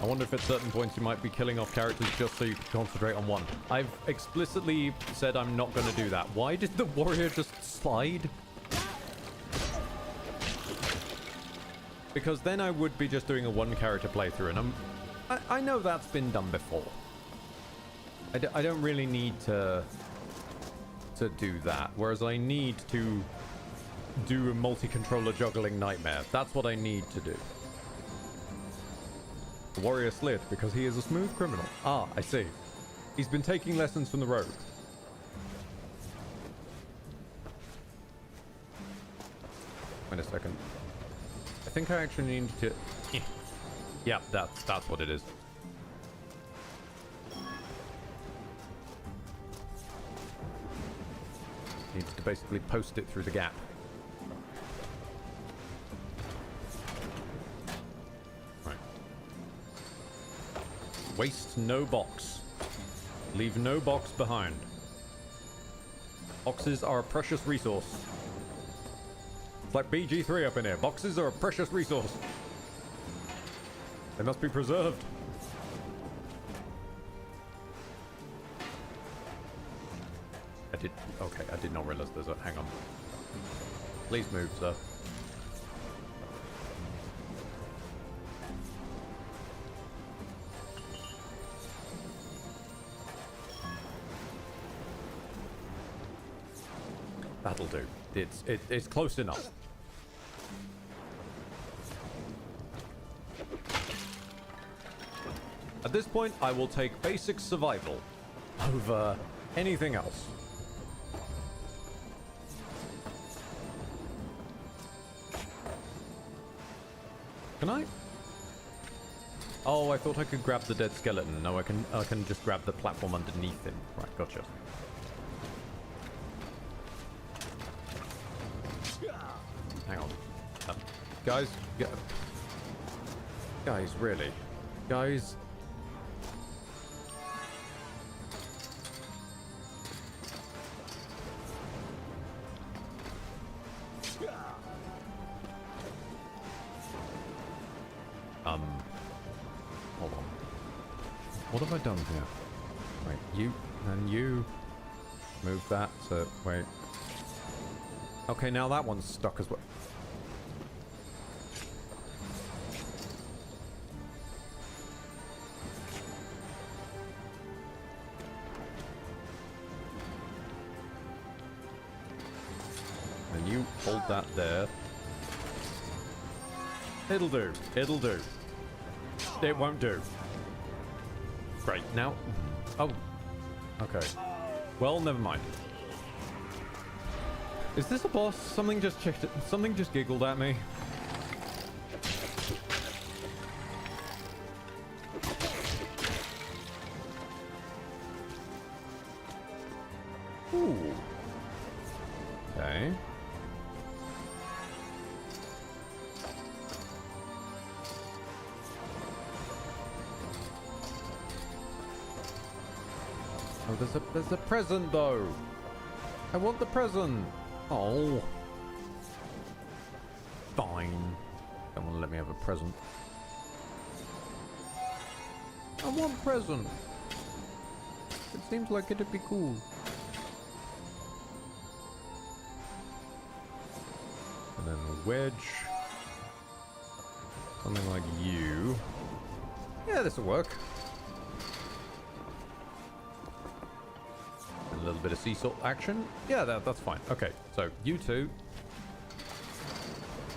I wonder if at certain points you might be killing off characters just so you can concentrate on one. I've explicitly said I'm not going to do that. Why did the warrior just slide? Because then I would be just doing a one character playthrough, and I know that's been done before. I don't really need to do that, whereas I need to do a multi-controller juggling nightmare. That's what I need to do. The warrior slid because he is a smooth criminal. Ah, I see. He's been taking lessons from the rogue. Wait a second. I think I actually need to... Yeah, that's what it is. Needs to basically post it through the gap. Right. Waste no box. Leave no box behind. Boxes are a precious resource. It's like BG3 up in here. Boxes are a precious resource. They must be preserved. Okay, I did not realize there's a... Hang on. Please move, sir. That'll do. It's close enough. At this point, I will take basic survival over anything else. Can I? Oh, I thought I could grab the dead skeleton. No, I can just grab the platform underneath him. Right, gotcha. Hang on. Guys, guys, really? Guys? Hold on. What have I done here? Wait, you, and you. Move that, so, wait. Okay, now that one's stuck as well. And you hold that there. It'll do. It'll do. It won't do. Great. Now... Oh. Okay. Well, never mind. Is this a boss? Something just giggled at me. Ooh. Okay. Oh, there's a present though. I want the present. Oh. Fine. Don't want to let me have a present. I want a present. It seems like it'd be cool. And then a wedge. Something like you. Yeah, this'll work. A little bit of sea salt action. Yeah, that's fine. Okay, so you two.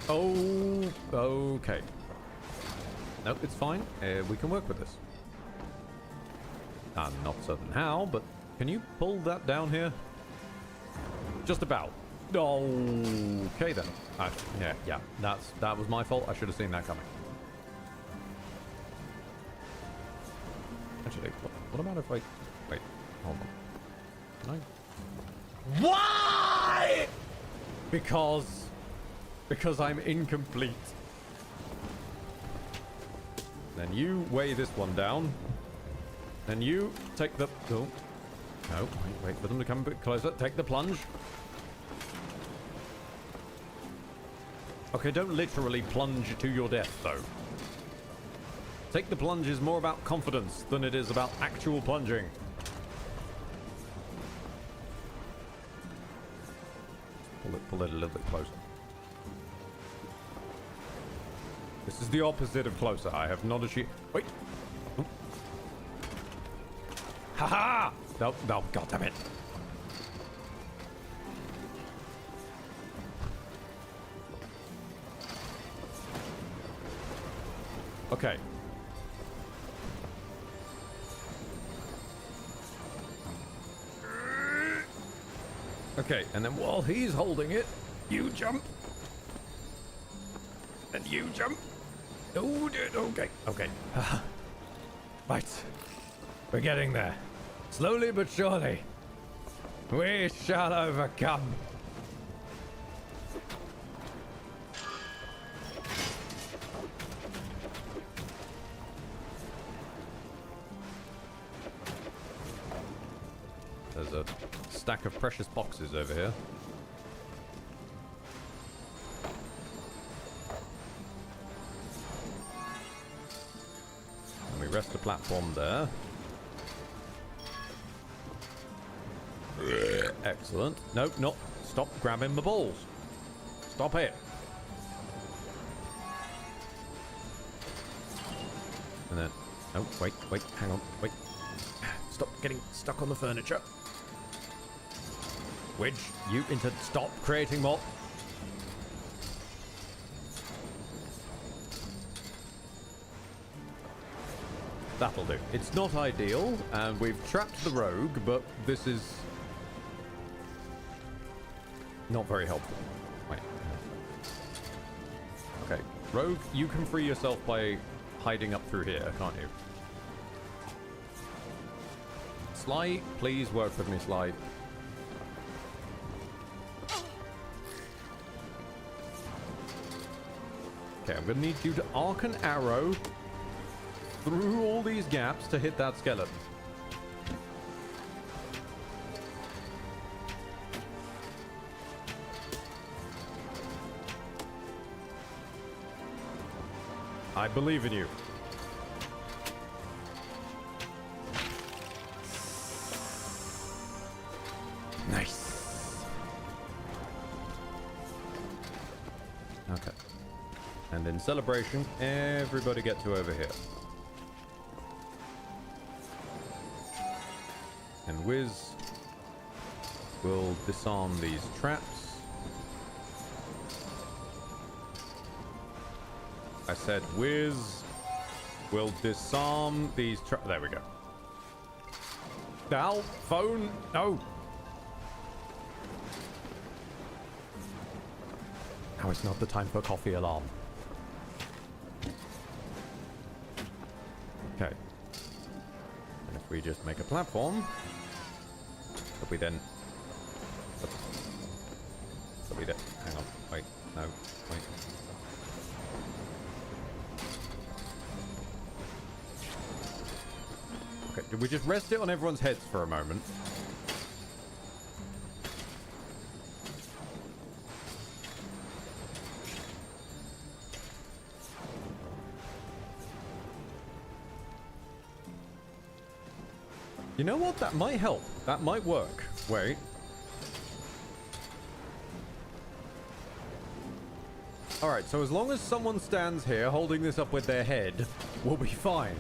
Oh, okay. Nope, it's fine. We can work with this. I'm not certain how, but can you pull that down here? Just about. Okay then. Yeah. That was my fault. I should have seen that coming. Actually, what about if I... Wait, hold on. Can I... Why? Because I'm incomplete. Then you weigh this one down. Then you take the... Oh. No, wait for them to come a bit closer. Take the plunge. Okay, don't literally plunge to your death, though. Take the plunge is more about confidence than it is about actual plunging. Pull it a little bit closer. This is the opposite of closer. I have not achieved... Wait! Oh. Ha-ha! No, god damn it. Okay. Okay, and then while he's holding it, you jump. Then you jump. Oh, okay, okay. Right. We're getting there. Slowly but surely. We shall overcome. There's a stack of precious boxes over here. And we rest the platform there. Excellent. No, not. Stop grabbing the balls. Stop it. And then... Oh, wait, hang on, wait. Stop getting stuck on the furniture. Widge, you into... Stop creating more... That'll do. It's not ideal, and we've trapped the rogue, but this is... not very helpful. Wait. Okay. Rogue, you can free yourself by hiding up through here, can't you? Sly, please work with me, Sly. Okay, I'm gonna need you to arc an arrow through all these gaps to hit that skeleton. I believe in you. Nice. Okay. And in celebration, everybody get to over here. And Wiz will disarm these traps. I said Wiz will disarm these traps. There we go. Now, phone, no. Now it's not the time for coffee alarm. Okay. And if we just make a platform, that we then... that we then... hang on, wait, no, wait. Okay, did we just rest it on everyone's heads for a moment? You know what? That might help. That might work. Wait. Alright, so as long as someone stands here holding this up with their head, we'll be fine.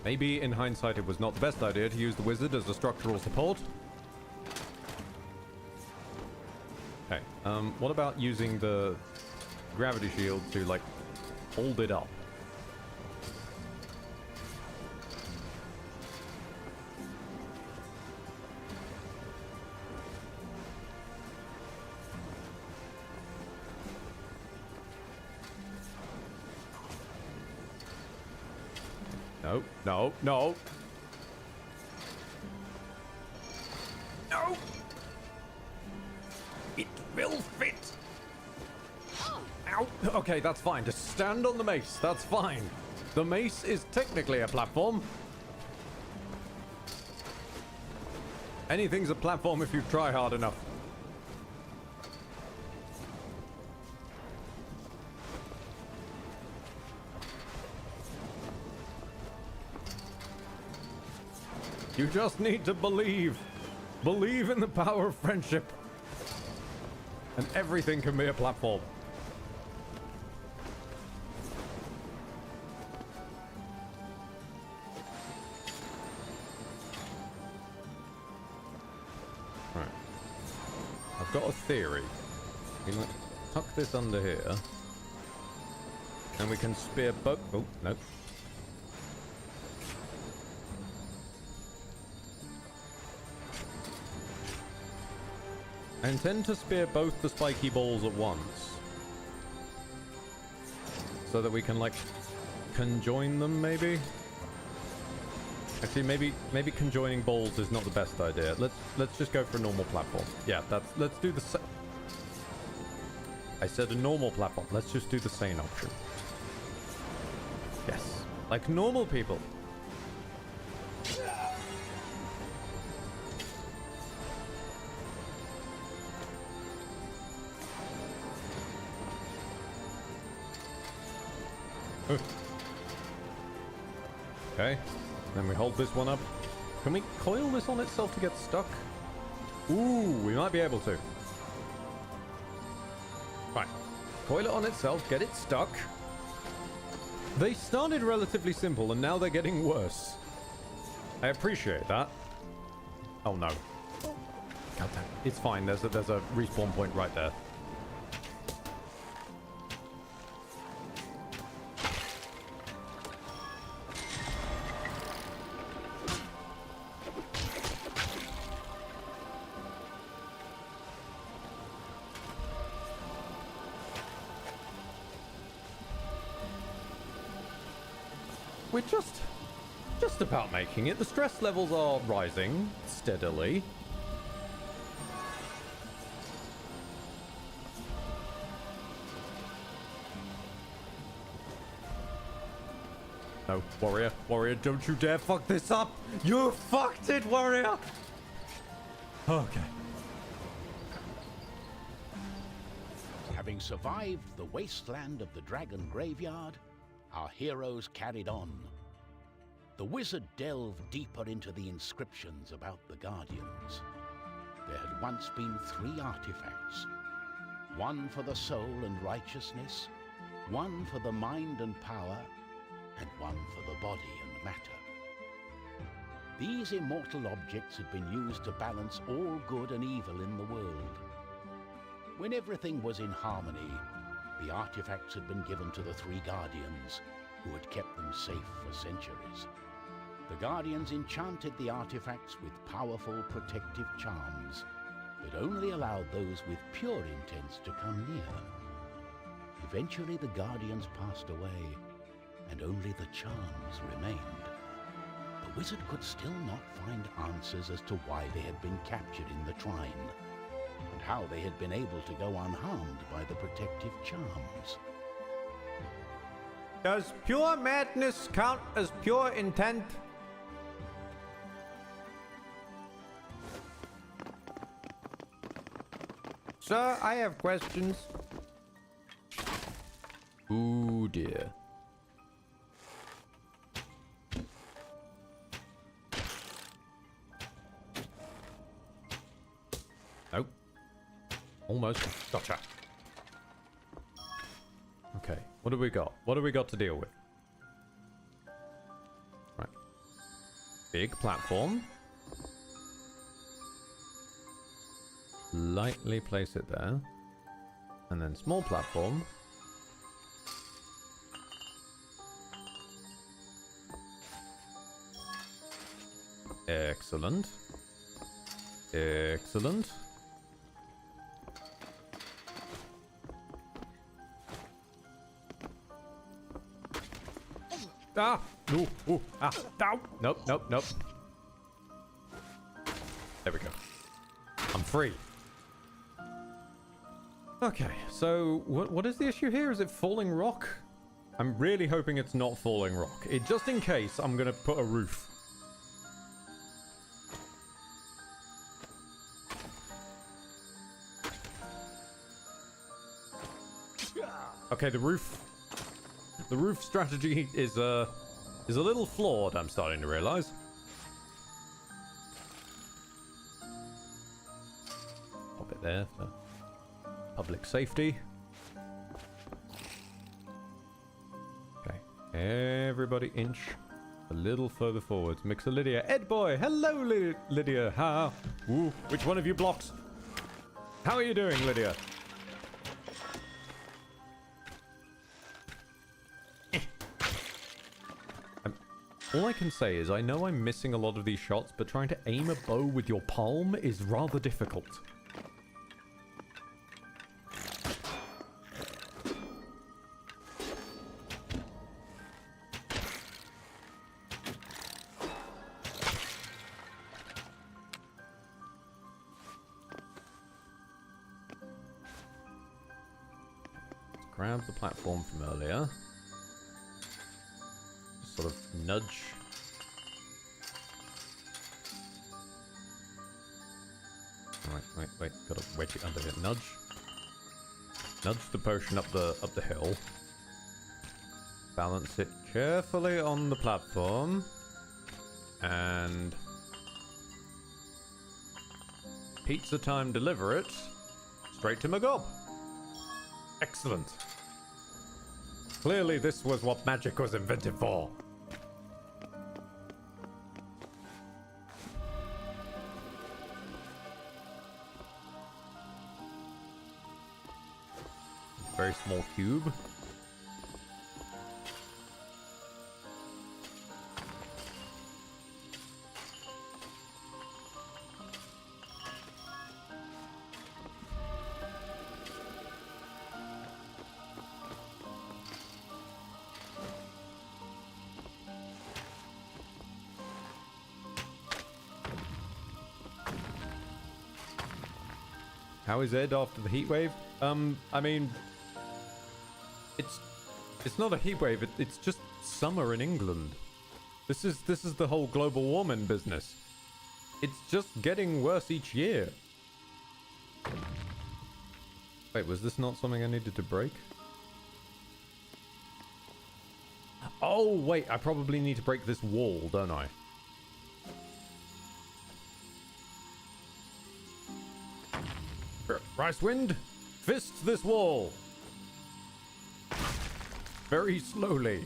Maybe, in hindsight, it was not the best idea to use the wizard as a structural support. Okay, what about using the gravity shield to, like, hold it up? No, no, no. No! It will fit! Ow! Okay, that's fine. Just stand on the mace. That's fine. The mace is technically a platform. Anything's a platform if you try hard enough. You just need to believe. Believe in the power of friendship. And everything can be a platform. Right. I've got a theory. We can tuck this under here. And we can spear both. Oh, no. I intend to spear both the spiky balls at once. So that we can, like, conjoin them, maybe? Actually, maybe conjoining balls is not the best idea. Let's just go for a normal platform. Yeah, let's do the I said a normal platform. Let's just do the sane option. Yes. Like normal people. Okay. Then we hold this one up. Can we coil this on itself to get stuck? Ooh, we might be able to. Right. Coil it on itself, get it stuck. They started relatively simple and now they're getting worse. I appreciate that. Oh no. God damn. It's fine, there's a respawn point right there. We're just about making it. The stress levels are rising steadily. No, warrior, don't you dare fuck this up. You fucked it, warrior. Okay. Having survived the wasteland of the Dragon Graveyard, our heroes carried on. The wizard delved deeper into the inscriptions about the Guardians. There had once been 3 artifacts. One for the soul and righteousness, one for the mind and power, and one for the body and matter. These immortal objects had been used to balance all good and evil in the world. When everything was in harmony, the artifacts had been given to the 3 Guardians, who had kept them safe for centuries. The Guardians enchanted the artifacts with powerful protective charms that only allowed those with pure intents to come near. Eventually the Guardians passed away, and only the charms remained. The wizard could still not find answers as to why they had been captured in the Trine, and how they had been able to go unharmed by the protective charms. Does pure madness count as pure intent? Sir, I have questions. Ooh dear. Nope. Almost. Gotcha. Okay, what do we got? What do we got to deal with? Right. Big platform. Lightly place it there. And then small platform. Excellent. Excellent. Ah! Ooh, ooh, ah, down! Nope, nope, nope. There we go. I'm free. Okay, so what is the issue here? Is it falling rock? I'm really hoping it's not falling rock. Just in case, I'm gonna put a roof. Okay, the roof strategy is a little flawed, I'm starting to realize. Pop it there for public safety. Okay, everybody inch a little further forwards. Mixer Lydia, Ed boy, hello Lydia. How? Ooh, which one of you blocks? How are you doing, Lydia? All I can say is I know I'm missing a lot of these shots, but trying to aim a bow with your palm is rather difficult. grab the platform from earlier. Just sort of nudge. Wait. Gotta wedge it under it. Nudge. Nudge the potion up the hill. Balance it carefully on the platform. And pizza time, deliver it straight to Maggob. Excellent. Clearly this was what magic was invented for. Very small cube. How is Ed after the heat wave? I mean, it's not a heat wave. It's just summer in England. This is the whole global warming business. It's just getting worse each year. Wait, was this not something I needed to break? Oh wait, I probably need to break this wall, don't I? Ricewind, fist this wall. Very slowly.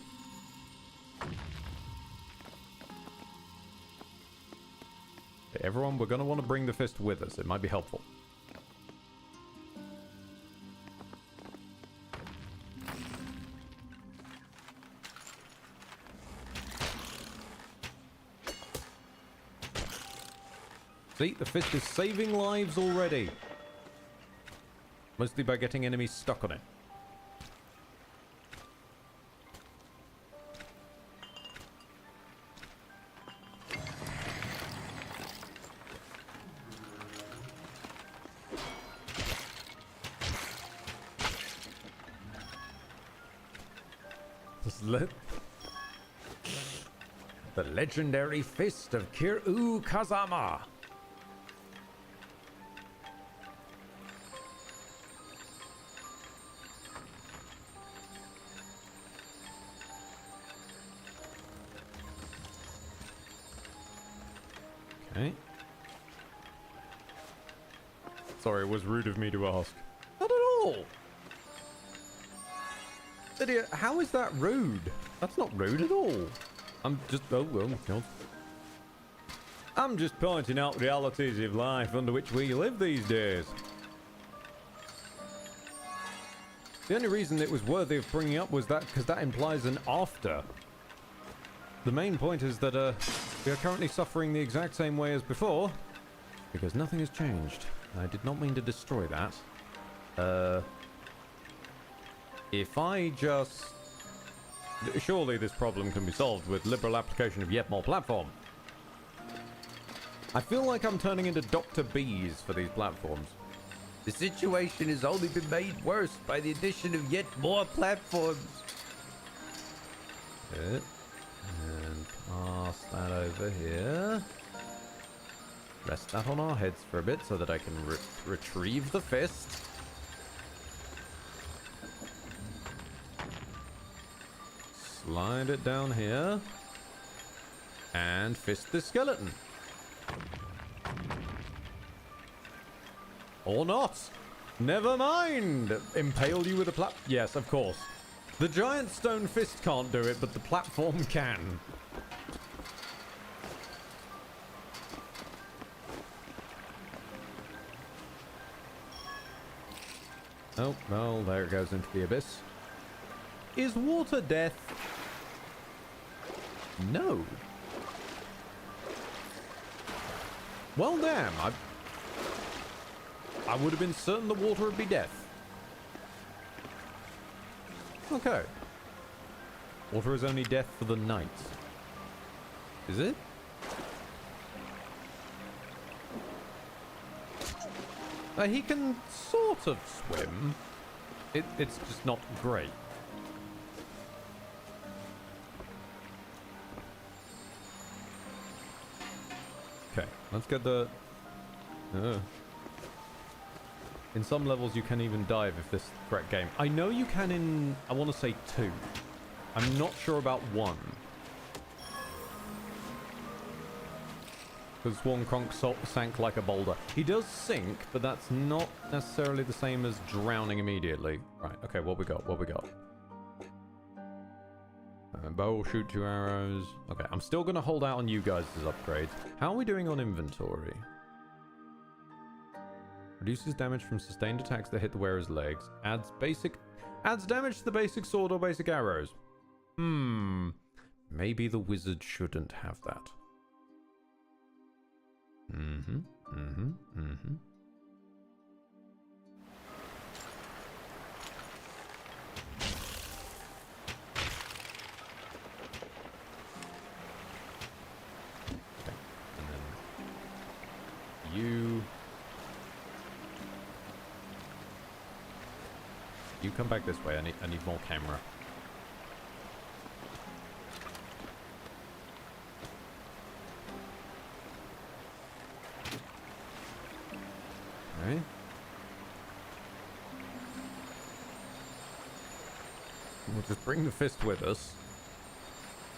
Okay, everyone, we're going to want to bring the fist with us. It might be helpful. See, the fist is saving lives already. Mostly by getting enemies stuck on it. The legendary fist of Kir'u Kazama. Okay. Sorry, it was rude of me to ask. Not at all. Idiot, how is that rude? That's not rude at all. I'm just... Oh, well, God. I'm just pointing out realities of life under which we live these days. The only reason it was worthy of bringing up was that because that implies an after. The main point is that we are currently suffering the exact same way as before, because nothing has changed. I did not mean to destroy that. If I just... Surely this problem can be solved with liberal application of yet more platform. I feel like I'm turning into Dr. Bees for these platforms. The situation has only been made worse by the addition of yet more platforms. Good. And pass that over here. Rest that on our heads for a bit so that I can retrieve the fist. Slide it down here. And fist the skeleton. Or not. Never mind. Impale you with a yes, of course. The giant stone fist can't do it, but the platform can. Oh, well, there it goes into the abyss. Is water death? No. Well, damn. I would have been certain the water would be death. Okay. Water is only death for the night. Is it? He can sort of swim. it's just not great. Okay, let's get the... In some levels you can even dive if this is the correct game. I know you can in, I want to say 2. I'm not sure about 1. Because Swan Kronk sank like a boulder. He does sink, but that's not necessarily the same as drowning immediately. Right, okay, what we got? What we got? Bow, shoot 2 arrows. Okay, I'm still going to hold out on you guys' upgrades. How are we doing on inventory? Reduces damage from sustained attacks that hit the wearer's legs. Adds damage to the basic sword or basic arrows. Maybe the wizard shouldn't have that. Okay. And then you come back this way. I need more camera. Okay. We'll just bring the fist with us.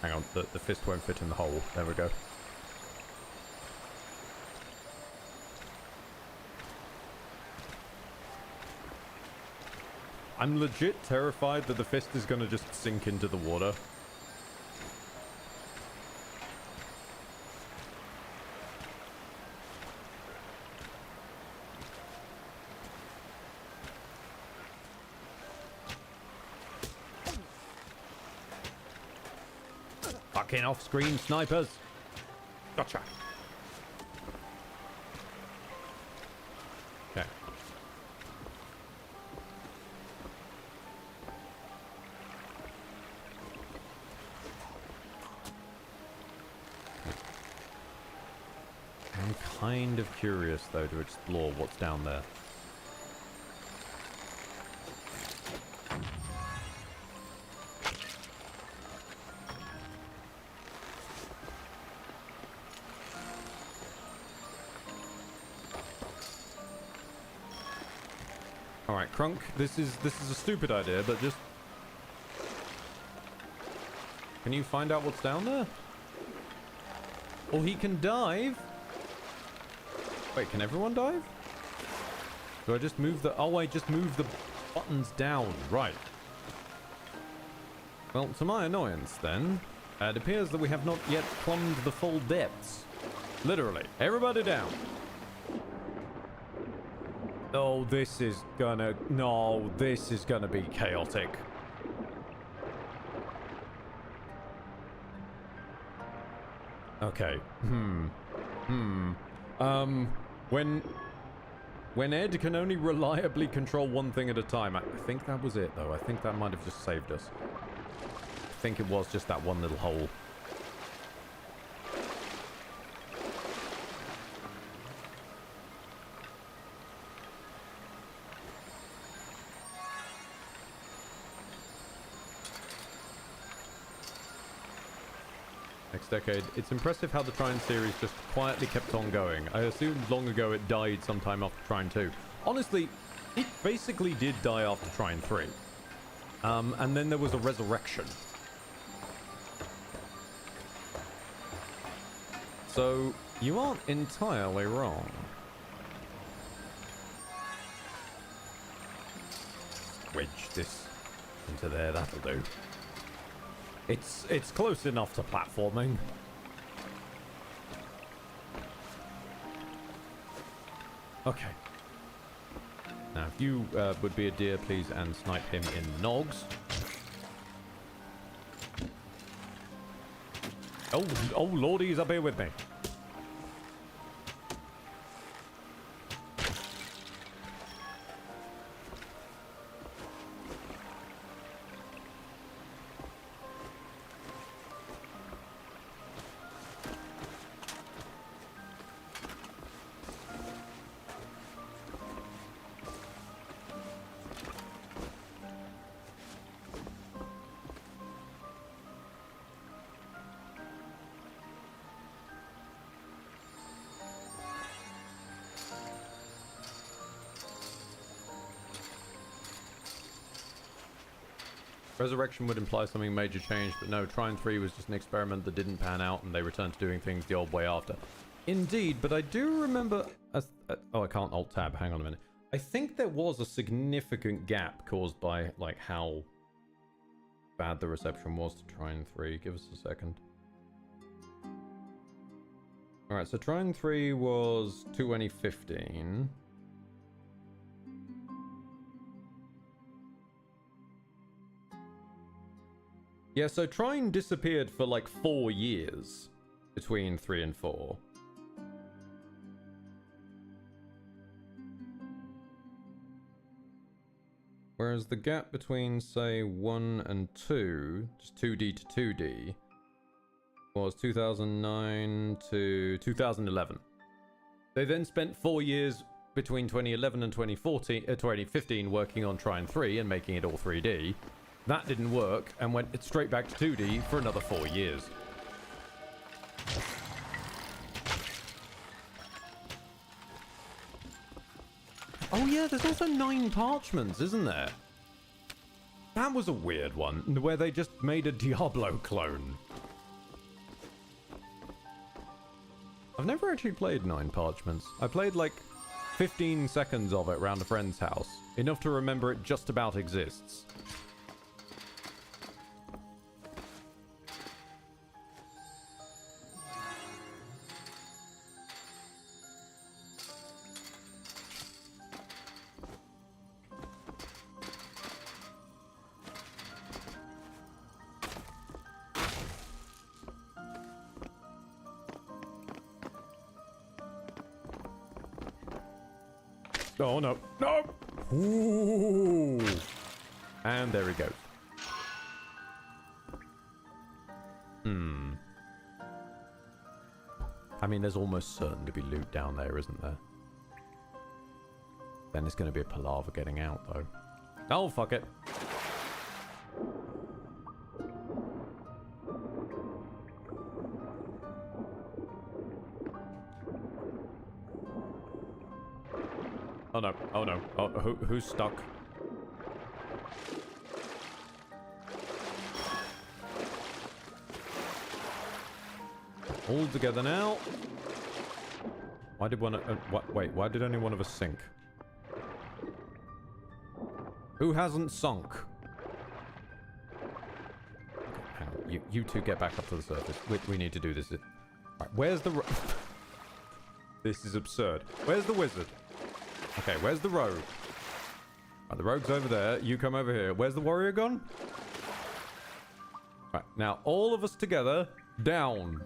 Hang on, the fist won't fit in the hole. There we go. I'm legit terrified that the fist is going to just sink into the water. Fucking off-screen snipers. Gotcha. Okay. I'm kind of curious, though, to explore what's down there. Alright, Crunk, this is a stupid idea, but just... Can you find out what's down there? Oh, he can dive? Wait, can everyone dive? Do I just move the... Oh, I just move the buttons down. Right. Well, to my annoyance, then, it appears that we have not yet plumbed the full depths. Literally. Everybody down. Oh, this is gonna... No, this is gonna be chaotic. Okay. When Ed can only reliably control one thing at a time. I think that was it, though. I think that might have just saved us. I think it was just that one little hole. Next decade. It's impressive how the Trine series just quietly kept on going. I assumed long ago it died sometime after Trine 2. Honestly, it basically did die after Trine 3. And then there was a resurrection. So, you aren't entirely wrong. Wedge this into there, that'll do. It's close enough to platforming. Okay. Now, if you would be a dear, please, and snipe him in nogs. Oh, lordy, he's up here with me. Resurrection would imply something major changed, but no, Trine 3 was just an experiment that didn't pan out and they returned to doing things the old way after. Indeed, but I do remember... oh, I can't alt-tab. Hang on a minute. I think there was a significant gap caused by, like, how bad the reception was to Trine 3. Give us a second. Alright, so Trine 3 was 2015. Yeah, so Trine disappeared for like 4 years between 3 and 4. Whereas the gap between, say, 1 and 2, just 2D to 2D, was 2009 to 2011. They then spent 4 years between 2011 and 2015 working on Trine 3 and making it all 3D. That didn't work and went straight back to 2D for another 4 years. Oh yeah, there's also 9 parchments, isn't there? That was a weird one, where they just made a Diablo clone. I've never actually played 9 parchments. I played like 15 seconds of it around a friend's house. Enough to remember it just about exists. Oh no, no! Ooh. And there he goes. I mean, there's almost certain to be loot down there, isn't there? Then it's going to be a palaver getting out, though. Oh, fuck it. Oh no, oh no. Oh, who's stuck? All together now. Why did one... wait, why did only one of us sink? Who hasn't sunk? Hang on, you two get back up to the surface. We need to do this. Right, where's the... This is absurd. Where's the wizard? Okay, where's the rogue? Right, the rogue's over there. You come over here. Where's the warrior gone? Right, now all of us together, down.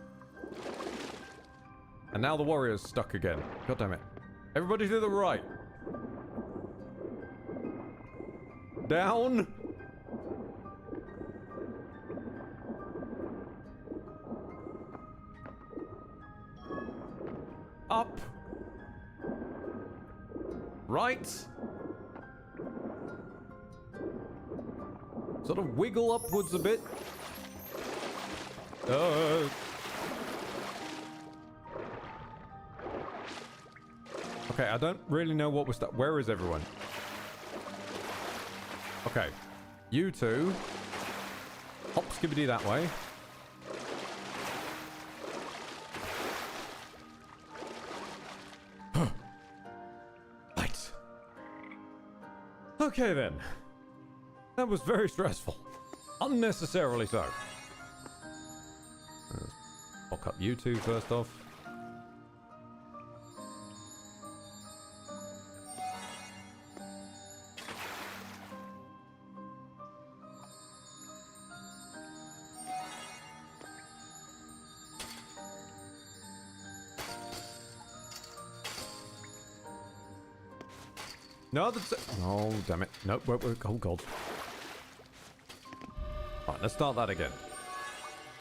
And now the warrior's stuck again. God damn it. Everybody to the right. Down. Up. Right. Sort of wiggle upwards a bit. Okay, I don't really know what was that. Where is everyone? Okay. You two. Hop skibbity that way. Right. Okay then. That was very stressful. Unnecessarily so. Let's lock up you two first off. No, that's it. Oh, damn it. Nope. Wait, oh, God. Alright, let's start that again.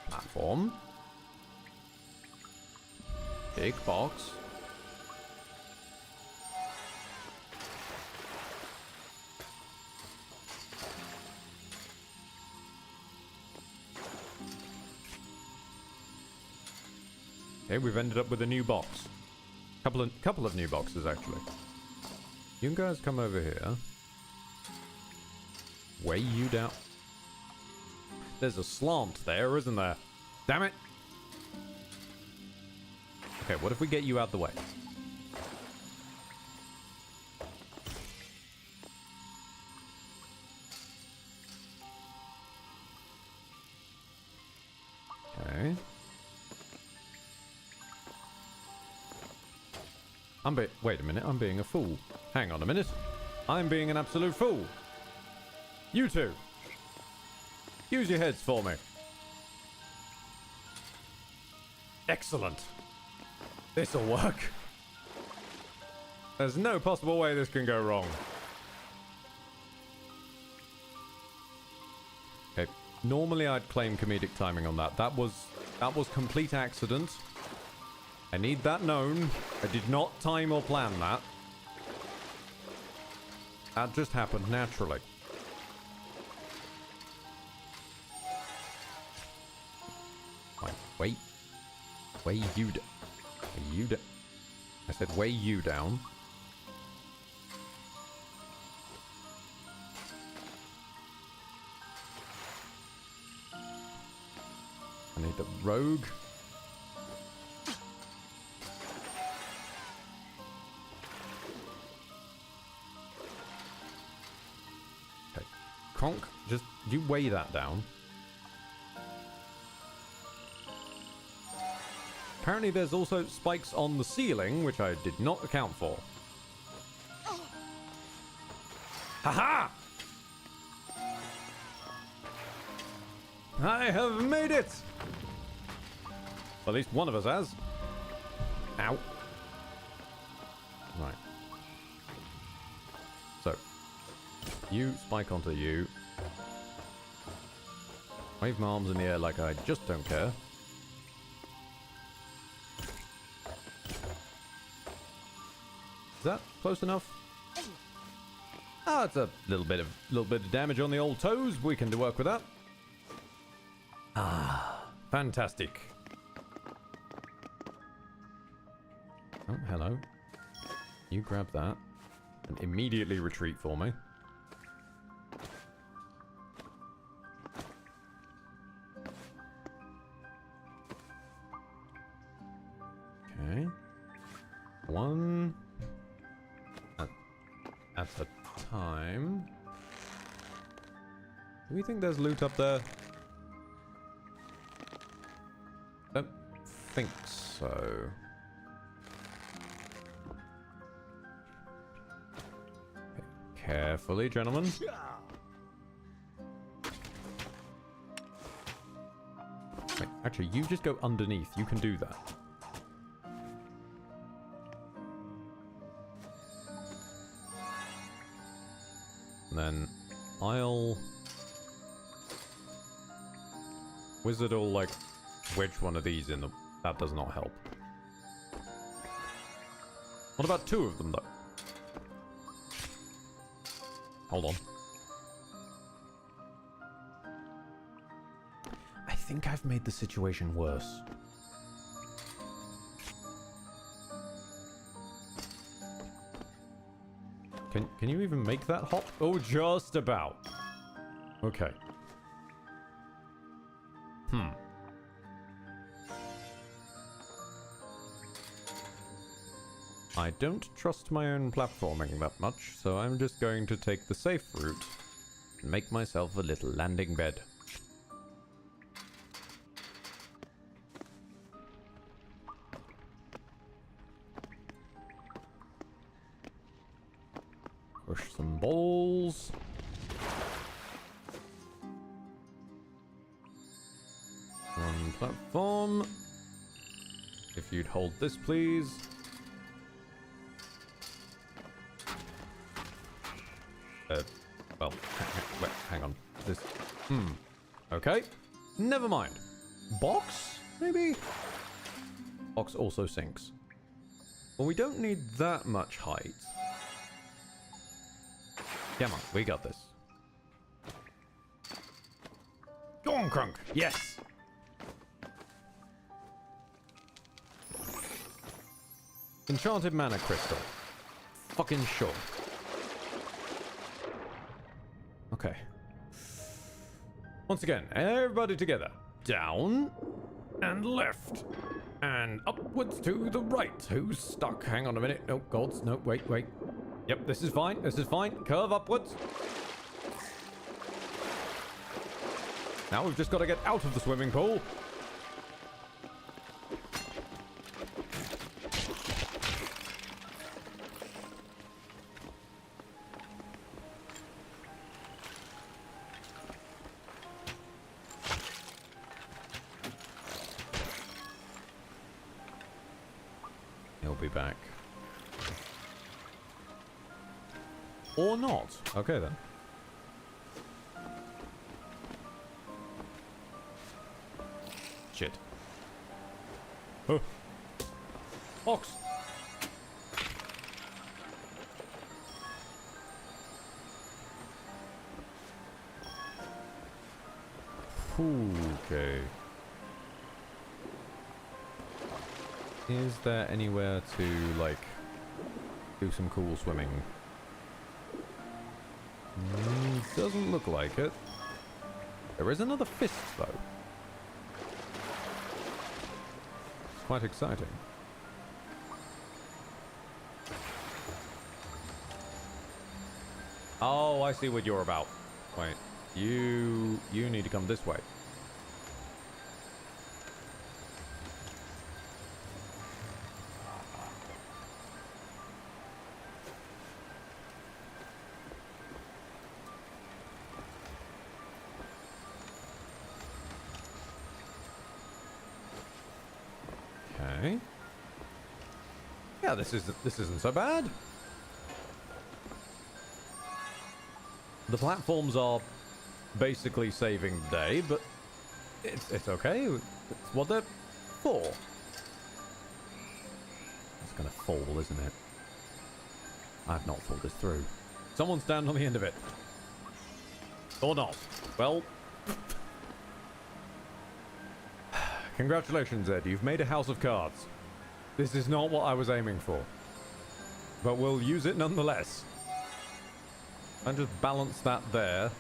Platform. Big box. Okay, we've ended up with a new box. Couple of new boxes, actually. You guys come over here. Weigh you down. There's a slant there, isn't there? Damn it. Okay, what if we get you out the way? Okay. Wait a minute, I'm being a fool. Hang on a minute. I'm being an absolute fool. You two. Use your heads for me. Excellent. This'll work. There's no possible way this can go wrong. Okay. Normally I'd claim comedic timing on that. That was complete accident. I need that known. I did not time or plan that. That just happened naturally. Right, wait. Weigh you down. I said weigh you down. I need the rogue. Okay. Conk, just you weigh that down. Apparently there's also spikes on the ceiling, which I did not account for. Haha! I have made it! At least one of us has. Ow. Right. So. You spike onto you. Wave my arms in the air like I just don't care. Is that close enough? Ah, it's a little bit of damage on the old toes. We can work with that. Ah, fantastic. Oh, hello. You grab that and immediately retreat for me. Okay. One at a time. Do we think there's loot up there? Don't think so. Carefully, gentlemen. Wait, actually, you just go underneath. You can do that. And then I'll... Wizard will, like, wedge one of these in the... That does not help. What about two of them, though? Hold on. I think I've made the situation worse. Can you even make that hop? Oh, just about. Okay. I don't trust my own platforming that much, so I'm just going to take the safe route and make myself a little landing bed. Push some balls. One platform. If you'd hold this, please. Well, hang on. This. Okay. Never mind. Box? Maybe? Box also sinks. Well, we don't need that much height. Come on, we got this. Go on, Crunk. Yes. Enchanted mana crystal. Fucking sure. Once again, everybody together. Down and left. And upwards to the right. Who's stuck? Hang on a minute. No, gods. No, wait. Yep, this is fine. This is fine. Curve upwards. Now we've just got to get out of the swimming pool. He'll be back. Or not. Okay then. Shit. Oh. Ox. Okay. Is there anywhere to, like, do some cool swimming? Doesn't look like it. There is another fist, though. It's quite exciting. Oh, I see what you're about. Wait, you need to come this way. Okay. Yeah, this isn't so bad. The platforms are basically saving the day, but it's okay. It's what they're for. It's gonna fall, isn't it? I've not thought this through. Someone stand on the end of it. Or not. Well... Congratulations, Ed. You've made a house of cards. This is not what I was aiming for. But we'll use it nonetheless. And just balance that there.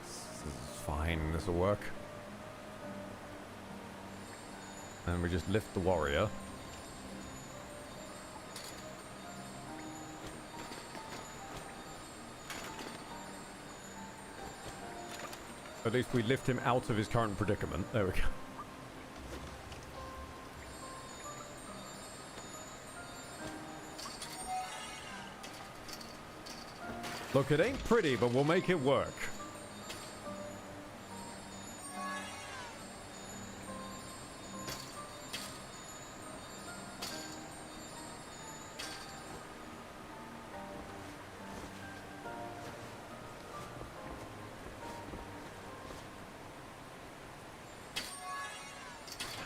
This is fine. This will work. And we just lift the warrior. At least we lift him out of his current predicament. There we go. Look, it ain't pretty, but we'll make it work.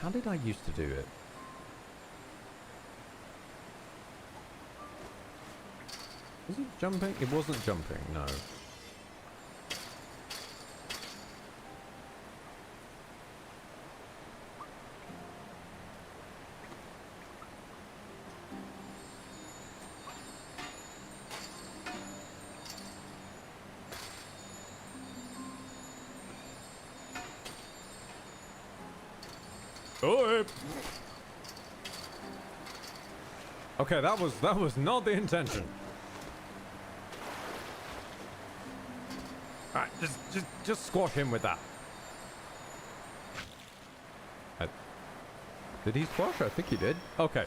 How did I used to do it? Was it jumping? It wasn't jumping, no. Oh! Okay, that was not the intention. Alright, just squash him with that. Did he squash? I think he did. Okay.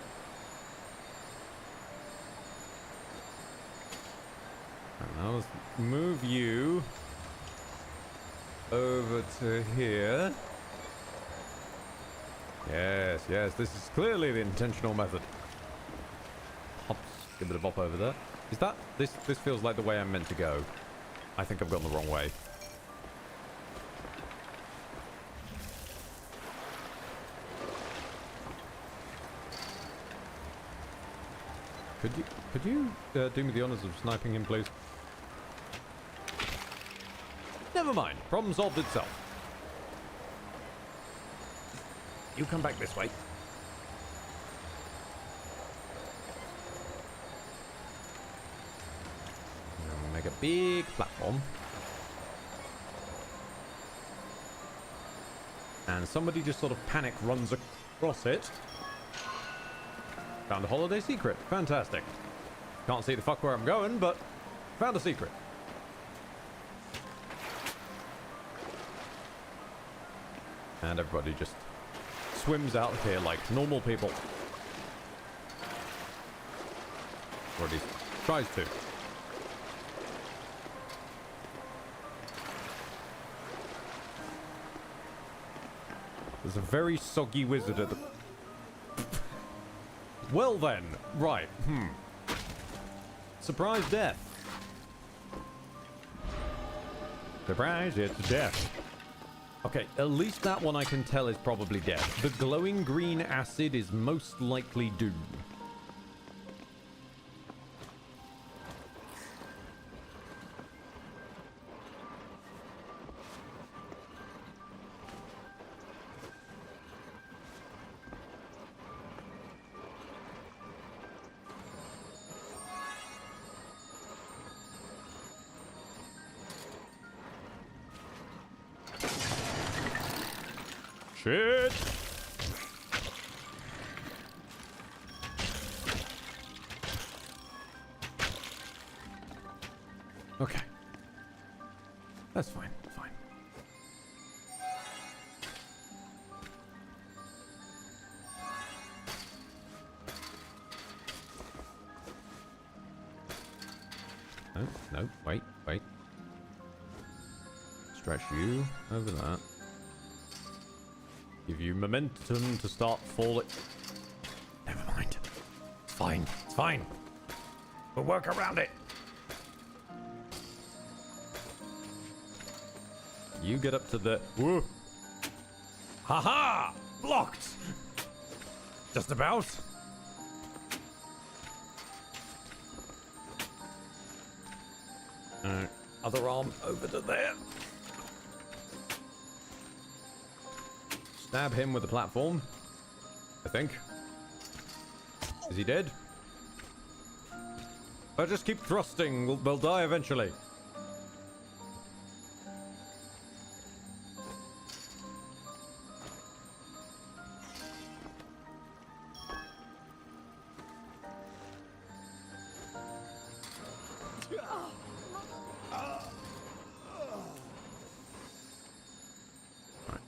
And now let's move you over to here. Yes, yes, this is clearly the intentional method. Hops, give it a bop over there. Is that this feels like the way I'm meant to go. I think I've gone the wrong way. Could you do me the honors of sniping him, please? Never mind. Problem solved itself. You come back this way. big platform. And somebody just sort of panic runs across it. Found a holiday secret. Fantastic. Can't see the fuck where I'm going, but found a secret. And everybody just swims out of here like normal people. Or at least tries to. There's a very soggy wizard at the... Well then, right, Surprise death. Surprise, it's death. Okay, at least that one I can tell is probably dead. The glowing green acid is most likely doom. Shit! Okay. That's fine, fine. No, no, wait, wait. Stretch you over that. Give you momentum to start falling. Never mind. It's fine. It's fine. We'll work around it. You get up to the... Woo! Ha-ha! Blocked! Just about. Other arm over to there. Stab him with the platform. I think. Is he dead? I'll just keep thrusting. They'll die eventually.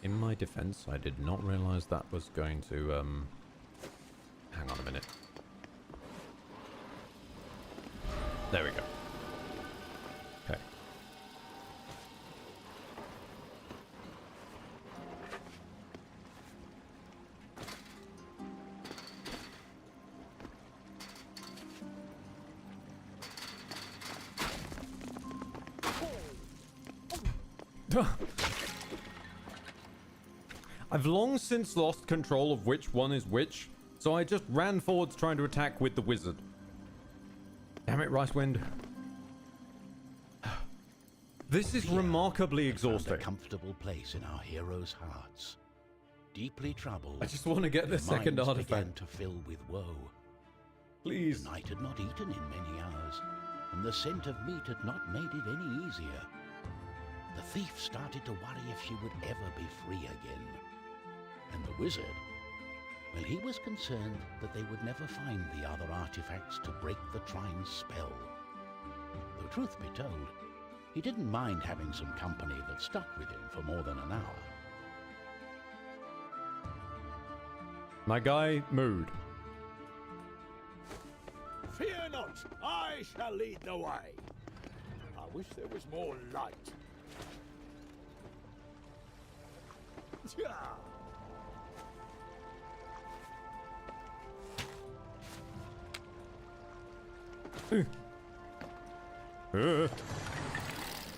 In my defense, I did not realize that was going to, hang on a minute. There we go. Okay. I've long since lost control of which one is which, so I just ran forwards trying to attack with the wizard. Damn it, Ricewind. This is remarkably exhausting. A comfortable place in our heroes' hearts. Deeply troubled, I just want to get the second minds artifact. began to fill with woe. Please. The night had not eaten in many hours, and the scent of meat had not made it any easier. The thief started to worry if she would ever be free again. And the wizard, well, he was concerned that they would never find the other artifacts to break the Trine's spell. Though truth be told, he didn't mind having some company that stuck with him for more than an hour. My guy, mood. Fear not, I shall lead the way. I wish there was more light.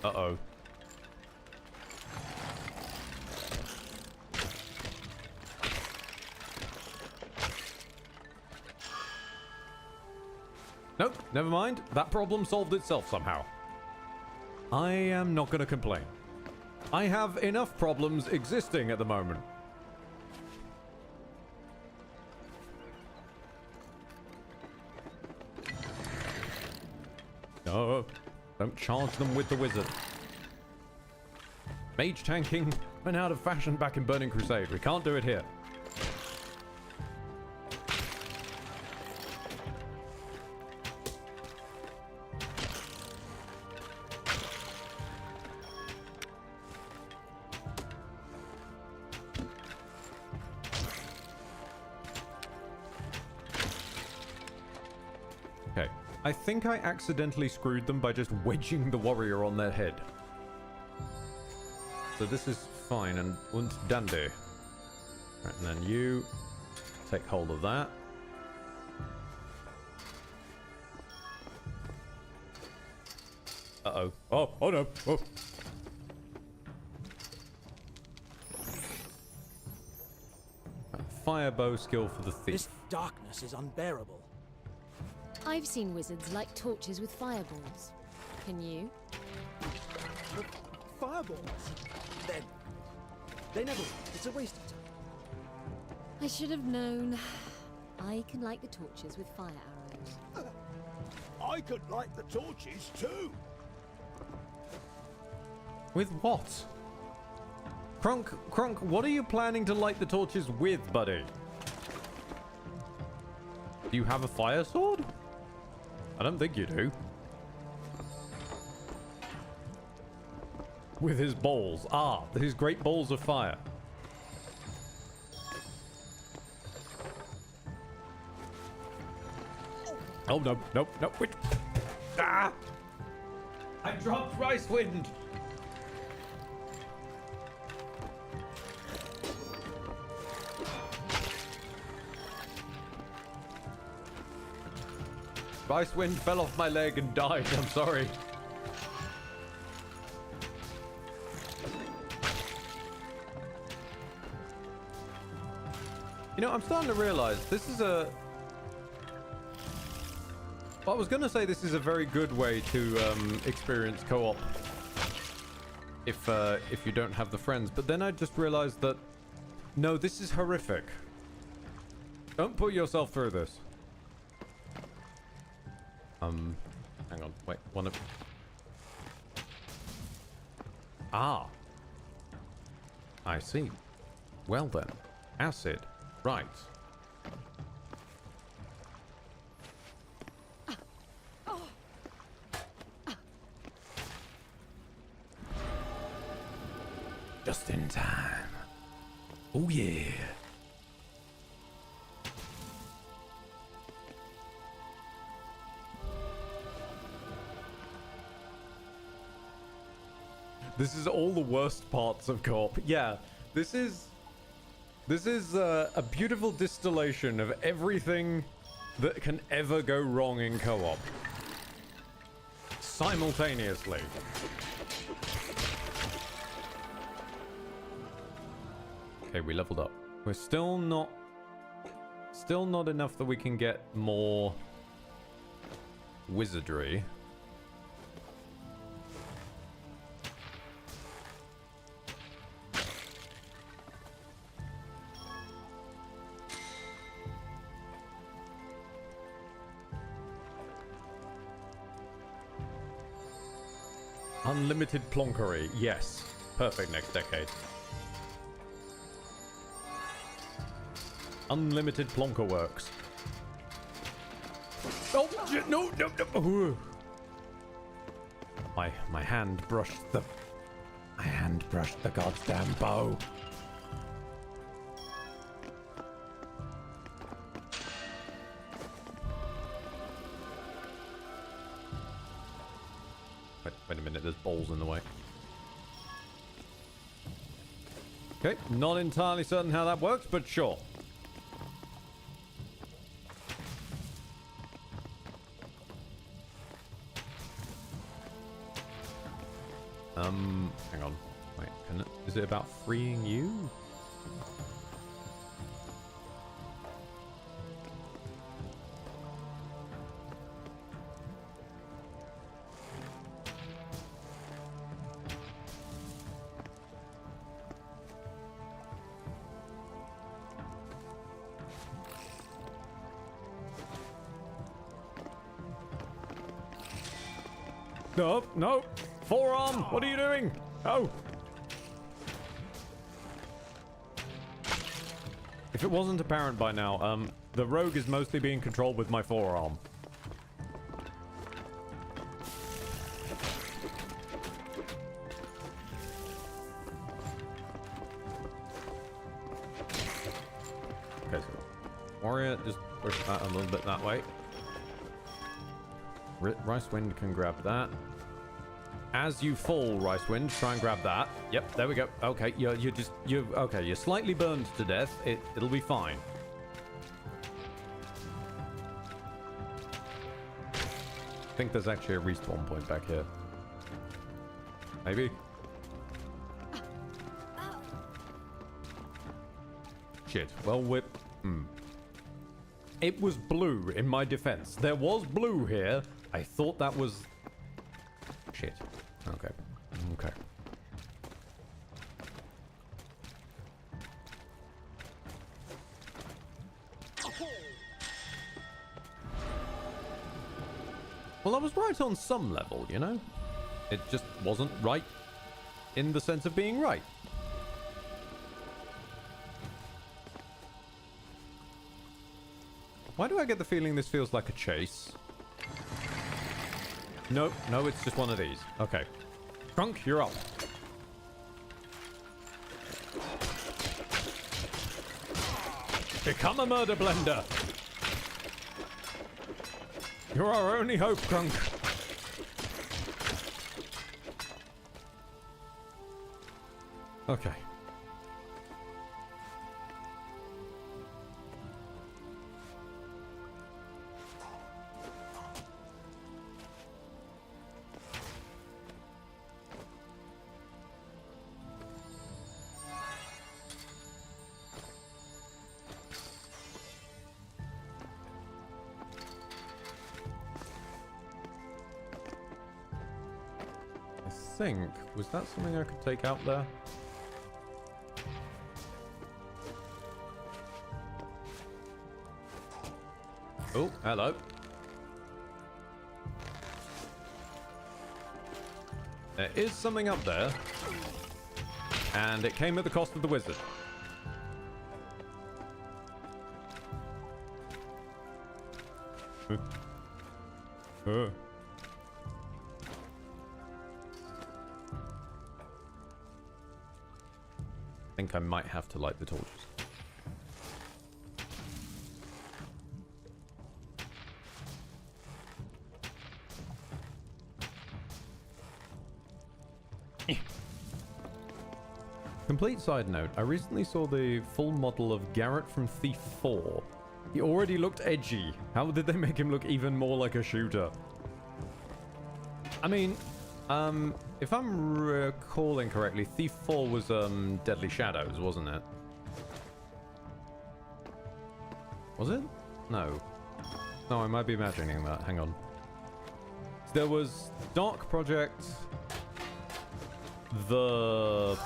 Uh-oh. Nope, never mind. That problem solved itself somehow. I am not going to complain. I have enough problems existing at the moment. No. Don't charge them with the wizard. Mage tanking went out of fashion back in Burning Crusade. We can't do it here. Okay. I think I accidentally screwed them by just wedging the warrior on their head. So this is fine and dandy. Right, and then you take hold of that. Uh-oh. Oh no. Oh. Fire bow skill for the thief. This darkness is unbearable. I've seen wizards light torches with fireballs. Can you? But fireballs? They never work. It's a waste of time. I should have known. I can light the torches with fire arrows. I could light the torches too. With what? Kronk, what are you planning to light the torches with, buddy? Do you have a fire sword? I don't think you do. With his balls. Ah, his great balls of fire. Oh, no, no, no, wait. Ah! I dropped Rice Wind! Rice Wind fell off my leg and died. I'm sorry. You know, I'm starting to realize this is a... Well, I was going to say this is a very good way to experience co-op if you don't have the friends, but then I just realized that no, this is horrific. Don't put yourself through this. Hang on, wait, one of... Ah. I see. Well then, acid, right. Just in time. Oh yeah. This is all the worst parts of co-op. Yeah, this is a beautiful distillation of everything that can ever go wrong in co-op. Simultaneously. Okay, we leveled up. We're still not enough that we can get more wizardry. Unlimited plonkery. Yes. Perfect next decade. Unlimited plonker works. Oh, no, no, no. My hand brushed the goddamn bow. Wait a minute, there's balls in the way. Okay, not entirely certain how that works, but sure. Hang on. Wait, is it about freeing you? No, no. Forearm, what are you doing? Oh. If it wasn't apparent by now, the rogue is mostly being controlled with my forearm. Okay, so warrior, just push that a little bit that way. Ricewind can grab that. As you fall, Ricewind, try and grab that. Yep, there we go. Okay, you're slightly burned to death. It'll be fine. I think there's actually a respawn point back here. Maybe. Shit. Well, it was blue in my defense. There was blue here. I thought that was... Shit. Okay. Okay. Well, I was right on some level, you know? It just wasn't right in the sense of being right. Why do I get the feeling this feels like a chase? Nope, no, it's just one of these. Okay. Trunk, you're up. Become a murder blender. You're our only hope, Trunk. Okay. Was that something I could take out there? Oh, hello. There is something up there. And it came at the cost of the wizard. I think I might have to light the torches. Complete side note, I recently saw the full model of Garrett from Thief 4. He already looked edgy. How did they make him look even more like a shooter? I mean, if I'm recalling correctly, Thief 4 was Deadly Shadows, wasn't it? Was it? No. No, I might be imagining that. Hang on. There was Dark Project, the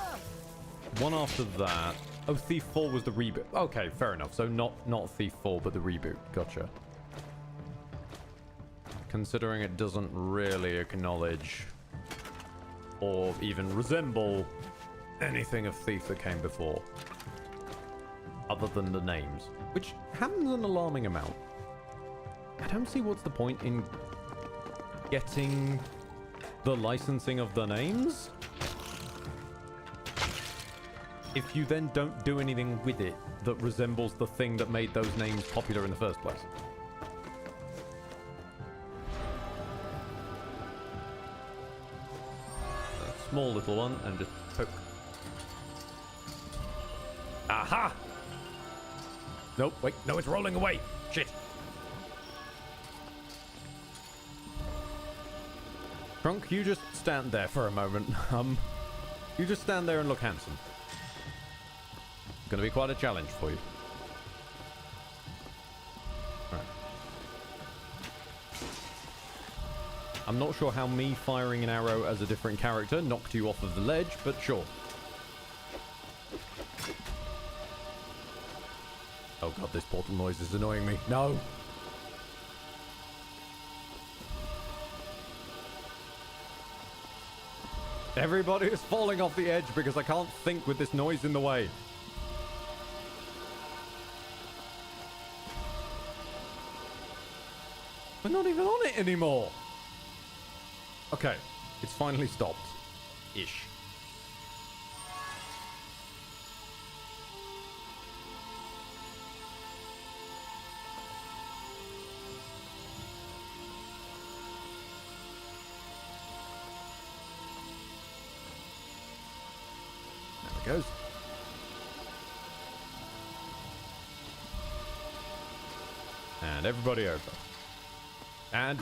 one after that. Oh, Thief 4 was the reboot. Okay, fair enough. So not Thief 4, but the reboot. Gotcha. Considering it doesn't really acknowledge or even resemble anything of Thief that came before, other than the names, which happens an alarming amount. I don't see what's the point in getting the licensing of the names if you then don't do anything with it that resembles the thing that made those names popular in the first place. A small little one and just poke. Aha! Nope, wait, no, it's rolling away. Shit. Trunk, you just stand there for a moment. You just stand there and look handsome. Gonna be quite a challenge for you. Right. I'm not sure how me firing an arrow as a different character knocked you off of the ledge, but sure. Oh god, this portal noise is annoying me. No! Everybody is falling off the edge because I can't think with this noise in the way. We're not even on it anymore. Okay, it's finally stopped. Ish. There it goes. And everybody over. And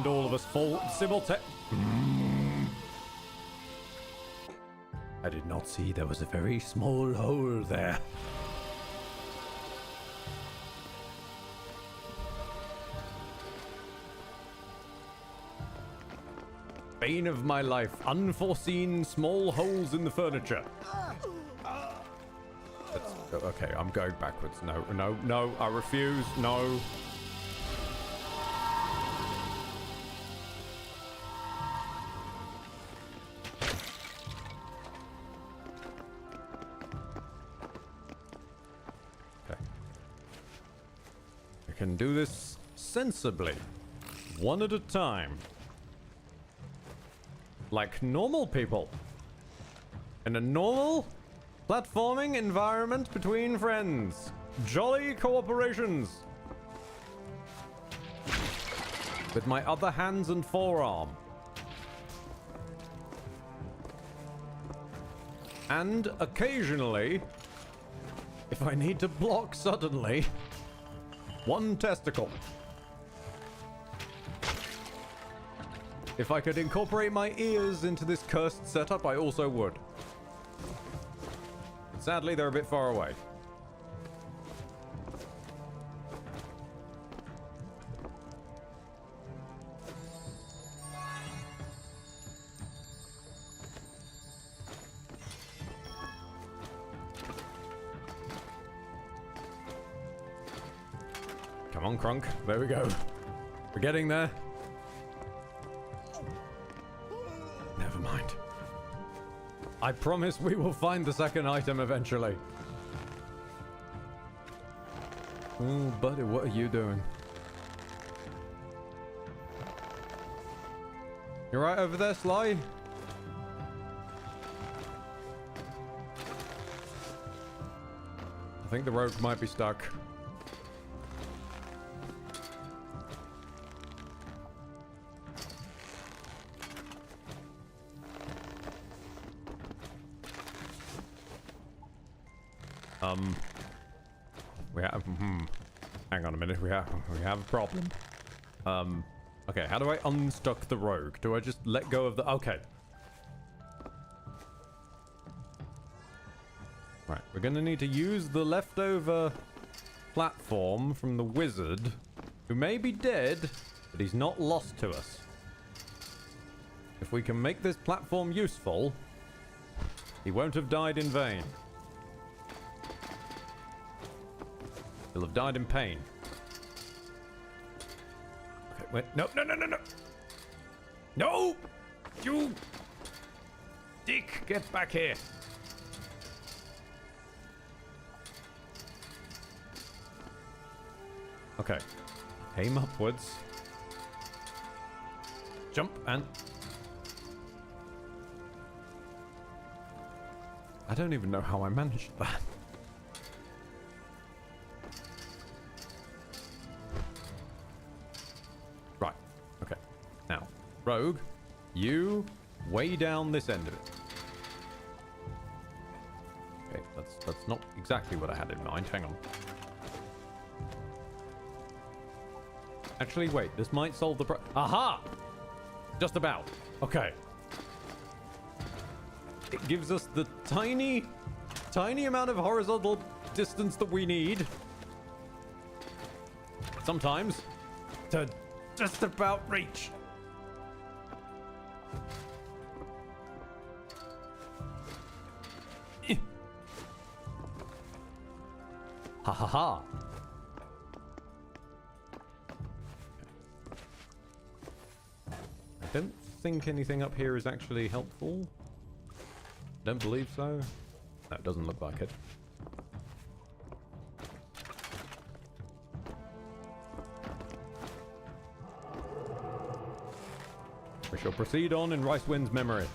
all of us fall simultaneously. I did not see there was a very small hole there. Bane of my life. Unforeseen small holes in the furniture. Okay, I'm going backwards. No, I refuse. No. Okay. I can do this sensibly. One at a time. Like normal people. In a normal platforming environment between friends. Jolly cooperations. With my other hands and forearm. And occasionally, if I need to block suddenly, one testicle. If I could incorporate my ears into this cursed setup, I also would. Sadly, they're a bit far away. Come on, Crunk. There we go. We're getting there. Never mind. I promise we will find the second item eventually. Oh, buddy, what are you doing? You right over there, Sly? I think the rogue might be stuck. We have, hang on a minute, we have a problem. Okay, how do I unstuck the rogue? Do I just let go of the, okay. Right, we're gonna need to use the leftover platform from the wizard, who may be dead, but he's not lost to us. If we can make this platform useful, he won't have died in vain. He'll have died in pain. Okay, wait. No. No! You! Dick, get back here. Okay. Aim upwards. Jump and... I don't even know how I managed that. Rogue, you way down this end of it. Okay, that's not exactly what I had in mind. Hang on. Actually, wait. This might solve the Aha! Just about. Okay. It gives us the tiny amount of horizontal distance that we need. Sometimes to just about reach. Ha ha ha. I don't think anything up here is actually helpful. Don't believe so. No, it doesn't look like it. We shall proceed on in Ricewind's memory.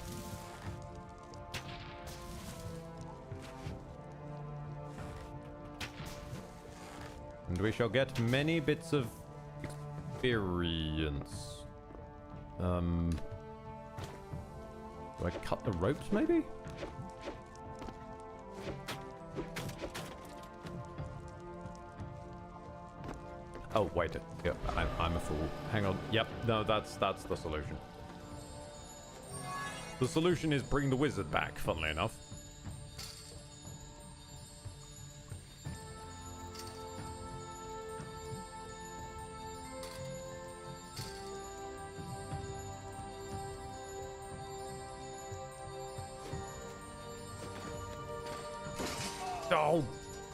And we shall get many bits of experience. Do I cut the ropes, maybe? Oh, wait. Yep, I'm a fool. Hang on. Yep, no, that's the solution. The solution is bring the wizard back, funnily enough. Oh,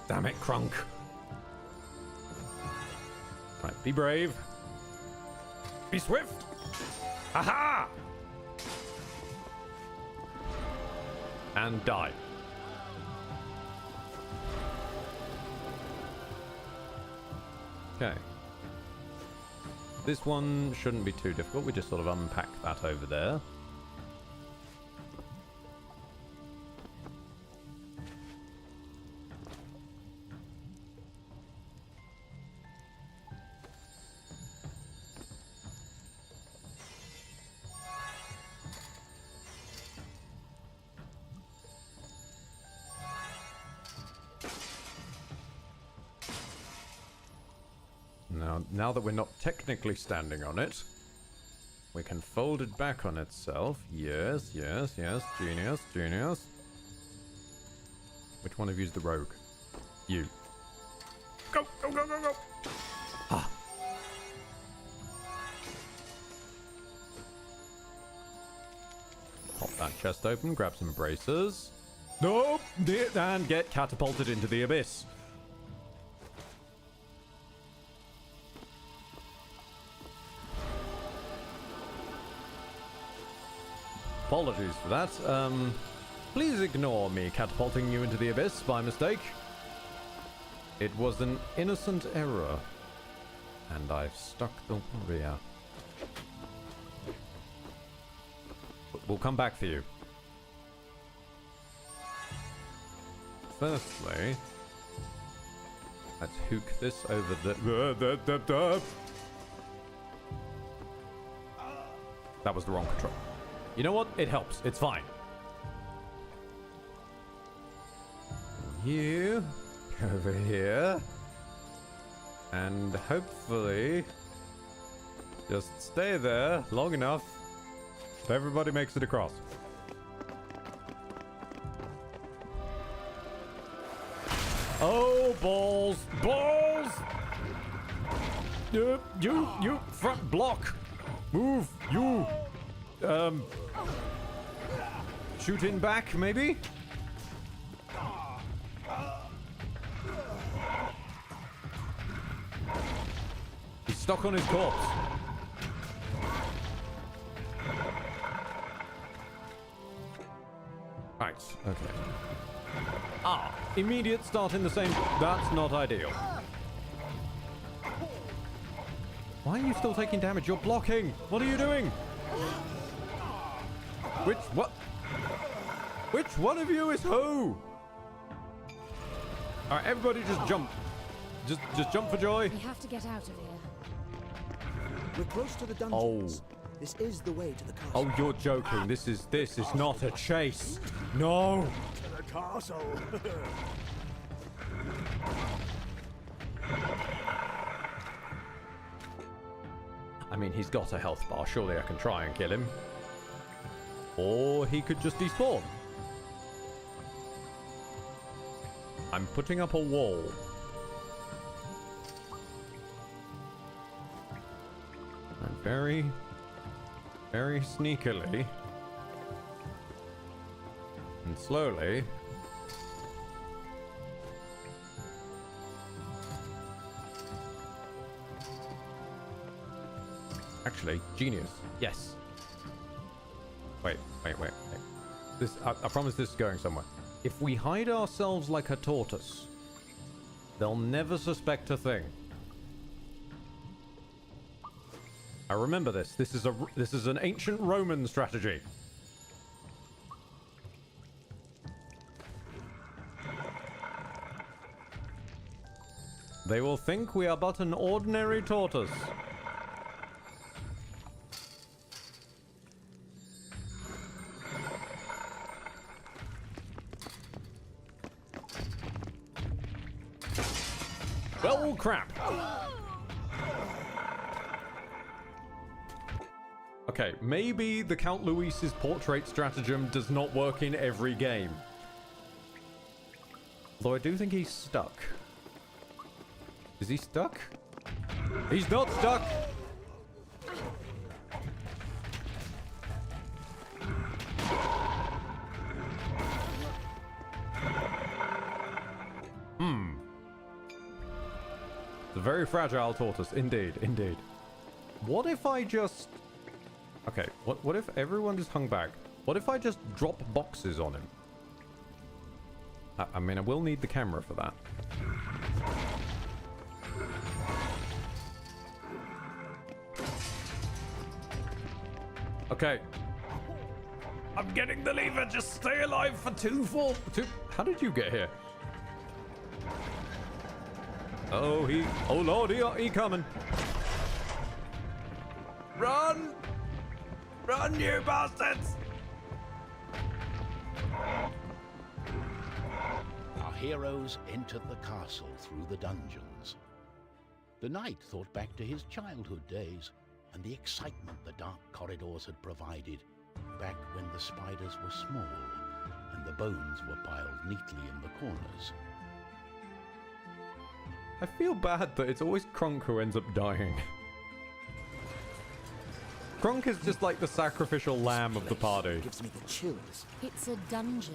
damn it, Crunk. Right, be brave. Be swift. Aha! And die. Okay. This one shouldn't be too difficult. We just sort of unpack that over there. Now that we're not technically standing on it, we can fold it back on itself. Yes, yes, yes. Genius, genius. Which one of you's the rogue? You. Go, go, go, go, go! Ah. Pop that chest open, grab some bracers. Nope! And get catapulted into the abyss. Apologies for that. Please ignore me catapulting you into the abyss by mistake. It was an innocent error, and I've stuck the warrior. We'll come back for you. Firstly, let's hook this over the... That was the wrong control. You know what? It helps. It's fine. You over here. And hopefully just stay there long enough so everybody makes it across. Oh, balls! Balls! You front block! Move! You! Shoot in back, maybe? He's stuck on his corpse. Right, okay. Ah, immediate start in the same... That's not ideal. Why are you still taking damage? You're blocking! What are you doing? Which one of you is who? Alright, everybody just jump. Just jump for joy. We have to get out of here. We're close to the dungeons. This is the way to the castle. Oh, you're joking. This is not a chase. No. To the castle. I mean, he's got a health bar. Surely I can try and kill him. Or he could just despawn. I'm putting up a wall. And very, very sneakily and slowly actually, genius. Yes. Wait. I promise this is going somewhere. If we hide ourselves like a tortoise, they'll never suspect a thing. I remember this. This is an ancient Roman strategy. They will think we are but an ordinary tortoise. Well, crap. Okay, maybe the Count Luis's portrait stratagem does not work in every game. Though I do think he's stuck. Is he stuck? He's not stuck! It's a very fragile tortoise, indeed, indeed. What if I just... Okay, what if everyone just hung back? What if I just drop boxes on him? I mean, I will need the camera for that. Okay. I'm getting the lever. Just stay alive for two. How did you get here? Oh, Lord, he coming. Run! Run, you bastards! Our heroes entered the castle through the dungeons. The knight thought back to his childhood days and the excitement the dark corridors had provided, back when the spiders were small and the bones were piled neatly in the corners. I feel bad that it's always Kronk who ends up dying. Kronk is just like the sacrificial lamb of the party. Gives me the chills. It's a dungeon.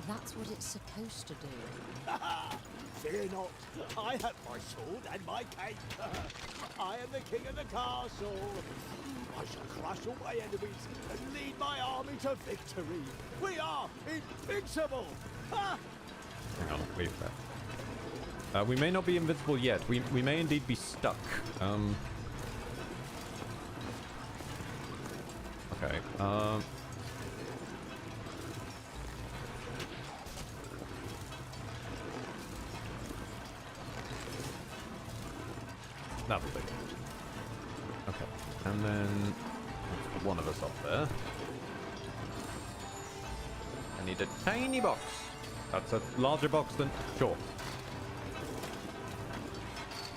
That's what it's supposed to do. Fear not, I have my sword and my cape. I am the king of the castle. I shall crush all my enemies and lead my army to victory. We are invincible. Hang on, wait for that. We may not be invincible yet. We may indeed be stuck. Okay. That'll do. Okay. And then one of us up there. I need a tiny box. That's a larger box than... Sure.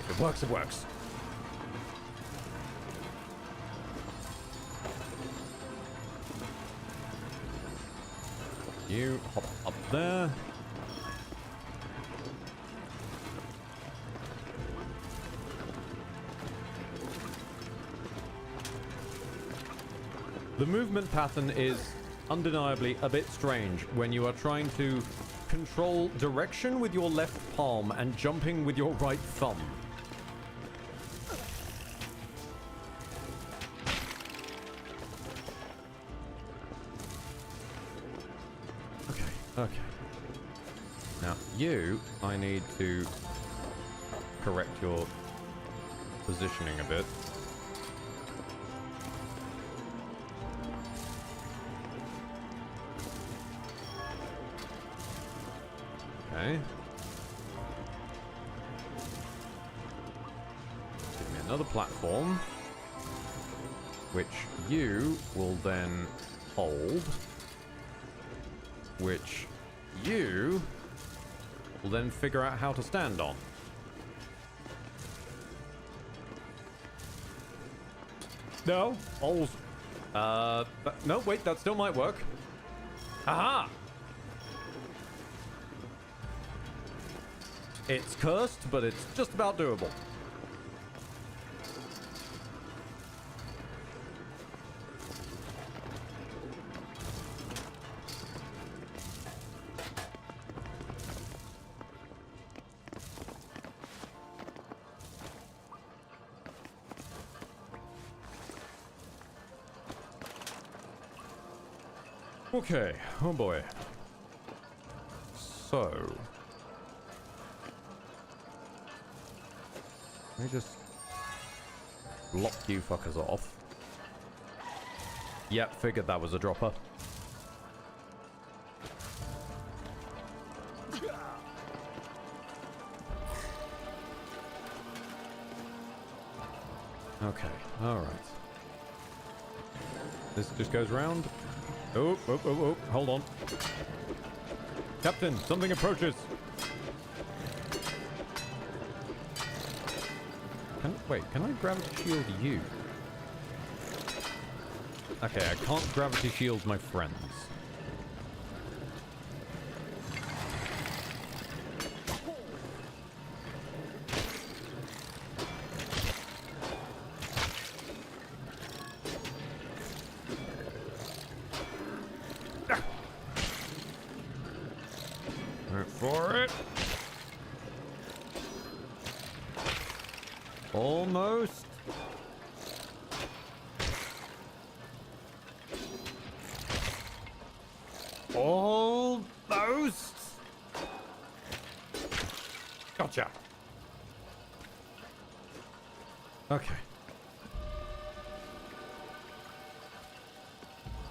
If it works, it works. You hop up there. The movement pattern is undeniably a bit strange when you are trying to control direction with your left palm and jumping with your right thumb. Okay. Now, I need to correct your positioning a bit. Okay. Give me another platform, which you will then hold. Which you will then figure out how to stand on. No, holes. No, wait, that still might work. Aha! It's cursed, but it's just about doable. Okay, oh boy. So... let me just block you fuckers off. Yep, figured that was a dropper. Okay, alright. This just goes round. Oh, hold on. Captain, something approaches. Can I gravity shield you? Okay, I can't gravity shield my friends. Wait for it. Almost. Almost. Gotcha. Okay.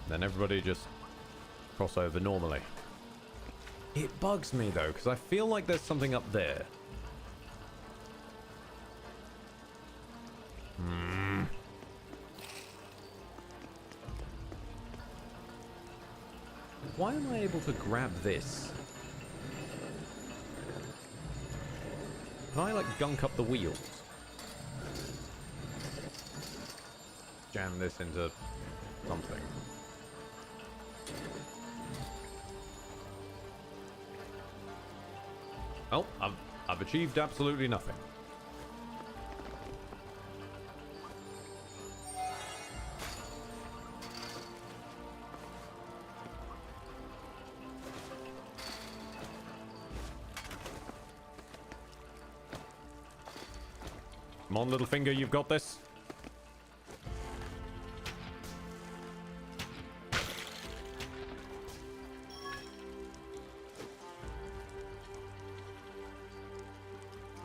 Then everybody just cross over normally. It bugs me though, because I feel like there's something up there. Why am I able to grab this? Can I like gunk up the wheels? Jam this into something. Oh, I've achieved absolutely nothing. Come on, little finger, you've got this.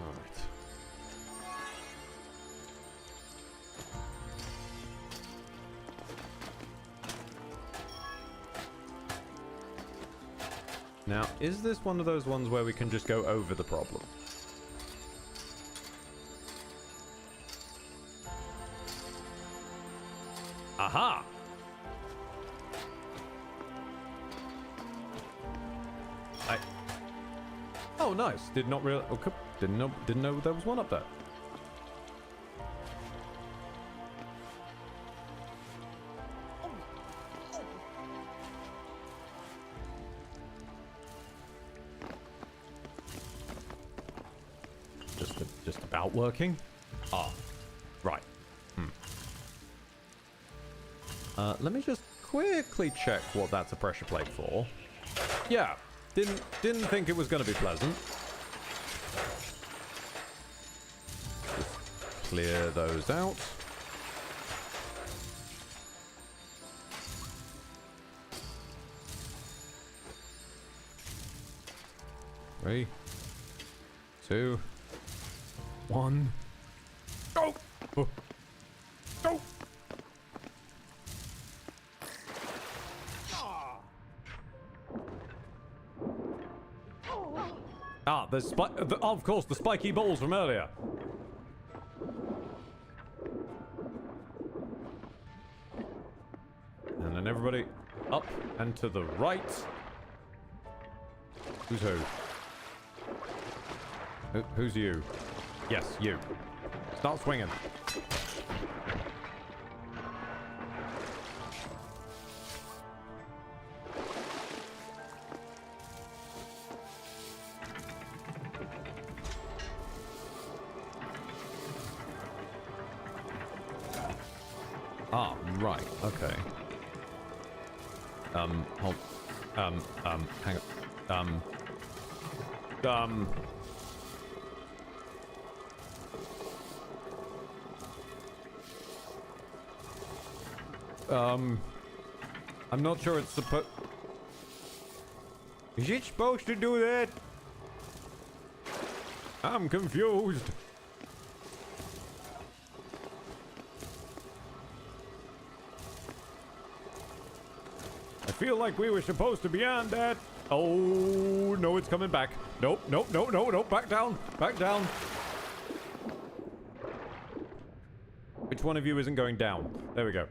All right. Now, is this one of those ones where we can just go over the problem? Aha! Oh, nice. Did not real. Okay. Didn't know there was one up there. Just about working. Ah, right. Let me just quickly check what that's a pressure plate for. Yeah, didn't think it was going to be pleasant. Just clear those out. Three, 2, 1, go! Oh. Go! Ah, there's of course, the spiky balls from earlier. And then everybody up and to the right. Who's who? Who's you? Yes, you. Start swinging. Ah, right, okay. Hold. Hang on. I'm not sure it's supposed... Is it supposed to do that? I'm confused. I feel like we were supposed to be on that. Oh, no, it's coming back. Nope, nope, nope, nope, nope. Back down. Back down. Which one of you isn't going down? There we go.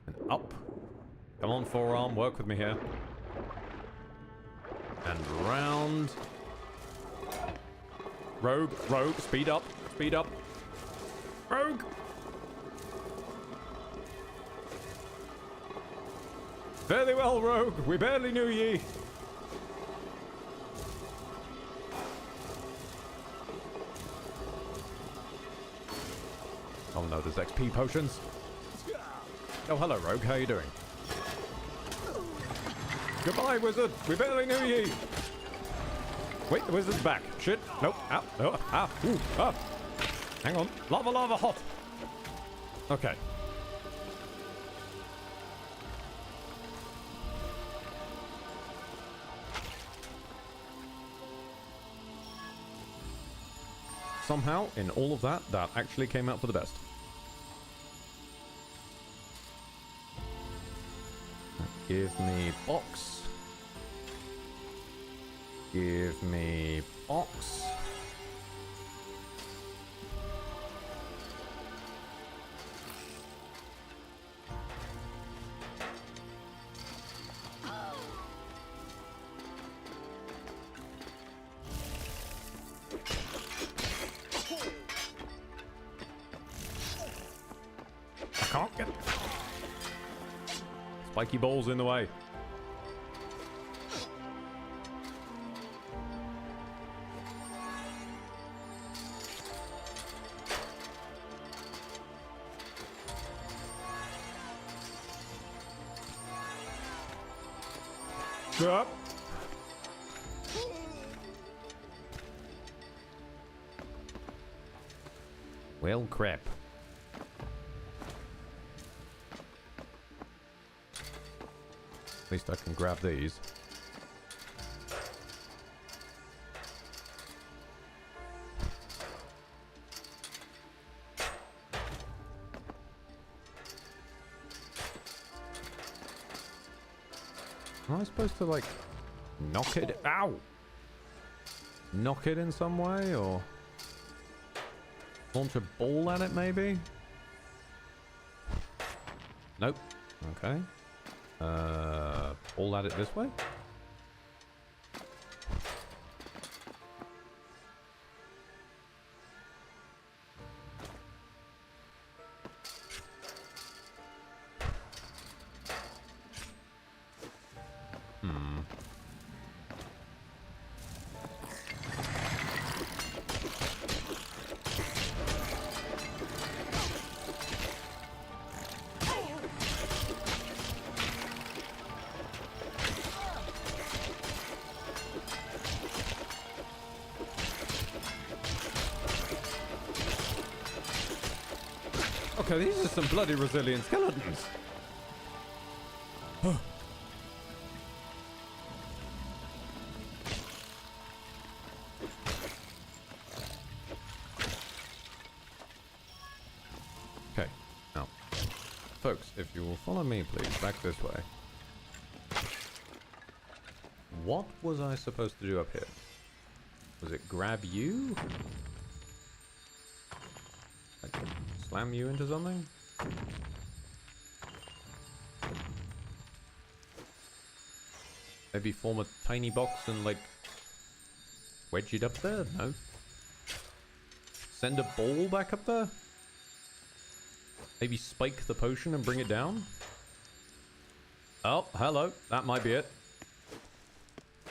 And up. Come on, forearm. Work with me here. And round. Rogue, rogue. Speed up. Speed up. Rogue. Fairly well, rogue. We barely knew ye. Oh no, there's XP potions. Oh, hello, rogue. How you doing? Goodbye, wizard. We barely knew ye. Wait, the wizard's back. Shit. Nope. Ow. No. Ah. Ooh. Ah. Hang on. Lava, lava, hot. Okay. Somehow, in all of that, that actually came out for the best. Give me box. Give me box. I can't get spiky balls in the way. Up. Well, crap. At least I can grab these. Am I supposed to, like, knock it? Ow! Knock it in some way, or launch a ball at it, maybe? Nope. Okay. Ball at it this way? Okay, these are some bloody resilient skeletons. Okay, now, folks, if you will follow me, please, back this way. What was I supposed to do up here? Was it grab you? Slam you into something? Maybe form a tiny box and, like, wedge it up there? No. Send a ball back up there? Maybe spike the potion and bring it down? Oh, hello. That might be it.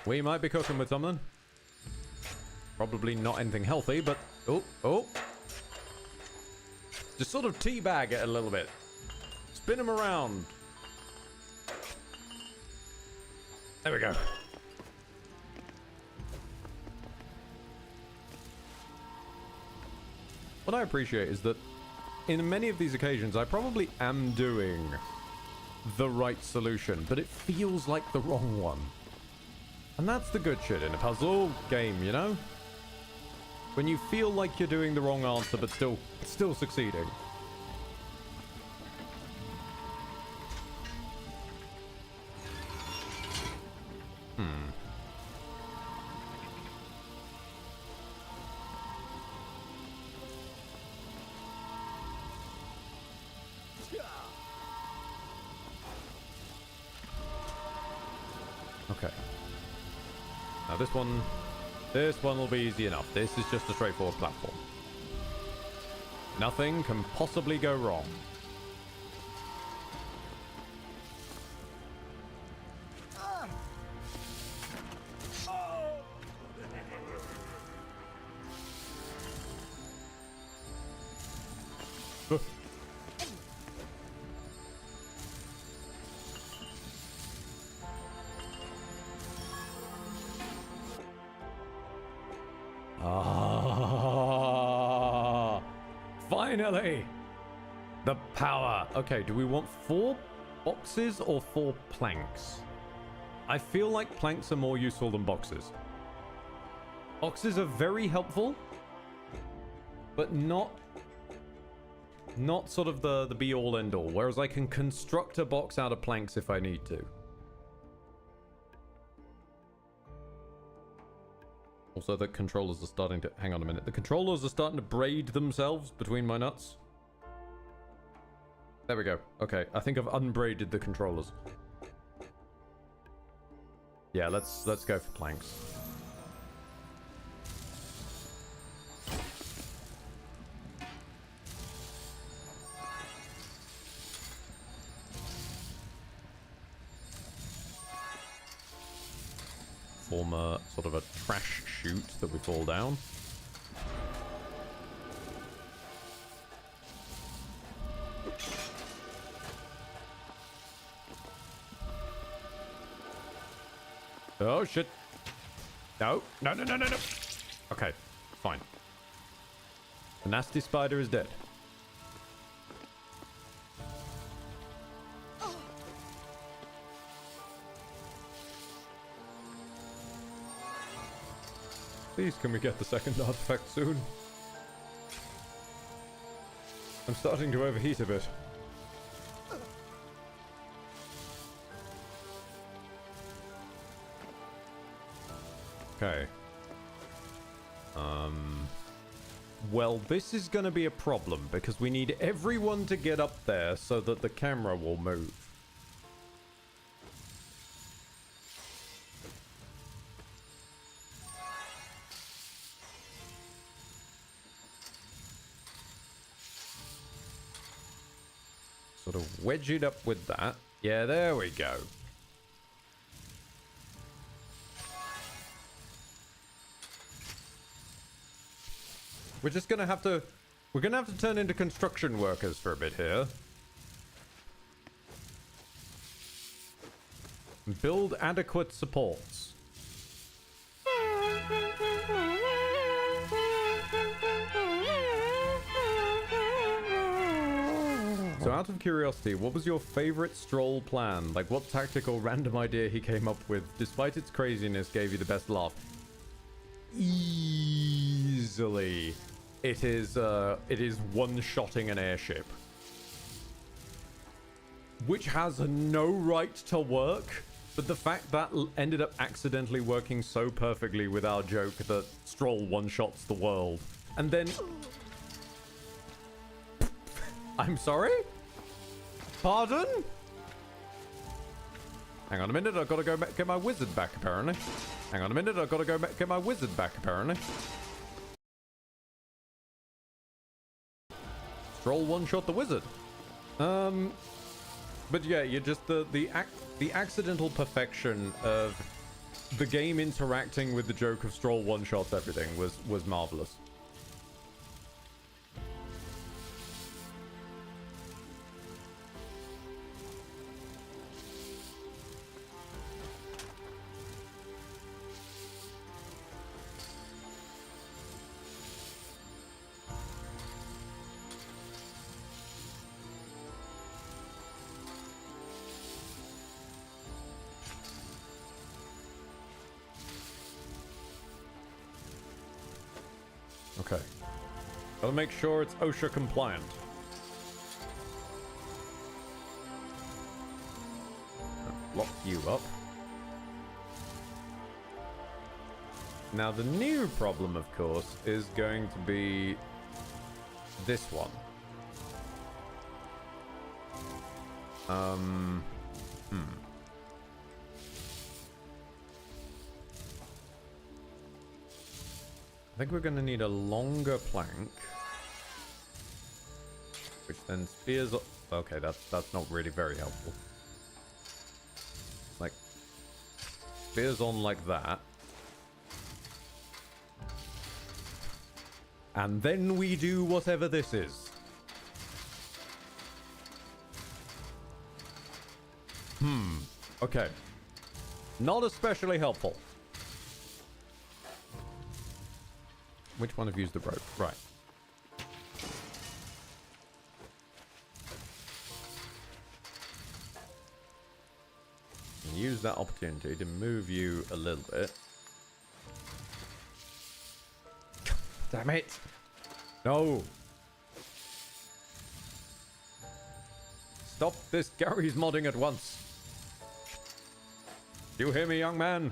We might be cooking with something. Probably not anything healthy, but... Oh. Just sort of teabag it a little bit. Spin him around. There we go. What I appreciate is that in many of these occasions, I probably am doing the right solution, but it feels like the wrong one. And that's the good shit in a puzzle game, you know? When you feel like you're doing the wrong answer, but still succeeding. Okay. Now this one will be easy enough. This is just a straightforward platform. Nothing can possibly go wrong. Ah, finally! The power. Okay, do we want 4 boxes or 4 planks? I feel like planks are more useful than boxes. Boxes are very helpful, but not sort of the be-all end-all, whereas I can construct a box out of planks if I need to. Also, the controllers are starting to... Hang on a minute. The controllers are starting to braid themselves between my nuts. There we go. Okay, I think I've unbraided the controllers. Yeah, let's go for planks. Form a sort of a trash chute that we fall down. Oh shit. No. Okay, fine. The nasty spider is dead. Please, can we get the second artifact soon? I'm starting to overheat a bit. Okay. Well, this is gonna be a problem because we need everyone to get up there so that the camera will move. Sort of wedge it up with that. Yeah, there we go. We're just gonna have to... We're gonna have to turn into construction workers for a bit here. Build adequate supports. So out of curiosity, what was your favorite Stroll plan? Like what tactical random idea he came up with, despite its craziness, gave you the best laugh? Easily. It is one-shotting an airship. Which has no right to work, but the fact that ended up accidentally working so perfectly with our joke that Stroll one-shots the world. And then... I'm sorry? Pardon? Hang on a minute, I've got to go get my wizard back, apparently. Hang on a minute, I've got to go get my wizard back, apparently. Stroll one-shot the wizard. But yeah, you're just the accidental perfection of the game interacting with the joke of Stroll one-shots everything was marvelous. Okay. Gotta make sure it's OSHA compliant. Lock you up. Now the new problem, of course, is going to be this one. I think we're going to need a longer plank, which then spears. Okay, that's not really very helpful. Like spears on like that, and then we do whatever this is. Okay. Not especially helpful. Which one have used the rope? Right. And use that opportunity to move you a little bit. Damn it! No! Stop this Gary's modding at once. You hear me, young man?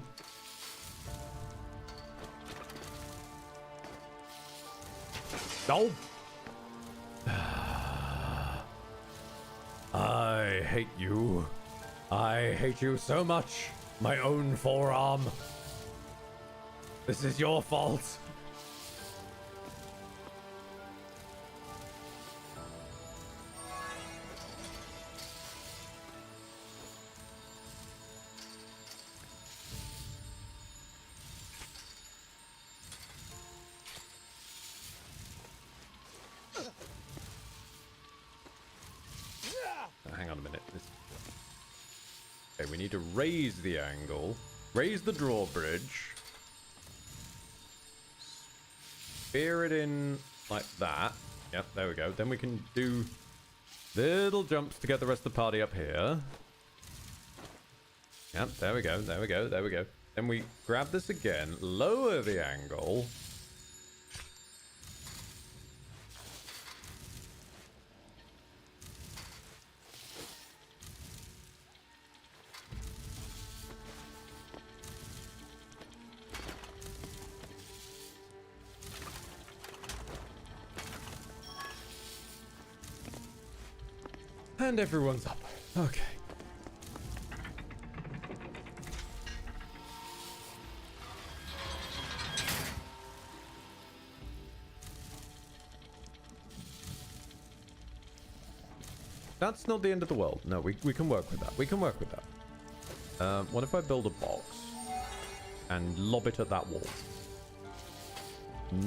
No! I hate you. I hate you so much. My own forearm. This is your fault. Hang on a minute. Okay, we need to raise the angle. Raise the drawbridge. Spear it in like that. Yep, there we go. Then we can do little jumps to get the rest of the party up here. Yep, there we go. There we go. There we go. Then we grab this again. Lower the angle. And everyone's up. Okay. That's not the end of the world. No, we can work with that. We can work with that. What if I build a box and lob it at that wall?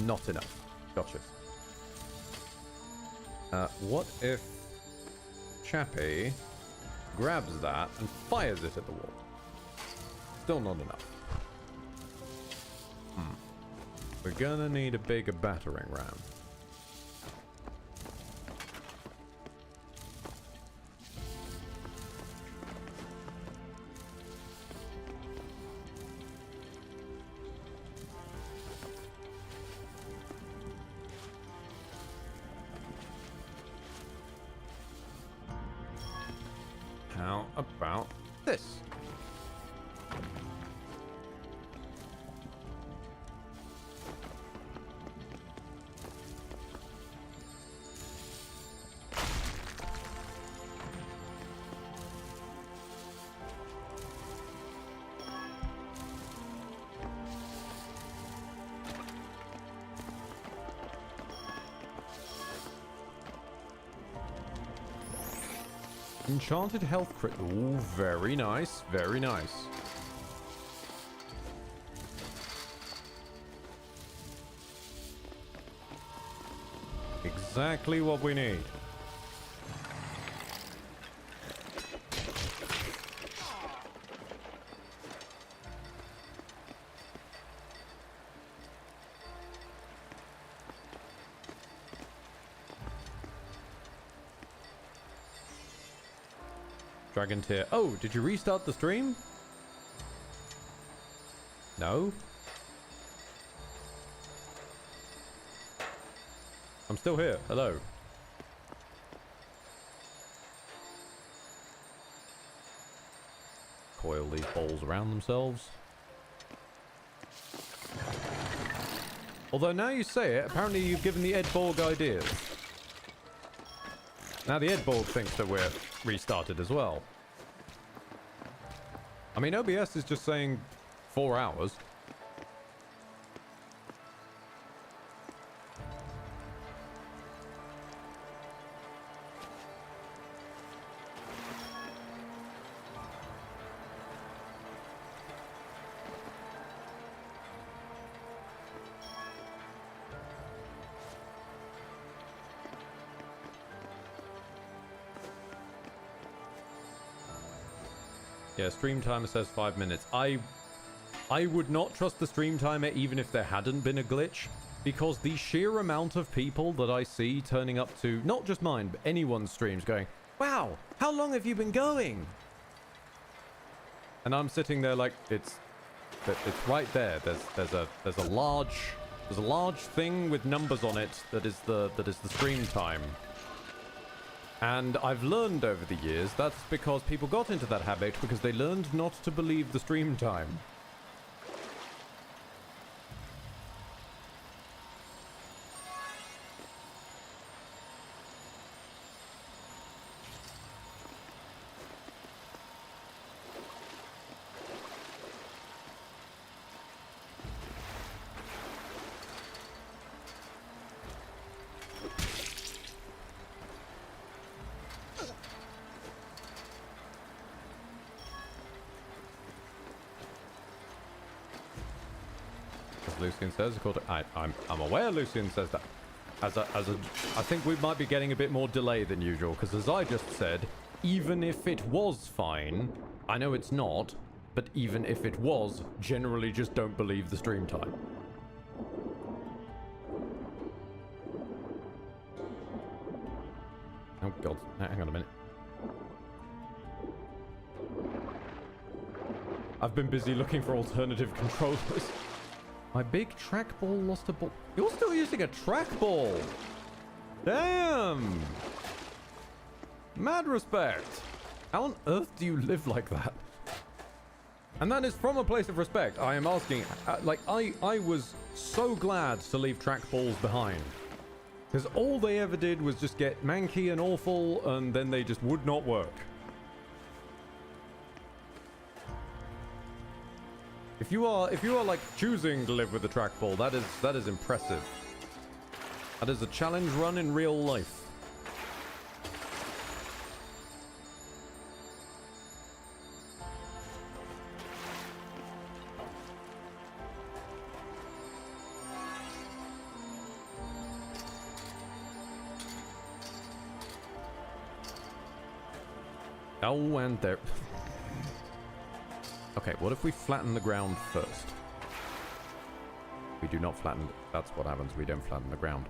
Not enough. Gotcha. What if Chappie grabs that and fires it at the wall? Still not enough. We're gonna need a bigger battering ram. How about this? Enchanted health crit. Ooh, very nice. Very nice. Exactly what we need. Dragon tier. Oh, did you restart the stream? No? I'm still here. Hello. Coil these balls around themselves. Although now you say it, apparently you've given the Edborg ideas. Now the Edborg thinks that we're restarted as well. I mean, OBS is just saying 4 hours. Yeah, stream timer says 5 minutes. I would not trust the stream timer even if there hadn't been a glitch, because the sheer amount of people that I see turning up to, not just mine, but anyone's streams going, wow, how long have you been going? And I'm sitting there like, it's right there. There's a large thing with numbers on it that is the stream time. And I've learned over the years that's because people got into that habit because they learned not to believe the stream time. Lucian says, I'm aware Lucian says that. I think we might be getting a bit more delay than usual, because as I just said, even if it was fine, I know it's not, but even if it was, generally just don't believe the stream time. Oh god, hang on a minute. I've been busy looking for alternative controllers. My big trackball lost a ball. You're still using a trackball. Damn. Mad respect. How on earth do you live like that? And that is from a place of respect. I am asking, I was so glad to leave trackballs behind. Because all they ever did was just get manky and awful, and then they just would not work. If you are like choosing to live with a trackball, that is impressive. That is a challenge run in real life. Oh, and there. Okay, what if we flatten the ground first? We do not flatten. That's what happens. We don't flatten the ground.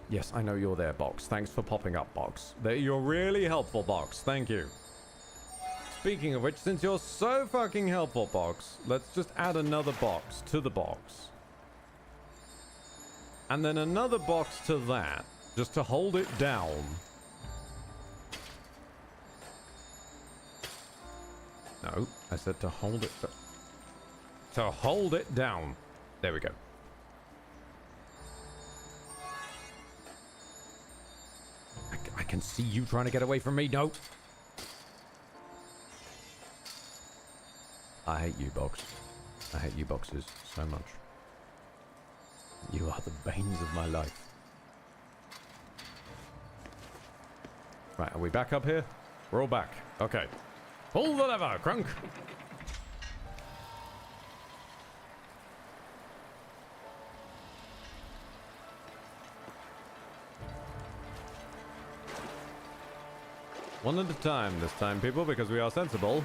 Yes, I know you're there, Box. Thanks for popping up, Box. You're really helpful, Box. Thank you. Speaking of which, since you're so fucking helpful, Box, let's just add another box to the box. And then another box to that, just to hold it down. No, I said to hold it. To hold it down. There we go. I can see you trying to get away from me. No. I hate you, Box. I hate you, Boxes, so much. You are the banes of my life. Right, are we back up here? We're all back. Okay. Pull the lever, Crunk! One at a time this time, people, because we are sensible.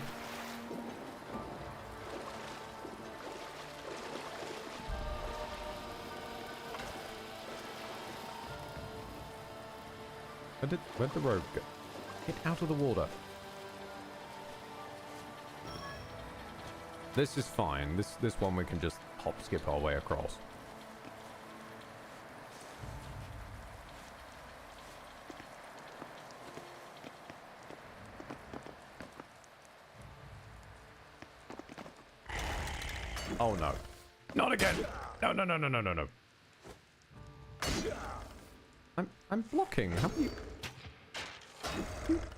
Where'd the road go? Get out of the water. This is fine. This one we can just hop skip our way across. Oh no. Not again! No, no, no, no, no, no, no. I'm blocking. How do you...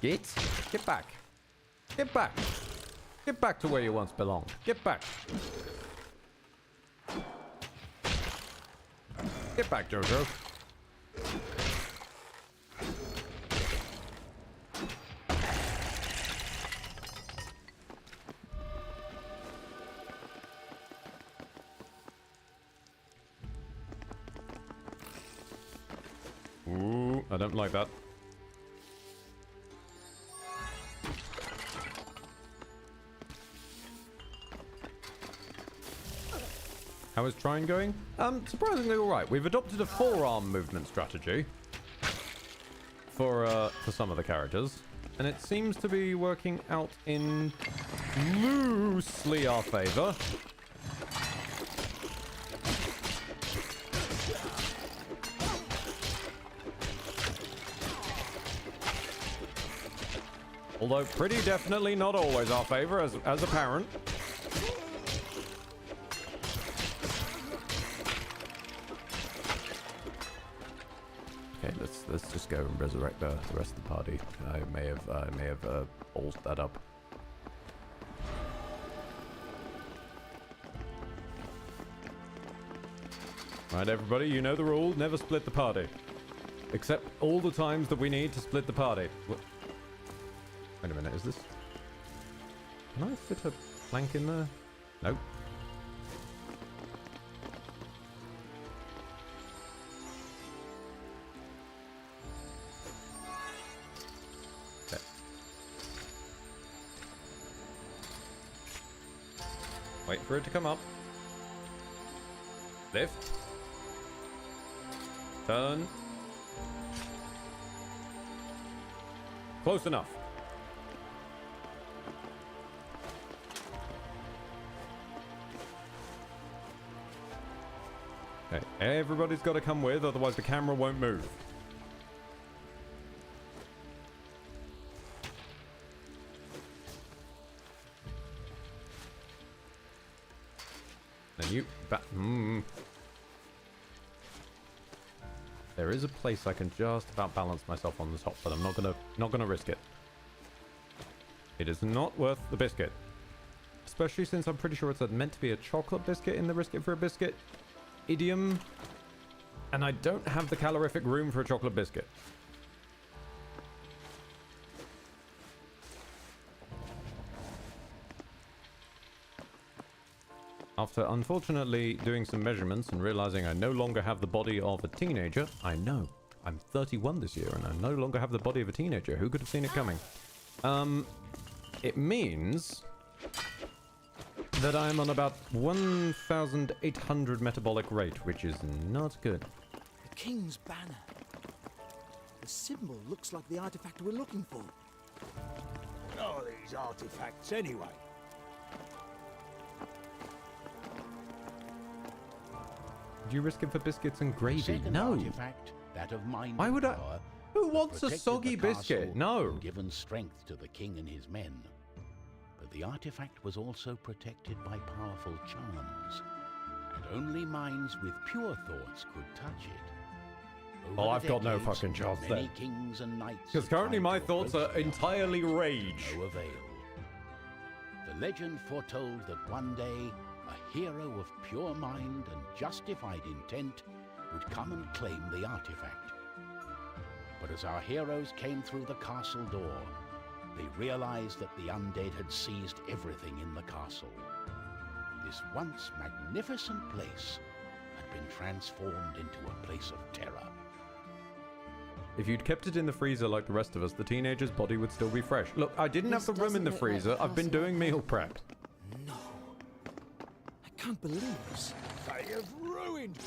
Get back. Get back. Get back to where you once belonged. Get back. Get back, Jojo. Ooh, I don't like that. How is Trine going? Surprisingly all right. We've adopted a forearm movement strategy for some of the characters, and it seems to be working out in loosely our favor. Although pretty definitely not always our favor, as apparent. Okay, let's just go and resurrect the rest of the party. I may have ballsed that up. Right, everybody, you know the rule. Never split the party, except all the times that we need to split the party. Wait a minute, is this... Can I fit a plank in there? Nope. Okay. Wait for it to come up. Lift. Turn. Close enough. Okay, everybody's got to come with, otherwise the camera won't move. Then you... There is a place I can just about balance myself on the top, but I'm not gonna risk it. It is not worth the biscuit. Especially since I'm pretty sure it's meant to be a chocolate biscuit in the risk it for a biscuit idiom, and I don't have the calorific room for a chocolate biscuit. After unfortunately doing some measurements and realizing I no longer have the body of a teenager, I know, I'm 31 this year and I no longer have the body of a teenager. Who could have seen it coming? It means that I'm on about 1,800 metabolic rate, which is not good. The king's banner. The symbol looks like the artifact we're looking for. What are these artifacts anyway? Would you risk it for biscuits and The gravy? second No. artifact, that of mind Why would I? power, Who wants a protected soggy the biscuit? castle No. and given strength to the king and his men. But the artifact was also protected by powerful charms, and only minds with pure thoughts could touch it. Over Oh, the I've got no decades, fucking chance many then. kings and knights Because have currently tried my to thoughts approach are the entirely artifact, rage. to no avail. The legend foretold that one day a hero of pure mind and justified intent would come and claim the artifact. But as our heroes came through the castle door, they realized that the undead had seized everything in the castle. This once magnificent place had been transformed into a place of terror. If you'd kept it in the freezer like the rest of us, the teenager's body would still be fresh. Look, I didn't have This the room in the doesn't look like freezer. I've been castle. doing meal prep. No. I can't believe this. They have ruined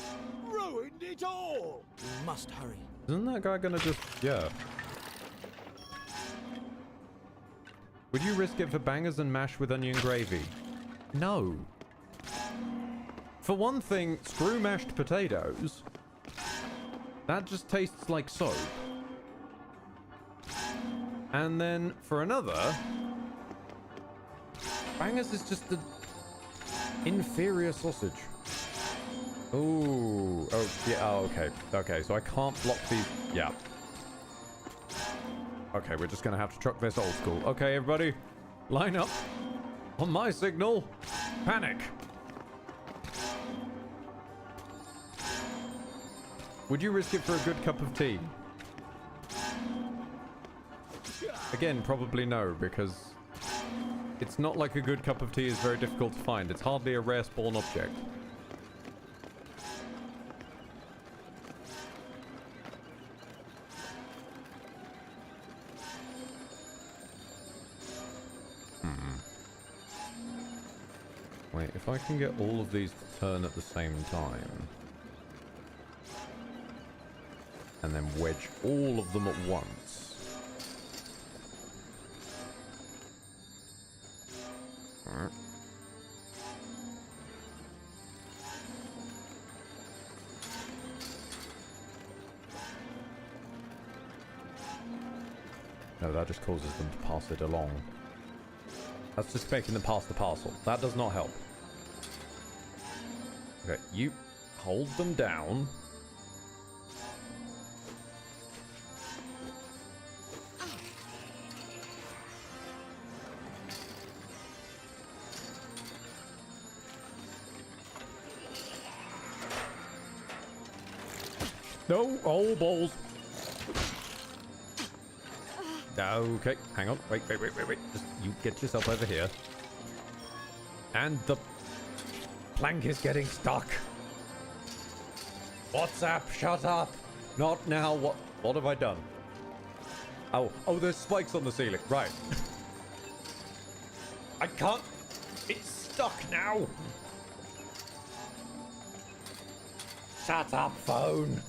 it all! We must hurry. Isn't that guy gonna just... Yeah. Would you risk it for bangers and mash with onion gravy? No. For one thing, screw mashed potatoes. That just tastes like soap. And then for another, bangers is just the... Inferior sausage. Ooh. Oh, yeah. Oh, okay. Okay, so I can't block these. Yeah. Okay, we're just gonna have to chuck this old school. Okay, everybody, line up. On my signal, panic. Would you risk it for a good cup of tea? Again, probably no, because it's not like a good cup of tea is very difficult to find. It's hardly a rare spawn object. Wait, if I can get all of these to turn at the same time, and then wedge all of them at once. Alright. No, that just causes them to pass it along. That's just making them pass the parcel. That does not help. Okay, you hold them down. No, oh balls. Okay, hang on. Wait. Just you get yourself over here. And the plank is getting stuck. WhatsApp, shut up. Not now. What have I done? Oh, there's spikes on the ceiling. Right. I can't. It's stuck now. Shut up, phone.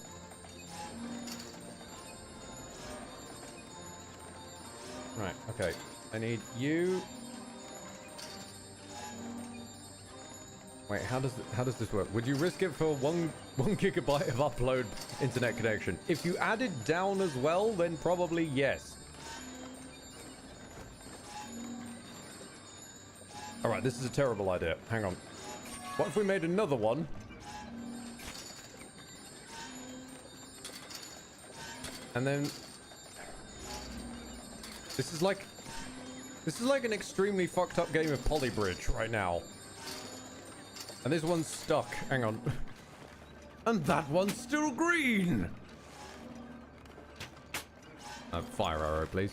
Right, okay. I need you. Wait, how does this work? Would you risk it for one gigabyte of upload internet connection? If you added down as well, then probably yes. Alright, this is a terrible idea. Hang on. What if we made another one? And then This is like an extremely fucked up game of Polybridge right now. And this one's stuck. Hang on. And that one's still green! Fire arrow, please.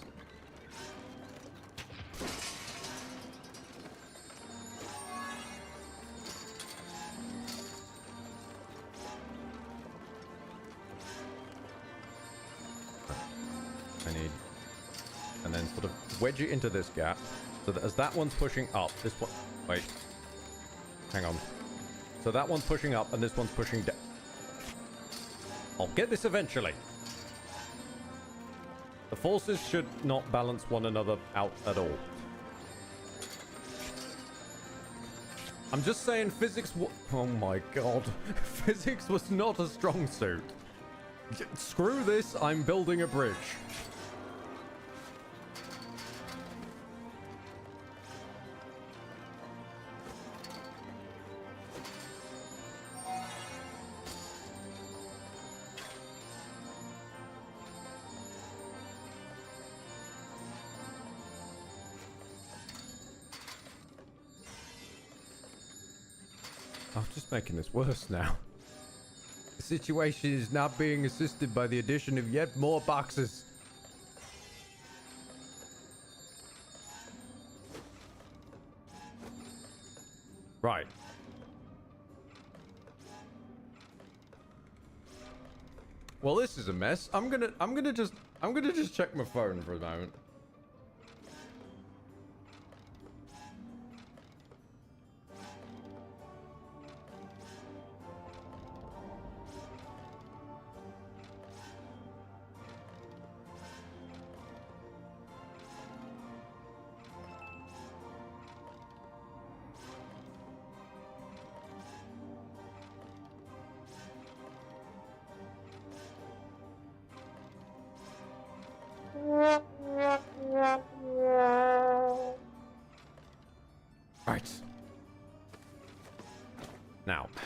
I need... And then sort of wedge it into this gap, so that as that one's pushing up, this one... Wait. Hang on. So that one's pushing up, and this one's pushing down. I'll get this eventually. The forces should not balance one another out at all. I'm just saying physics... Oh my god. Physics was not a strong suit. Screw this, I'm building a bridge. I'm just making this worse now. The situation is now being assisted by the addition of yet more boxes. Right. Well, this is a mess. I'm gonna just check my phone for a moment.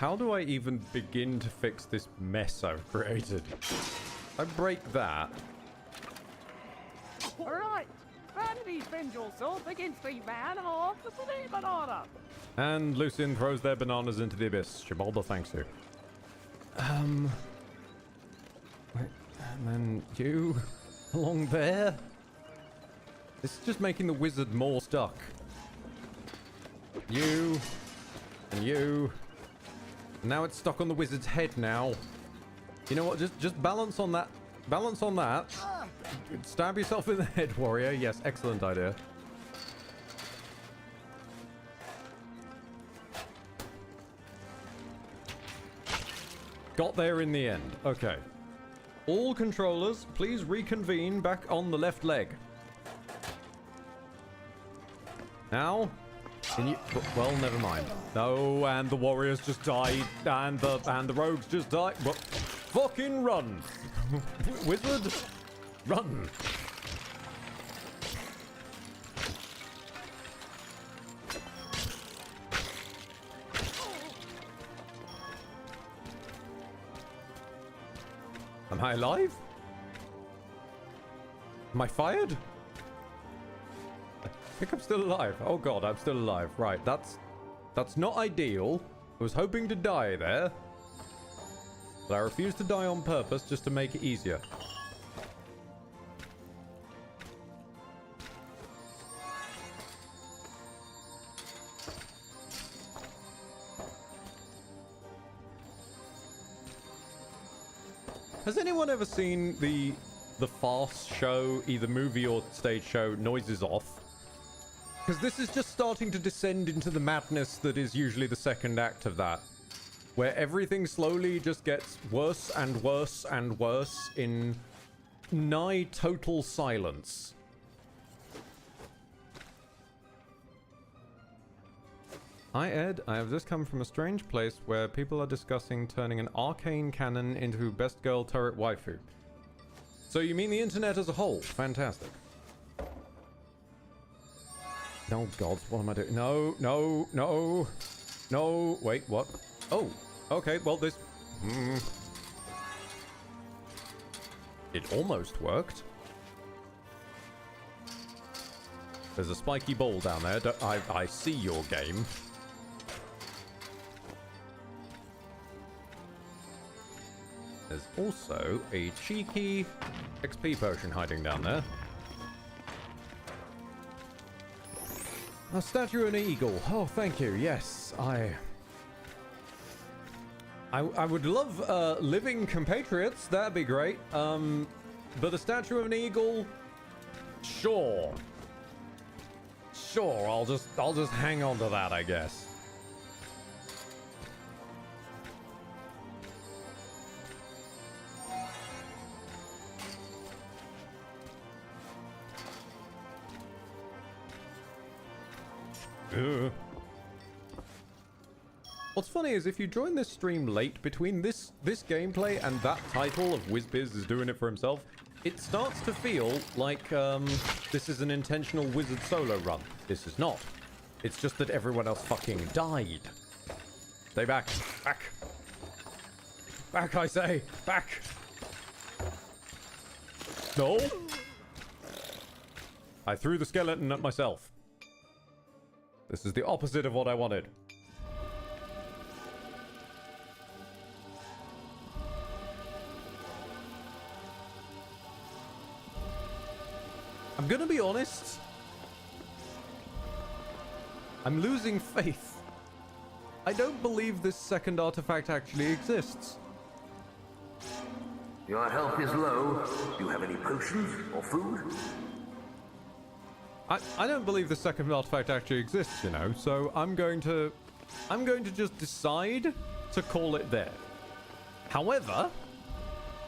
how do I even begin to fix this mess I've created? I break that. Right, Varendrich bends your sword against the man half the banana. And Lucian throws their bananas into the abyss. Shibalba thanks you. Wait, and then you along there. This is just making the wizard more stuck. You and you. Now it's stuck on the wizard's head now. You know what? Just balance on that. Balance on that. Stab yourself in the head, warrior. Yes, excellent idea. Got there in the end. Okay. All controllers, please reconvene back on the left leg. Now, can you? Well, never mind. No, and the warriors just died, and the rogues just died. Well, fucking run, wizard, run. Am I alive? Am I fired? I think I'm still alive. Oh god, I'm still alive. Right, that's not ideal. I was hoping to die there. But I refuse to die on purpose just to make it easier. Has anyone ever seen the farce show, either movie or stage show, Noises Off? Because this is just starting to descend into the madness that is usually the second act of that. Where everything slowly just gets worse and worse and worse in nigh total silence. Hi Ed, I have just come from a strange place where people are discussing turning an arcane canon into best girl turret waifu. So you mean the internet as a whole? Fantastic. Oh god, what am I doing? No, no, no, no, wait, what? Oh, okay, well this... It almost worked. There's a spiky ball down there. I see your game. There's also a cheeky XP potion hiding down there. A statue of an eagle. Oh, thank you. Yes, I would love living compatriots. That'd be great. But a statue of an eagle, sure. Sure, I'll just hang on to that, I guess. What's funny is if you join this stream late between this gameplay and that title of Wizbiz is doing it for himself, it starts to feel like this is an intentional wizard solo run. This is not. It's just that everyone else fucking died. Stay back. Back. Back, I say. Back. No. I threw the skeleton at myself. This is the opposite of what I wanted. I'm gonna be honest. I'm losing faith. I don't believe this second artifact actually exists. Your health is low. Do you have any potions or food? I don't believe the second artifact actually exists, you know, so I'm going to just decide to call it there. However,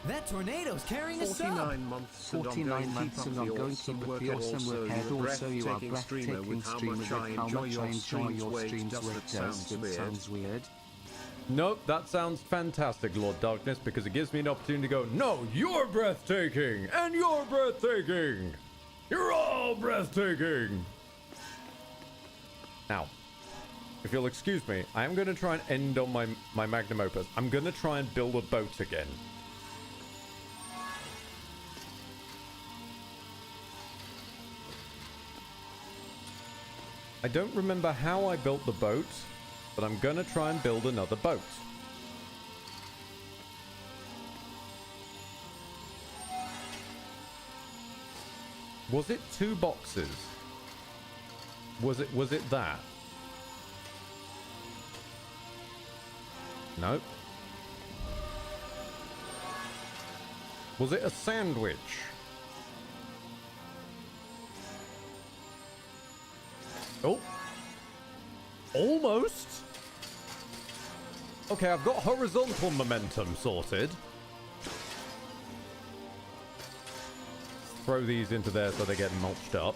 that tornado's carrying us up. 49 months and 49 months and I'm going to keep up your summer head. Also, you are breathtaking streamer with how much I enjoy your streams with does. It sounds weird. Nope, that sounds fantastic, Lord Darkness, because it gives me an opportunity to go, no, you're breathtaking, and you're breathtaking. You're all breathtaking. Now, if you'll excuse me, I am going to try and end on my magnum opus. I'm going to try and build a boat again. I don't remember how I built the boat, but I'm going to try and build another boat. Was it 2 boxes? Was it that? No. Was it a sandwich? Oh. Almost. Okay, I've got horizontal momentum sorted. Throw these into there so they get mulched up.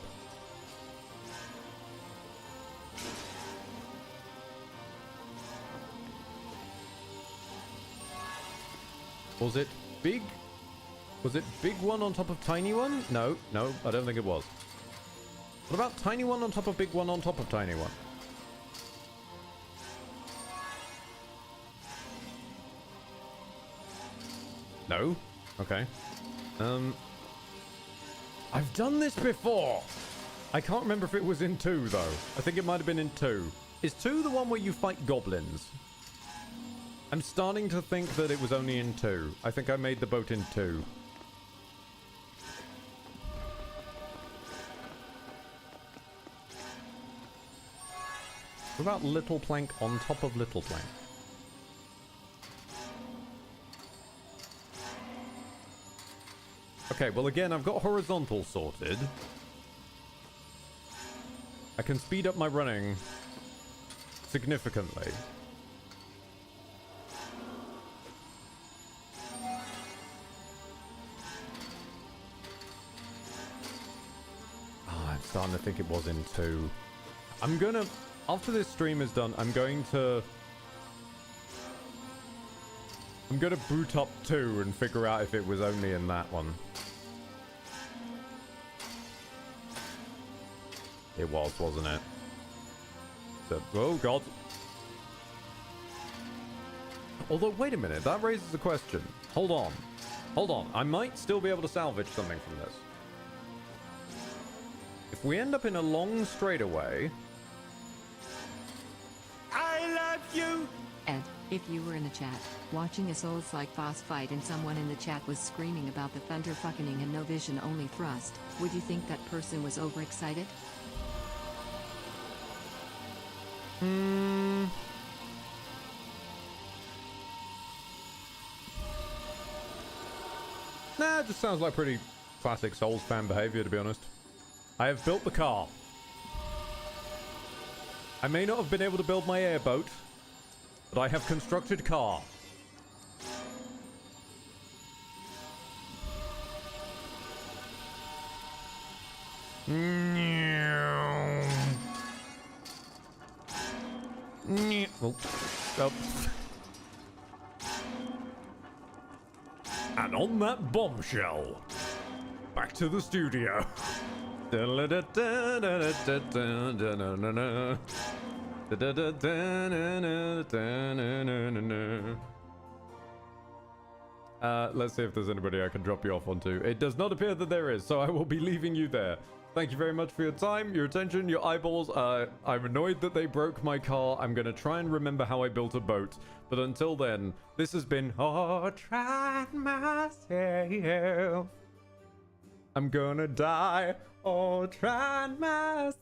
Was it big? Was it big one on top of tiny one? No, no, I don't think it was. What about tiny one on top of big one on top of tiny one? No? Okay. I've done this before! I can't remember if it was in 2, though. I think it might have been in 2. Is 2 the one where you fight goblins? I'm starting to think that it was only in 2. I think I made the boat in 2. What about little plank on top of little plank? Okay, well again, I've got horizontal sorted. I can speed up my running significantly. I'm starting to think it was in 2. I'm gonna... After this stream is done, I'm going to boot up 2 and figure out if it was only in that one. It was, wasn't it? So, oh god. Although, wait a minute, that raises a question. Hold on. Hold on. I might still be able to salvage something from this. If we end up in a long straightaway... I love you! Ed, if you were in a chat, watching a Souls-like boss fight and someone in the chat was screaming about the thunder fucking and no vision only thrust, would you think that person was overexcited? Nah, it just sounds like pretty classic Souls fan behavior, to be honest. I have built the car. I may not have been able to build my airboat, but I have constructed car. Oh. Oh. And on that bombshell, back to the studio. Let's see if there's anybody I can drop you off onto. It does not appear that there is, so I will be leaving you there. Thank you very much for your time, your attention, your eyeballs. I'm annoyed that they broke my car. I'm going to try and remember how I built a boat. But until then, this has been trying myself. I'm gonna die trying myself.